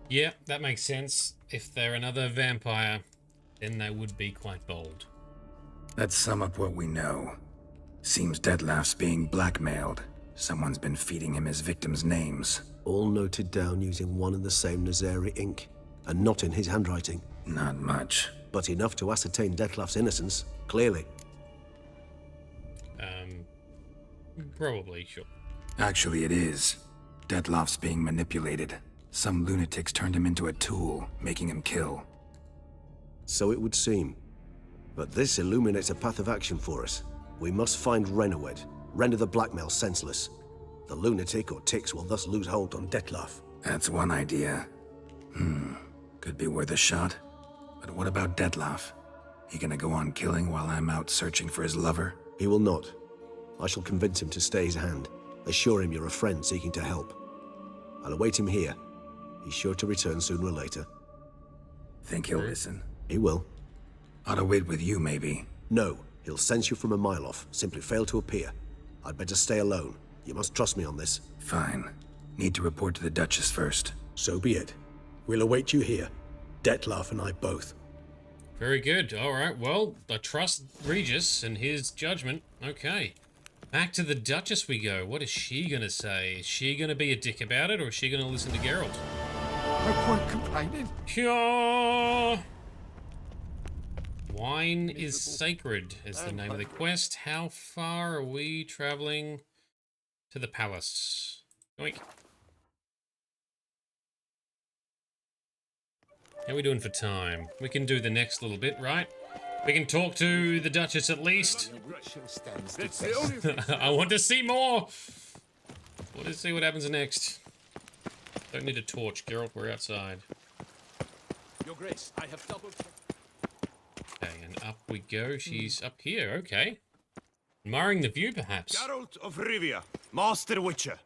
Yeah, that makes sense. If they're another vampire, then they would be quite bold. Let's sum up what we know. Seems Dettlaff's being blackmailed. Someone's been feeding him his victims' names. All noted down using one and the same Nazari ink, and not in his handwriting. Not much. But enough to ascertain Dettlaff's innocence, clearly. Probably, sure. Actually, it is. Dettlaff's being manipulated. Some lunatics turned him into a tool, making him kill. So it would seem. But this illuminates a path of action for us. We must find Renowed, render the blackmail senseless. The lunatic or ticks will thus lose hold on Detlef. That's one idea. Could be worth a shot. But what about Detlef? He gonna go on killing while I'm out searching for his lover? He will not. I shall convince him to stay his hand. Assure him you're a friend seeking to help. I'll await him here. He's sure to return sooner or later. Think he'll listen? He will. Ought to wait with you, maybe. No, he'll sense you from a mile off. Simply fail to appear. I'd better stay alone. You must trust me on this. Fine. Need to report to the Duchess first. So be it. We'll await you here. Detlef and I both. Very good. All right. Well, I trust Regis and his judgment. Okay. Back to the Duchess we go. What is she going to say? Is she going to be a dick about it, or is she going to listen to Geralt? No point complaining. Pure. Wine is sacred is the name of the quest. How far are we traveling to the palace? Yoink. How are we doing for time? We can do the next little bit, right? We can talk to the Duchess at least. I want to see more! I want to see what happens next. Don't need a torch, Geralt, we're outside. Your Grace, I have double... Okay, and up we go. She's up here, okay. Admiring the view, perhaps. Geralt of Rivia, Master Witcher.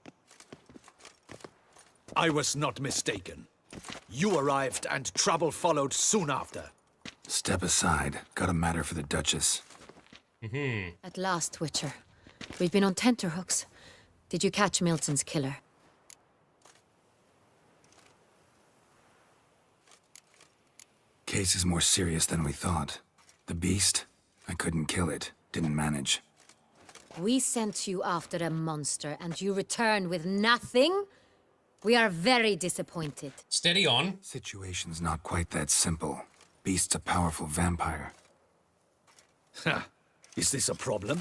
I was not mistaken. You arrived and trouble followed soon after. Step aside. Got a matter for the Duchess. At last, Witcher. We've been on tenterhooks. Did you catch Milton's killer? Case is more serious than we thought. The beast? I couldn't kill it. Didn't manage. We sent you after a monster, and you return with nothing? We are very disappointed. Steady on. Situation's not quite that simple. Beast's a powerful vampire. Ha! Is this a problem?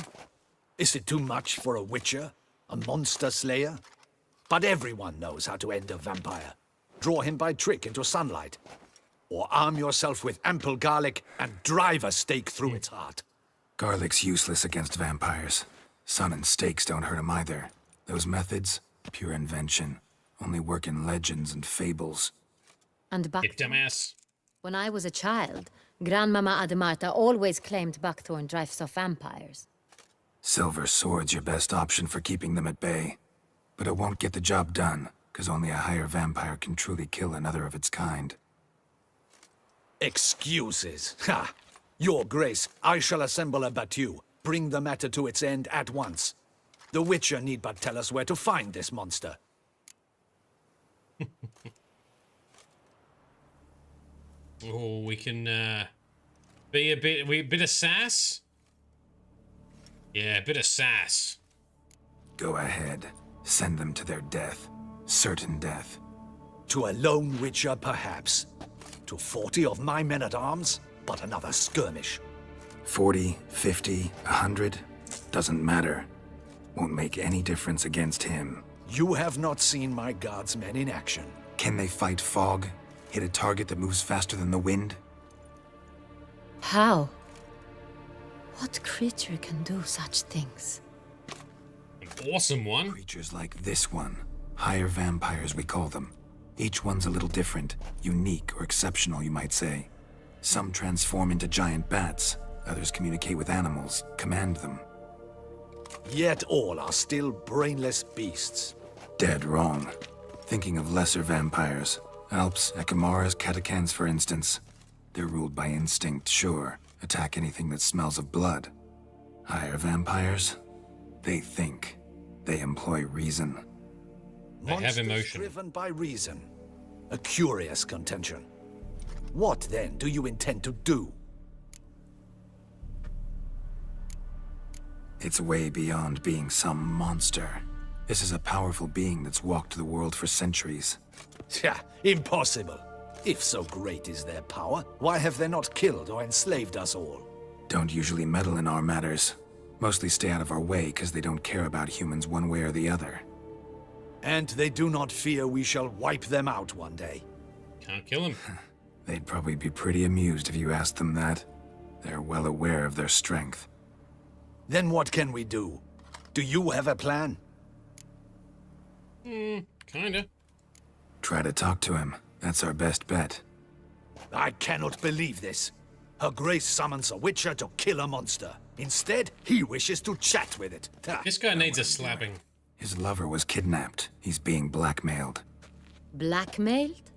Is it too much for a witcher? A monster slayer? But everyone knows how to end a vampire. Draw him by trick into sunlight. Or arm yourself with ample garlic and drive a stake through its heart. Garlic's useless against vampires. Sun and stakes don't hurt him either. Those methods, pure invention. Only work in legends and fables. And You Buckthorn. dumbass. When I was a child, Grandmama Adamarta always claimed Buckthorn drives off vampires. Silver sword's your best option for keeping them at bay. But it won't get the job done, because only a higher vampire can truly kill another of its kind. Excuses. Ha! Your Grace, I shall assemble a battue. Bring the matter to its end at once. The Witcher need but tell us where to find this monster. Oh, we can be a bit of sass. Yeah, a bit of sass. Go ahead. Send them to their death. Certain death. To a lone Witcher, perhaps. To 40 of my men-at-arms, but another skirmish. 40, 50, 100, doesn't matter. Won't make any difference against him. You have not seen my guardsmen in action. Can they fight fog? Hit a target that moves faster than the wind? How? What creature can do such things? An awesome one. Creatures like this one. Higher vampires, we call them. Each one's a little different. Unique or exceptional, you might say. Some transform into giant bats. Others communicate with animals, command them. Yet all are still brainless beasts. Dead wrong. Thinking of lesser vampires. Alps, Ekamaras, Catacans, for instance. They're ruled by instinct, sure. Attack anything that smells of blood. Higher vampires? They think. They employ reason. They have emotion. Driven by reason. A curious contention. What, then, do you intend to do? It's way beyond being some monster. This is a powerful being that's walked the world for centuries. Tja, impossible. If so great is their power, why have they not killed or enslaved us all? Don't usually meddle in our matters. Mostly stay out of our way because they don't care about humans one way or the other. And they do not fear we shall wipe them out one day. Can't kill them. They'd probably be pretty amused if you asked them that. They're well aware of their strength. Then what can we do? Do you have a plan? Kinda. Try to talk to him. That's our best bet. I cannot believe this. Her Grace summons a witcher to kill a monster. Instead, he wishes to chat with it. This guy needs a slapping. His lover was kidnapped. He's being blackmailed. Blackmailed?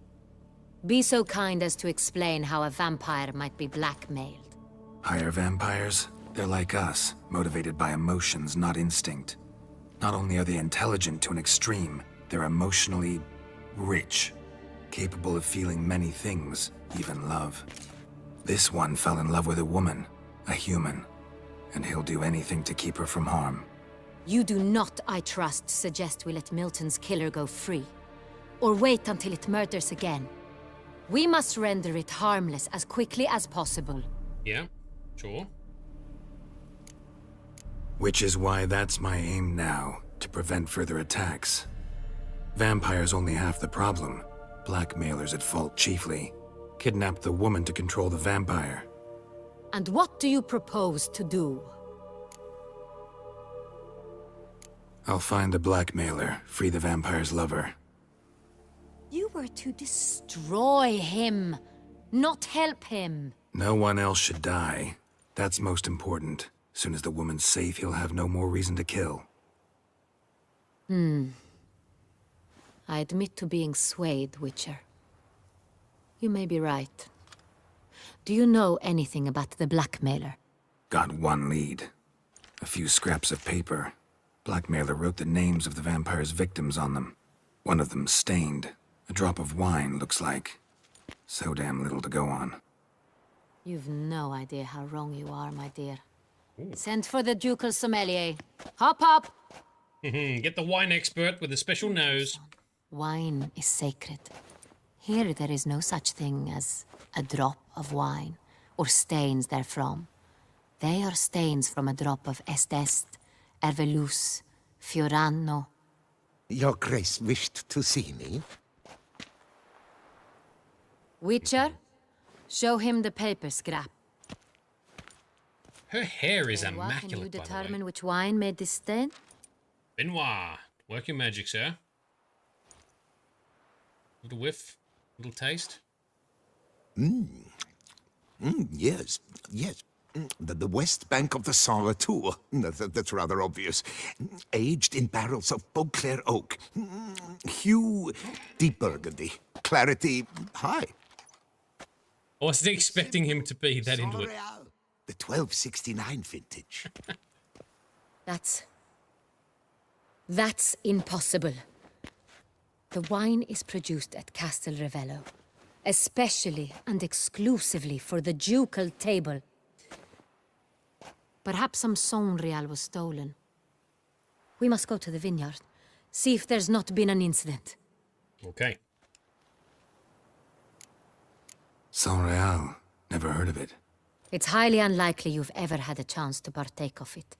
Be so kind as to explain how a vampire might be blackmailed. Higher vampires? They're like us, motivated by emotions, not instinct. Not only are they intelligent to an extreme, they're emotionally rich, capable of feeling many things, even love. This one fell in love with a woman, a human, and he'll do anything to keep her from harm. You do not, I trust, suggest we let Milton's killer go free. Or wait until it murders again. We must render it harmless as quickly as possible. Yeah, sure. Which is why that's my aim now, to prevent further attacks. Vampires only half the problem. Blackmailers at fault chiefly. Kidnapped the woman to control the vampire. And what do you propose to do? I'll find the blackmailer, free the vampire's lover. You were to destroy him, not help him. No one else should die. That's most important. Soon as the woman's safe, he'll have no more reason to kill. I admit to being swayed, Witcher. You may be right. Do you know anything about the blackmailer? Got one lead. A few scraps of paper. Blackmailer wrote the names of the vampire's victims on them. One of them stained. A drop of wine, looks like. So damn little to go on. You've no idea how wrong you are, my dear. Send for the ducal sommelier. Hop, hop! Get the wine expert with a special nose. Wine is sacred. Here there is no such thing as a drop of wine, or stains therefrom. They are stains from a drop of Estest, Ervelus, Fiorano. Your Grace wished to see me? Witcher, show him the paper scrap. Her hair is Can you immaculate, by the way. determine which wine made this stain? Benoit, work your magic, sir. Little whiff, little taste. Yes, yes. The west bank of the Saar too. That's rather obvious. Aged in barrels of Beauclair oak. Hue, deep burgundy. Clarity, high. I wasn't expecting him to be that into it. The 1269 vintage. That's impossible. The wine is produced at Castel Ravello, especially and exclusively for the ducal table. Perhaps some Sonreal was stolen. We must go to the vineyard, see if there's not been an incident. Okay. Sonreal. Never heard of it. It's highly unlikely you've ever had a chance to partake of it.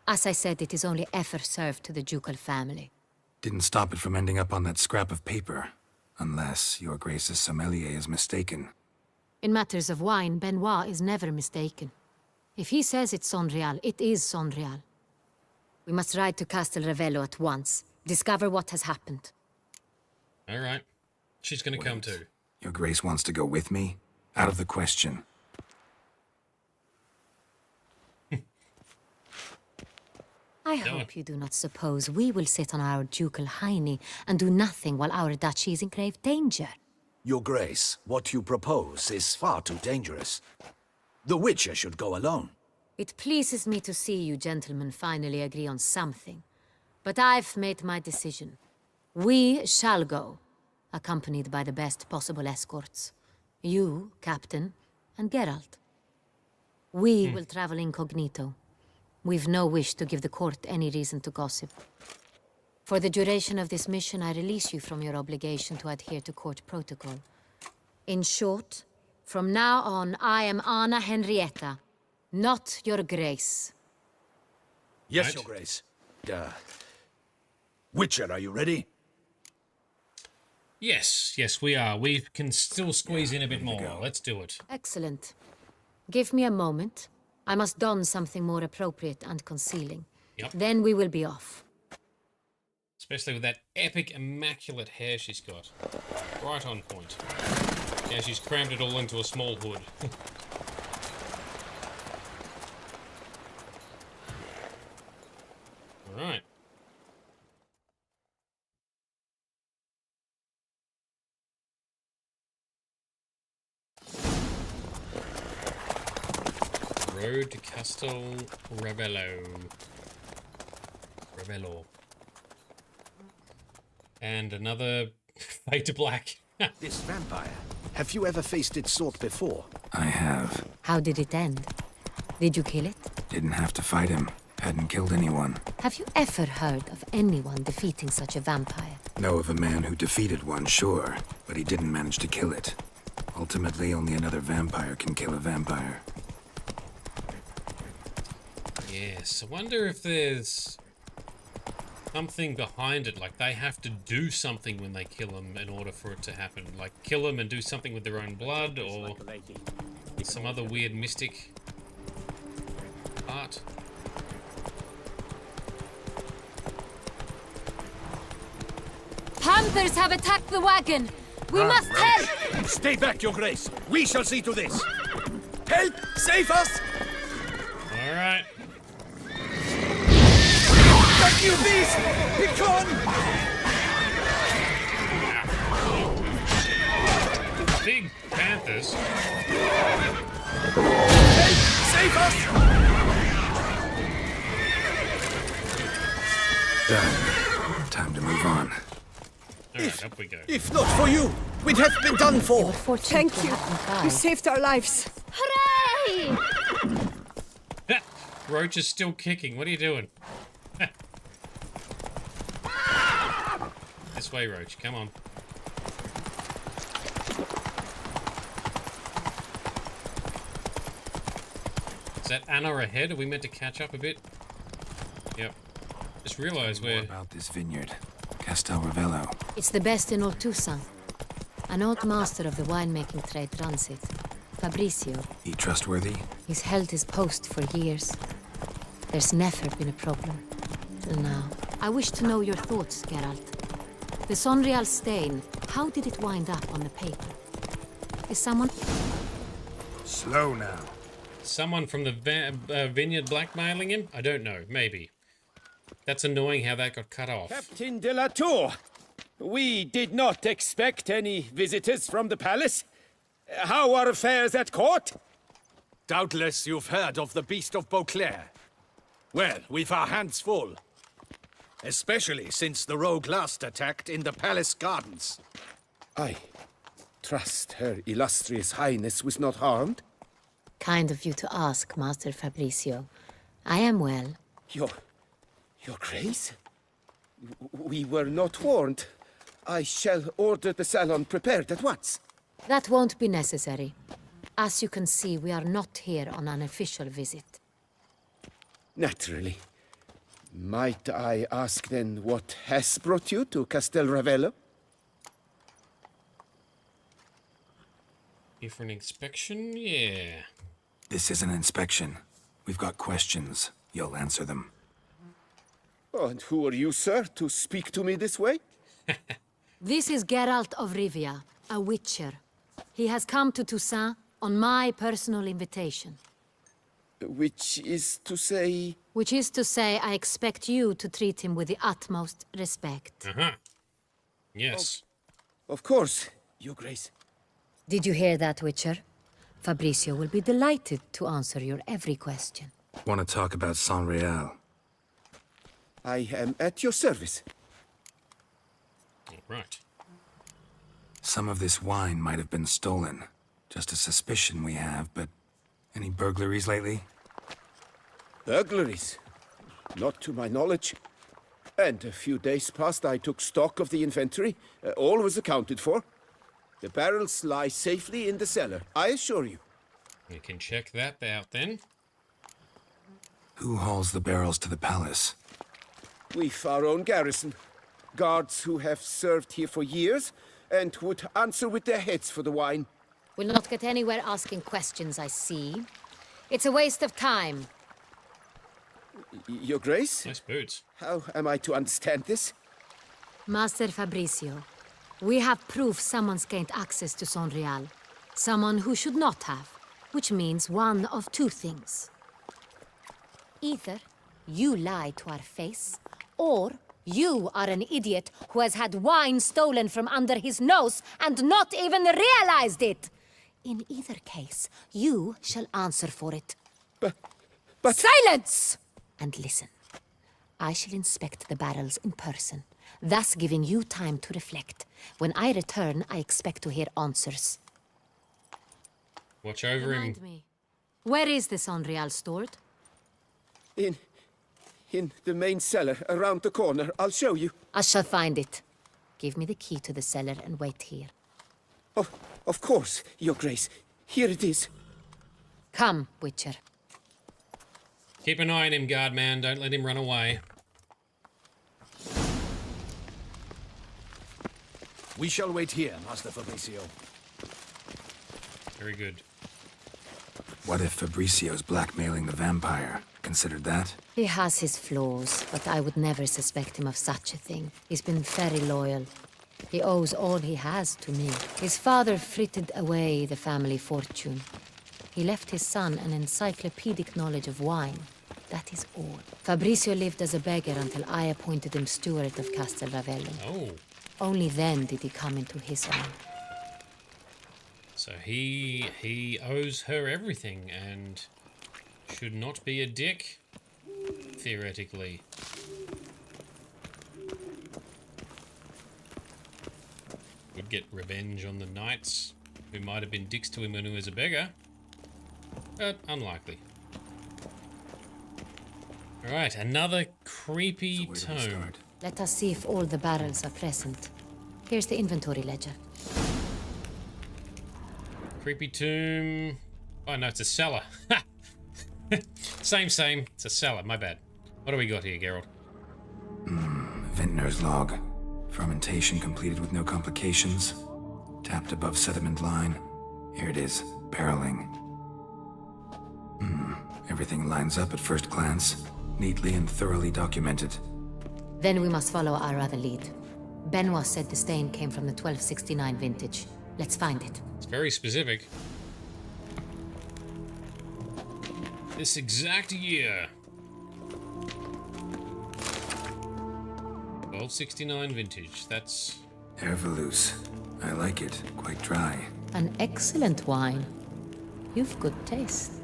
As I said, it is only ever served to the ducal family. Didn't stop it from ending up on that scrap of paper. Unless your Grace's sommelier is mistaken. In matters of wine, Benoit is never mistaken. If he says it's Sonreal, it is Sonreal. We must ride to Castel Ravello at once. Discover what has happened. All right. She's gonna come too. Your Grace wants to go with me? Out of the question. I hope you do not suppose we will sit on our ducal hiney and do nothing while our duchy is in grave danger. Your Grace, what you propose is far too dangerous. The Witcher should go alone. It pleases me to see you gentlemen finally agree on something. But I've made my decision. We shall go, accompanied by the best possible escorts. You, Captain, and Geralt. We will travel incognito. We've no wish to give the court any reason to gossip. For the duration of this mission, I release you from your obligation to adhere to court protocol. In short, from now on, I am Anna Henrietta, not your Grace. Yes, Right. Your Grace. Witcher, are you ready? Yes, we are. We can still squeeze in a bit more. Let's do it. Excellent. Give me a moment. I must don something more appropriate and concealing. Yep. Then we will be off. Especially with that epic, immaculate hair she's got. Right on point. Yeah, she's crammed it all into a small hood. Alright. Road to Castel Ravello. And another fade to black. This vampire, have you ever faced its sort before? I have. How did it end? Did you kill it? Didn't have to fight him. Hadn't killed anyone. Have you ever heard of anyone defeating such a vampire? Know of a man who defeated one, sure, but he didn't manage to kill it. Ultimately, only another vampire can kill a vampire. Yes, I wonder if there's something behind it, like they have to do something when they kill him in order for it to happen. Like kill him and do something with their own blood, or some other weird mystic part. Panthers have attacked the wagon! We must help! Stay back, Your Grace! We shall see to this! Help! Save us! Alright. Fuck you, beast! Be gone! Big panthers. Help! Save us! Done. Time to move on. Alright, up we go. If not for you, we'd have been done for! Thank you. You saved our lives. Hooray! Roach is still kicking. What are you doing? This way, Roach. Come on. Is that Anna ahead? Are we meant to catch up a bit? Yep. Just realised we're... about this vineyard. Castel Ravello. It's the best in all Toussaint. An old master of the winemaking trade runs it. Fabrizio. He trustworthy? He's held his post for years. There's never been a problem. Till now. I wish to know your thoughts, Geralt. The Sonreal stain, how did it wind up on the paper? Is someone... Slow now. Someone from the vineyard blackmailing him? I don't know. Maybe. That's annoying how that got cut off. Captain de la Tour, we did not expect any visitors from the palace. How are affairs at court? Doubtless you've heard of the Beast of Beauclair. Well, we've our hands full. Especially since the rogue last attacked in the palace gardens. I trust Her Illustrious Highness was not harmed? Kind of you to ask, Master Fabrizio. I am well. Your Grace? We were not warned. I shall order the salon prepared at once. That won't be necessary. As you can see, we are not here on an official visit. Naturally. Might I ask then what has brought you to Castel Ravello? Here for an inspection? Yeah. This is an inspection. We've got questions. You'll answer them. Oh, and who are you, sir, to speak to me this way? This is Geralt of Rivia, a witcher. He has come to Toussaint on my personal invitation. Which is to say... Which is to say, I expect you to treat him with the utmost respect. Uh-huh. Yes. Of course, Your Grace. Did you hear that, Witcher? Fabrizio will be delighted to answer your every question. Want to talk about Sonreal? I am at your service. Right. Some of this wine might have been stolen. Just a suspicion we have, but any burglaries lately? Burglaries? Not to my knowledge. And a few days past I took stock of the inventory. All was accounted for. The barrels lie safely in the cellar, I assure you. We can check that out then. Who hauls the barrels to the palace? We've our own garrison. Guards who have served here for years and would answer with their heads for the wine. We'll not get anywhere asking questions, I see. It's a waste of time. Your Grace? Nice boots. How am I to understand this? Master Fabricio, we have proof someone's gained access to Sonreal. Someone who should not have, which means one of two things. Either you lie to our face, or you are an idiot who has had wine stolen from under his nose and not even realized it. In either case, you shall answer for it. But... Silence! And listen. I shall inspect the barrels in person, thus giving you time to reflect. When I return, I expect to hear answers. Watch over him. Me. Where is the Sonreal stored? In the main cellar, around the corner. I'll show you. I shall find it. Give me the key to the cellar and wait here. Oh, of course, Your Grace. Here it is. Come, Witcher. Keep an eye on him, guard man. Don't let him run away. We shall wait here, Master Fabricio. Very good. What if Fabricio's blackmailing the vampire? Considered that? He has his flaws, but I would never suspect him of such a thing. He's been very loyal. He owes all he has to me. His father frittered away the family fortune. He left his son an encyclopedic knowledge of wine. That is all. Fabricio lived as a beggar until I appointed him steward of Castel Ravello. Oh. Only then did he come into his own. So he owes her everything and should not be a dick, theoretically. Would get revenge on the knights who might have been dicks to him when he was a beggar, but unlikely. Alright, another creepy tome. Let us see if all the barrels are present. Here's the inventory ledger. Creepy tomb. Oh no, it's a cellar. Same. It's a cellar, my bad. What do we got here, Geralt? Vintner's log. Fermentation completed with no complications. Tapped above sediment line. Here it is. Barreling. Everything lines up at first glance. Neatly and thoroughly documented. Then we must follow our other lead. Benoit said the stain came from the 1269 vintage. Let's find it. It's very specific. This exact year. 1269 vintage. That's... Herveloos. I like it. Quite dry. An excellent wine. You've good taste.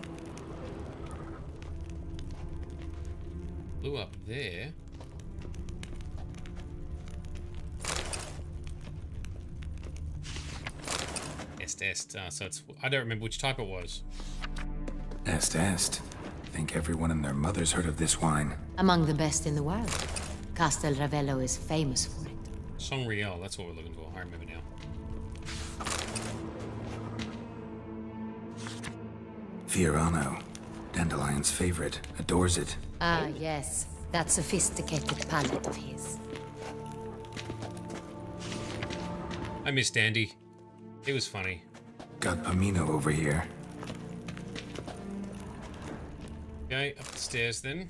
Blew up there. Est. So it's... I don't remember which type it was. Est. Think everyone and their mother's heard of this wine. Among the best in the world. Castel Ravello is famous for it. Sonreal, that's what we're looking for. I remember now. Fiorano. Dandelion's favorite. Adores it. Ah, yes. That sophisticated palate of his. I missed Andy. He was funny. Got Pomino over here. Okay, up the stairs then.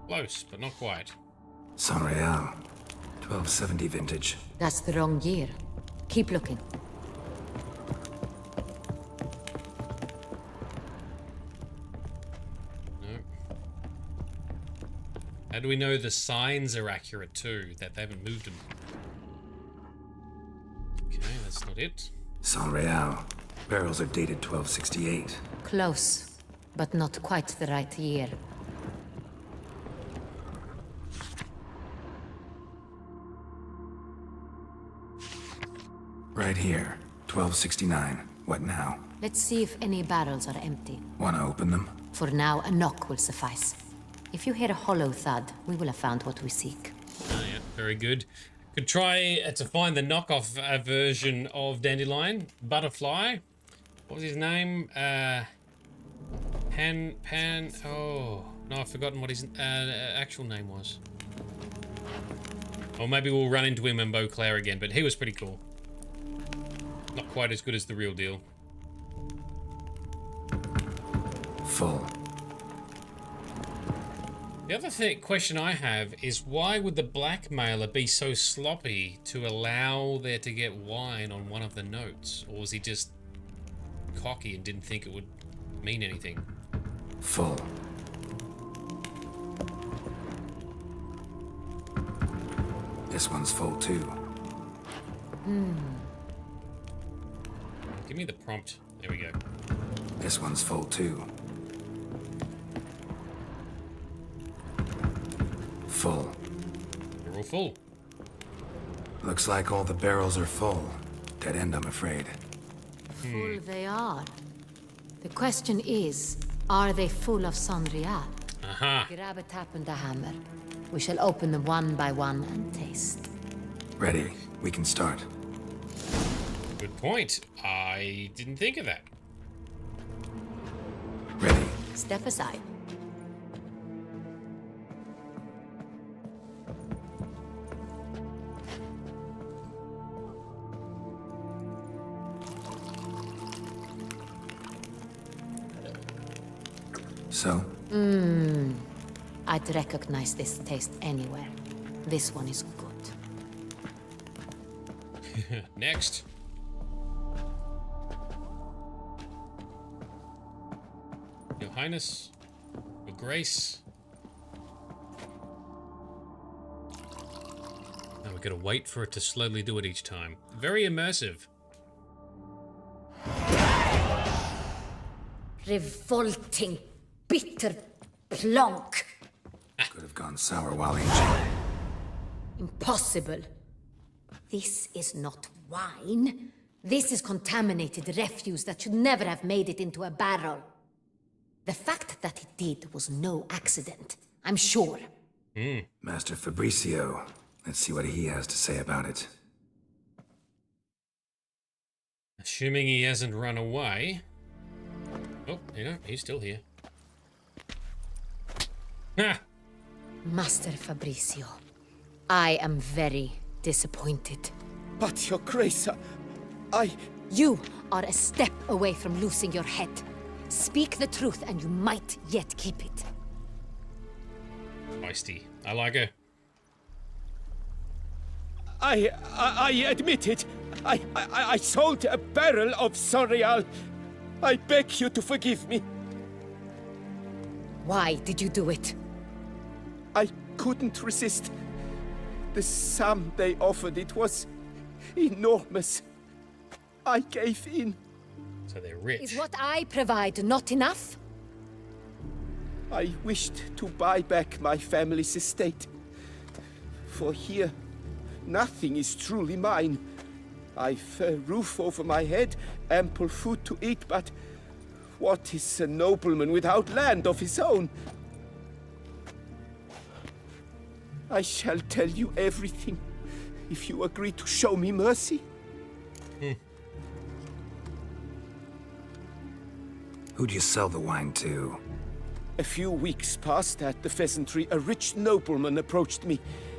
Close, but not quite. Sonreal. 1270 vintage. That's the wrong year. Keep looking. No. How do we know the signs are accurate too, that they haven't moved them? Okay, that's not it. Sonreal. Barrels are dated 1268. Close, but not quite the right year. Right here. 1269. What now? Let's see if any barrels are empty. Wanna open them? For now, a knock will suffice. If you hear a hollow thud, we will have found what we seek. Oh, yeah, very good. Could try to find the knockoff version of Dandelion. Butterfly. What was his name? Oh, no, I've forgotten what his actual name was. Or maybe we'll run into him in Beauclair again, but he was pretty cool. Not quite as good as the real deal. Full. The other question I have is why would the blackmailer be so sloppy to allow there to get wine on one of the notes? Or was he just cocky and didn't think it would mean anything? Full. This one's full too. Give me the prompt. There we go. This one's full too. Full. They're all full. Looks like all the barrels are full. Dead end, I'm afraid. Full they are. The question is, are they full of Sonrial? Aha. Grab a tap and a hammer. We shall open them one by one and taste. Ready. We can start. Good point. I didn't think of that. Ready. Step aside. So? I'd recognize this taste anywhere. This one is good. Next. Your Highness, Your Grace. Now we gotta wait for it to slowly do it each time. Very immersive. Revolting, bitter plonk. Could have gone sour while aging. Impossible. This is not wine. This is contaminated refuse that should never have made it into a barrel. The fact that it did was no accident, I'm sure. Master Fabricio. Let's see what he has to say about it. Assuming he hasn't run away. Oh, you know, he's still here. Ha! Master Fabricio, I am very disappointed. But, Your Grace, I... You are a step away from losing your head. Speak the truth and you might yet keep it. Feisty. I like her. I admit it. I sold a barrel of Sonrial. I beg you to forgive me. Why did you do it? I couldn't resist. The sum they offered, it was enormous. I gave in. So they're rich. Is what I provide not enough? I wished to buy back my family's estate. For here, nothing is truly mine. I've a roof over my head, ample food to eat, but what is a nobleman without land of his own? I shall tell you everything, if you agree to show me mercy. Who'd you sell the wine to? A few weeks past at the pheasantry, a rich nobleman approached me.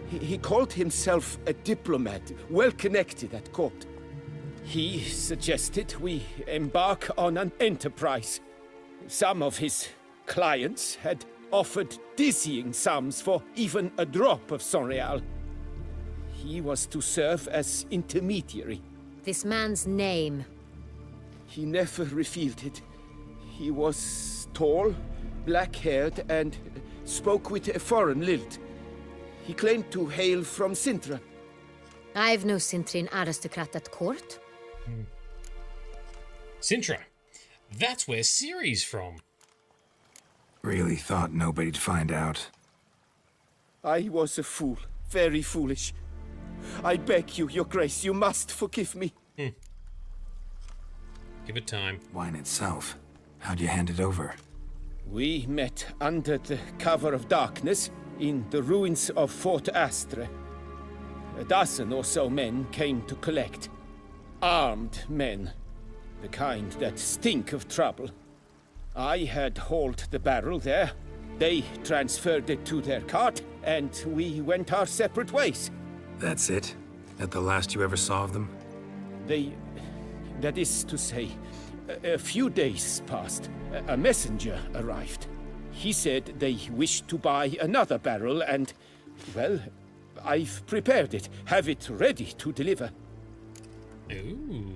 He called himself a diplomat, well connected at court. He suggested we embark on an enterprise. Some of his clients had offered dizzying sums for even a drop of Sonrial. He was to serve as intermediary. This man's name? He never revealed it. He was tall, black-haired, and spoke with a foreign lilt. He claimed to hail from Sintra. I've no Sintrian aristocrat at court. Sintra. That's where Ciri's from. Really thought nobody'd find out. I was a fool. Very foolish. I beg you, Your Grace, you must forgive me. Give it time. Wine itself. How'd you hand it over? We met under the cover of darkness in the ruins of Fort Astre. A dozen or so men came to collect. Armed men. The kind that stink of trouble. I had hauled the barrel there. They transferred it to their cart, and we went our separate ways. That's it? That the last you ever saw of them? That is to say, A few days passed. A messenger arrived. He said they wished to buy another barrel and, well, I've prepared it. Have it ready to deliver. Ooh.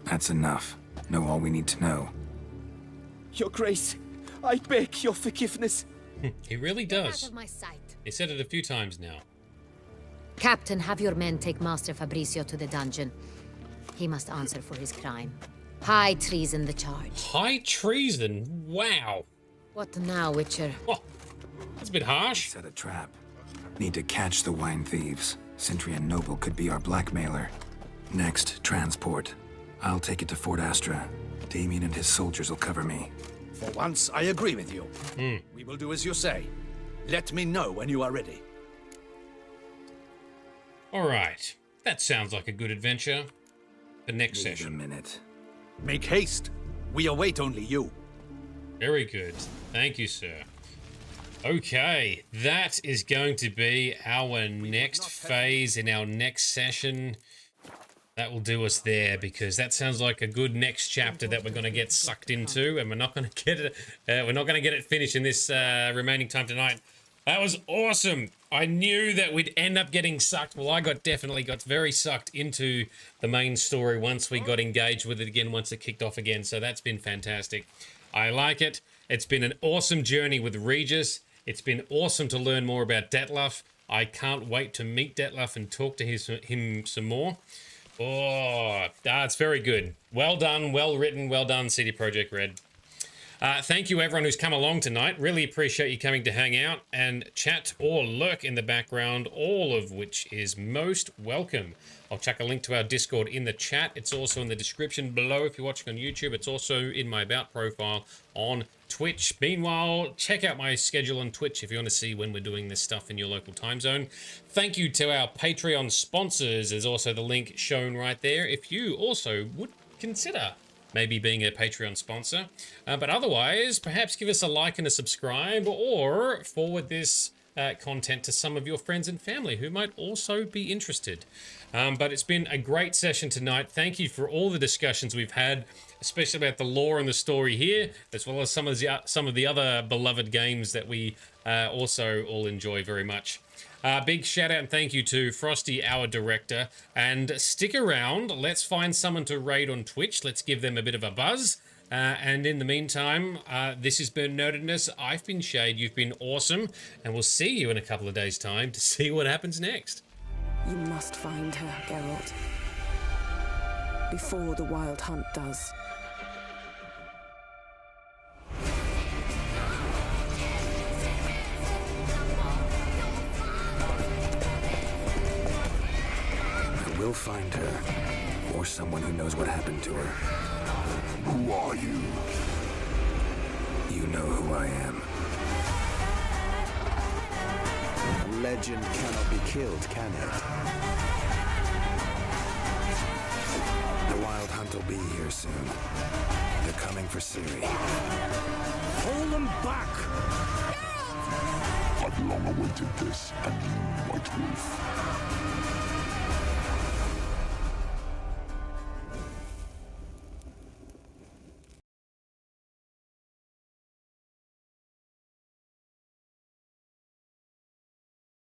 That's enough. Know all we need to know. Your Grace, I beg your forgiveness. He really does. Out of my sight. He said it a few times now. Captain, have your men take Master Fabrizio to the dungeon. He must answer for his crime. High treason the charge. High treason? Wow. What now, Witcher? Oh, that's a bit harsh. Set a trap. Need to catch the wine thieves. Sentry and Noble could be our blackmailer. Next, transport. I'll take it to Fort Astra. Damien and his soldiers will cover me. For once, I agree with you. We will do as you say. Let me know when you are ready. All right. That sounds like a good adventure. The next Wait session. a minute. Make haste. We await only you. Very good. Thank you, sir. Okay, that is going to be our next phase in our next session. That will do us there, because that sounds like a good next chapter that we're going to get sucked into, and we're not going to get it. We're not going to get it finished in this remaining time tonight. That was awesome. I knew that we'd end up getting sucked. Well, I definitely got very sucked into the main story once we got engaged with it again, once it kicked off again. So that's been fantastic. I like it. It's been an awesome journey with Regis. It's been awesome to learn more about Detlef. I can't wait to meet Detlef and talk to him some more. Oh, that's very good. Well done, well written, well done, CD Projekt Red. Thank you, everyone who's come along tonight. Really appreciate you coming to hang out and chat or lurk in the background, all of which is most welcome. I'll chuck a link to our Discord in the chat. It's also in the description below if you're watching on YouTube. It's also in my About profile on Twitch. Meanwhile, check out my schedule on Twitch if you want to see when we're doing this stuff in your local time zone. Thank you to our Patreon sponsors. There's also the link shown right there if you also would consider maybe being a Patreon sponsor. But otherwise, perhaps give us a like and a subscribe, or forward this content to some of your friends and family who might also be interested. But it's been a great session tonight. Thank you for all the discussions we've had, especially about the lore and the story here, as well as some of the other beloved games that we also all enjoy very much. Big shout out and thank you to Frosty, our director. And stick around. Let's find someone to raid on Twitch. Let's give them a bit of a buzz. And in the meantime, this has been Nerdedness. I've been Shade. You've been awesome. And we'll see you in a couple of days' time to see what happens next. You must find her, Geralt. Before the Wild Hunt does. We'll find her, or someone who knows what happened to her. Who are you? You know who I am. A legend cannot be killed, can it? The Wild Hunt will be here soon. They're coming for Ciri. Hold them back! I've long awaited this, and you, White Wolf.